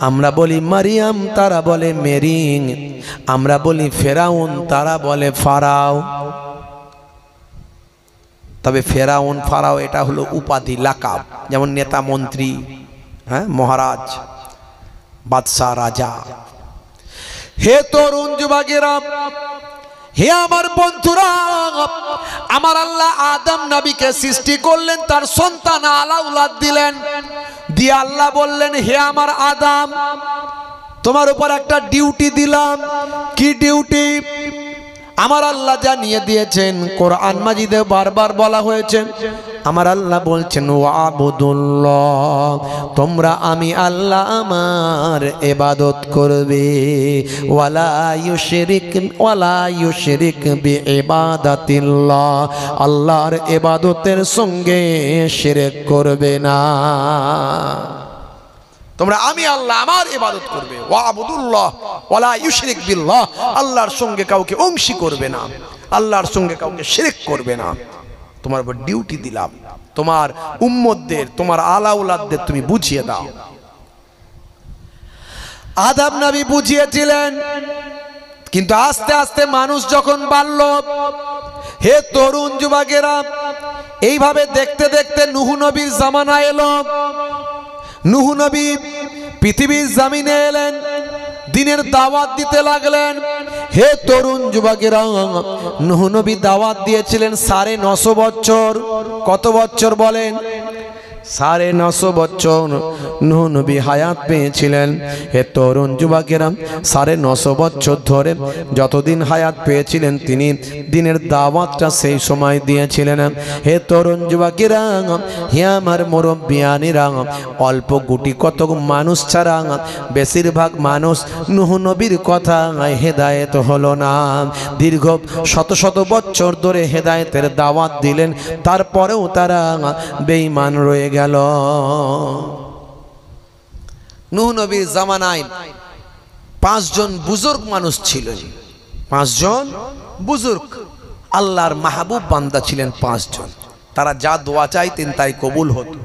আমরা বলি মারিয়াম, তারা বলে মেরিং। আমরা বলি ফেরাউন, তারা বলে ফারাও। তবে ফেরাউন ফারাও এটা হলো উপাধি, লাকাব, যেমন নেতা মন্ত্রী, হ্যাঁ মহারাজ। বাদশা রাজা। হে তরুণ যুবকেরা, হে আমার বন্ধুরা, আমার আল্লাহ আদম নবীকে সৃষ্টি করলেন, তার সন্তান আলাউলাদ দিলেন, দিয়ে আল্লাহ বললেন, হে আমার আদম, তোমার উপর একটা ডিউটি দিলাম। কি ডিউটি? আমার আল্লাহ জানিয়ে দিয়েছেন, কোরআন মাজিদে বারবার বলা হয়েছে। আমার আল্লাহ বলছেন, ওয়াবুদুল্লাহ, তোমরা আমি আল্লাহ আমার ইবাদত করবে, ওয়ালা ইউশরিক বিইবাদাতিল্লাহ, আল্লাহর ইবাদতের সঙ্গে শিরক করবে না। তোমরা আমি আল্লাহ আমার ইবাদত করবে, ওয়াবুদুল্লাহ ওয়ালা ইউশরিক বিল্লাহ, আল্লাহর সঙ্গে কাউকে অংশী করবে না, আল্লাহর সঙ্গে কাউকে শিরক করবে না। তোমার উপর ডিউটি দিলাম, তোমার উম্মতদের, তোমার আলাউলাদদের তুমি বুঝিয়ে দাও। আদম নবী বুঝিয়েছিলেন, কিন্তু আস্তে আস্তে মানুষ যখন বাড়ল, হে তরুণ যুবকেরা, এইভাবে দেখতে দেখতে নূহ নবীর জামানা এলো। নূহ নবী পৃথিবীর জমিনে এলেন, দিনের দাওয়াত দিতে লাগলেন। হে তরুণ যুবকেরা, নূহ নবী দাওয়াত দিয়েছিলেন 950 বছর। কত বছর বলেন? 950 বছর নূহ নবী হায়াত পেয়েছিলেন। হে তরুণ যুবকেরা, 950 বছর ধরে যতদিন হায়াত পেয়েছিলেন তিনি দিনের দাওয়াতটা সেই সময় দিয়েছিলেন। হে তরুণ যুবকেরা, হে আমার মুরব্বিয়ানিরা, অল্প গুটি কতক মানুষ ছাড়া বেশিরভাগ মানুষ নূহ নবীর কথা হেদায়েত হলো না। দীর্ঘ শত শত বছর ধরে হেদায়েতের দাওয়াত দিলেন, তারপরেও তারা বেঈমান রয়ে গেল। নূহ নবীর জামানায় 5 জন বুজুর্গ মানুষ ছিলেন। 5 জন বুজুর্গ আল্লাহর মাহবুব বান্দা ছিলেন। 5 জন, তারা যা দোয়া চাইতেন তাই কবুল হতো।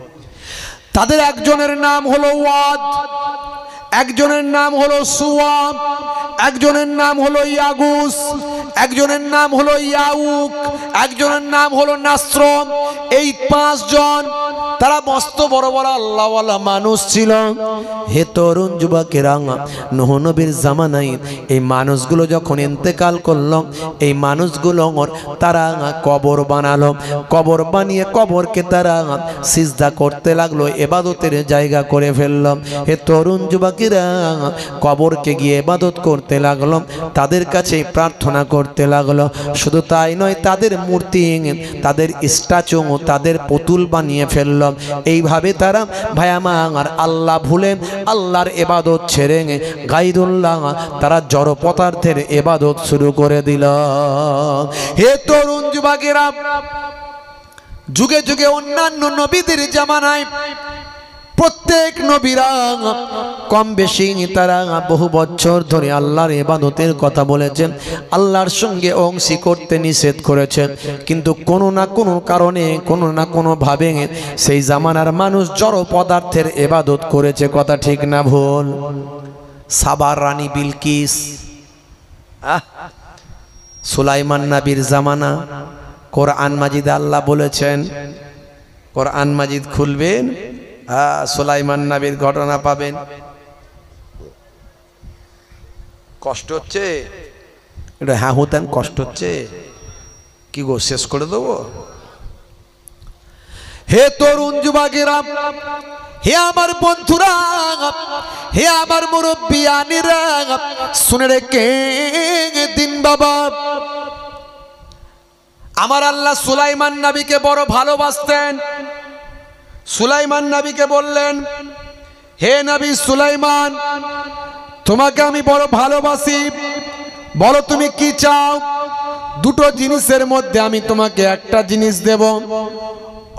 তাদের একজনের নাম হলো ওয়াদ, একজনের নাম হলো সুওয়া, একজনের নাম হলো ইয়াগুস, একজনের নাম হলো ইয়াউক, একজনের নাম হলো নাসর। এই 5 জন তারা মস্ত বড় বড় আল্লাহওয়ালা মানুষ ছিল। হে তরুণ যুবকেরা, নূহ নবীর জামানায় এই মানুষগুলো যখন ইন্তেকাল করলো, এই মানুষগুলো তারা কবর বানালো। কবর বানিয়ে কবরকে তারা সিজদা করতে লাগলো, ইবাদতের জায়গা করে ফেললো। হে তরুণ যুবকেরা, কবরকে গিয়ে ইবাদত করতে লাগলো, তাদের কাছে প্রার্থনা করতে লাগলো। শুধু তাই নয়, তাদের মূর্তি, তাদের স্ট্যাচু, তাদের পুতুল বানিয়ে ফেললো। এইভাবে তারা ভাই আমার আল্লাহ ভুলে আল্লাহর ইবাদত ছেড়ে গায়রুল্লাহ, তারা জড় পদার্থের ইবাদত শুরু করে দিল। হে তরুণ যুবকেরা, যুগে যুগে অন্যান্য নবীদের জামানায় প্রত্যেক নবীরা কম বেশি তারা বহু বছর ধরে আল্লাহর ইবাদতের কথা বলেছেন, আল্লাহর সঙ্গে অংশী করতে নিষেধ করেছেন। কিন্তু কোনো না কোনো কারণে, কোনো না কোনো ভাবে সেই জামানার মানুষ জড় পদার্থের ইবাদত করেছে। কথা ঠিক না ভুল? সাবার রানী বিলকিস, সুলাইমান নবীর জামানা, কোরআন মাজিদে আল্লাহ বলেছেন, কোরআন মাজিদ খুলবেন, সুলাইমান নবীর ঘটনা পাবেন। কষ্ট হচ্ছে? এটা হ্যাঁ হতেন, কষ্ট হচ্ছে কি গো, শেষ করে দেবো? হে তরুণ যুবকেরা, হে আমার বন্ধুরা, হে আমার মুরব্বিয়ানিরা, শুনে রেখে দিন বাবা, আমার আল্লাহ সুলাইমান নবীকে বড় ভালোবাসতেন। সুলাইমান নবীকে বললেন, হে নবী সুলাইমান, তোমাকে আমি বড় ভালোবাসি, বলো তুমি কি চাও? 2টো জিনিসের মধ্যে আমি তোমাকে একটা জিনিস দেব,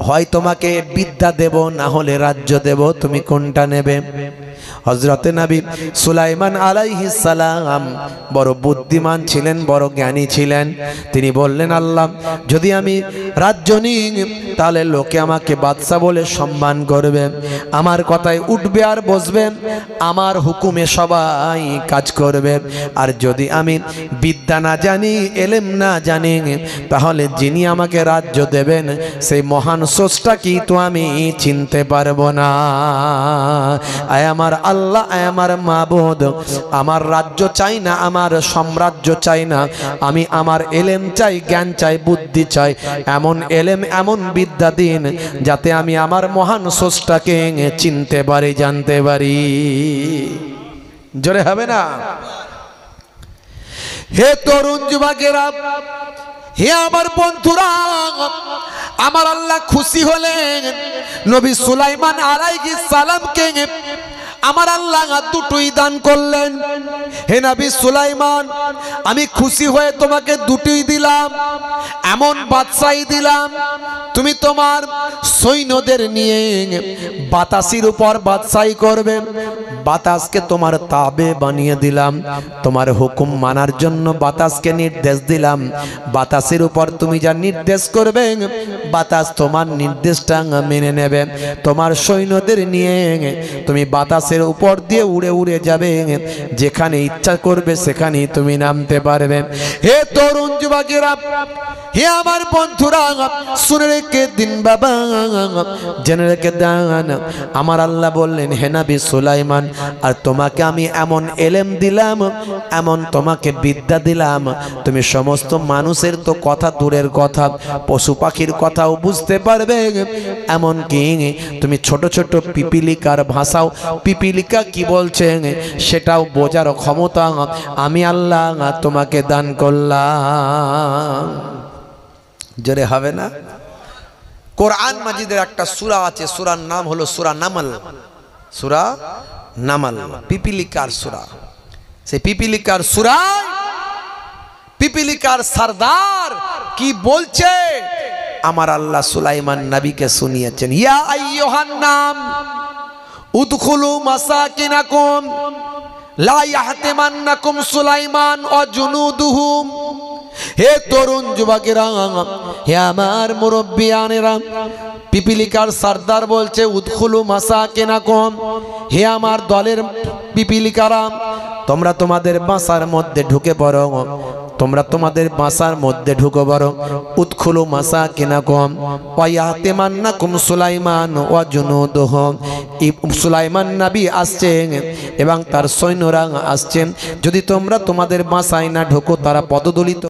হয় তোমাকে বিদ্যা দেব, না হলে রাজ্য দেব, তুমি কোনটা নেবে? হযরতে নবী সুলাইমান আলাইহিস সালাম বড় বুদ্ধিমান ছিলেন, বড় জ্ঞানী ছিলেন। তিনি বললেন, আল্লাহ, যদি আমি রাজ্য নিই তাহলে লোকে আমাকে বাদশা বলে সম্মান করবে, আমার কথায় উঠবে আর বসবে, আমার হুকুমে সবাই কাজ করবে। আর যদি আমি বিদ্যা না জানি, এলেম না জানি, তাহলে যিনি আমাকে রাজ্য দেবেন সেই মহান স্রষ্টা কি তো আমি চিনতে পারবো না। আয় আমার আল্লাহ, আয় আমার মাবুদ, আমার রাজ্য চাই না, আমার সাম্রাজ্য চাই না, আমি আমার এলেম চাই, জ্ঞান চাই, বুদ্ধি চাই, এমন এলেম এমন বিদ্যা দিন যাতে আমি আমার মহান স্রষ্টাকে চিনতে পারি, জানতে পারি। জোরে হবে না? হে তরুণ যুবকেরা, হে আমার বন্ধুরা, আমার আল্লাহ খুশি হলেন নবী সুলাইমান আলাইহিস সালামকে আমার আল্লাহ দুটোই দান করলেন। হে নবী সুলাইমান, আমি খুশি হয়ে তোমাকে দুটোই দিলাম, এমন বাদশাহী দিলাম তুমি তোমার সৈন্যদের নিয়ে বাতাসের উপর বাদশাহী করবে। বাতাসকে তোমার তাবে বানিয়ে দিলাম, তোমার হুকুম মানার জন্য বাতাসকে নির্দেশ দিলাম। বাতাসের উপর তুমি যা নির্দেশ করবে বাতাস তোমার নির্দেশটা মেনে নেবে। তোমার সৈন্যদের নিয়ে তুমি বাতাসের উপর দিয়ে উড়ে উড়ে যাবে, যেখানে ইচ্ছা করবে সেখানেই তুমি নামতে পারবে। হে তরুণ যুবকেরা, হে আমার বন্ধুরা, শুনে রেখে দিন বাবা, জেনে রেখে দেন, আমার আল্লাহ বললেন হে নবী সুলাইমান, আর তোমাকে আমি এমন এলেম দিলাম, এমন তোমাকে বিদ্যা দিলাম, তুমি সমস্ত মানুষের তো কথা দূরের কথা, পশু পাখির কথাও বুঝতে পারবে। এমন কি তুমি ছোট ছোট পিপিলিকার ভাষাও, পিপিলিকা কি বলছে সেটাও বোঝার ক্ষমতা আমি আল্লাহ তোমাকে দান করলাম। জোরে হবে না? কোরআন মাজিদের একটা সূরা আছে, সূরার নাম হলো সূরা নামল। সূরা নামল পিপিলিকার সূরা। সেই পিপিলিকার সূরায় পিপিলিকার সরদার কি বলছে আমার আল্লাহ সুলাইমান নবীকে শুনিয়েছেন। ইয়া আইয়ুহান নাম উদখুলু মাসাকিনাকুম লা ইয়াহতিমান্নাকুম সুলাইমান ওয়া জুনুদুহু। হে তরুণ যুবকেরা, হে আমার মুরব্বিয়ানেরা, পিপিলিকার সরদার বলছে উদখুলু মাসাকিনাকুম, হে আমার দলের পিপিলিকারা, তোমরা তোমাদের বাসার মধ্যে ঢুকে পড়ো, তোমরা তোমাদের বাসার মধ্যে ঢুকে পড়ো। উদখুলু মাসাকিনাকুম ওয়া ইয়াহতিমান্নাকুম সুলাইমান ওয়া জুনুদুহু। সুলাইমান নবী আসছেন এবং তার সৈন্যরা আসছেন, যদি তোমরা তোমাদের বাসায় না ঢোকো তারা পদদলিত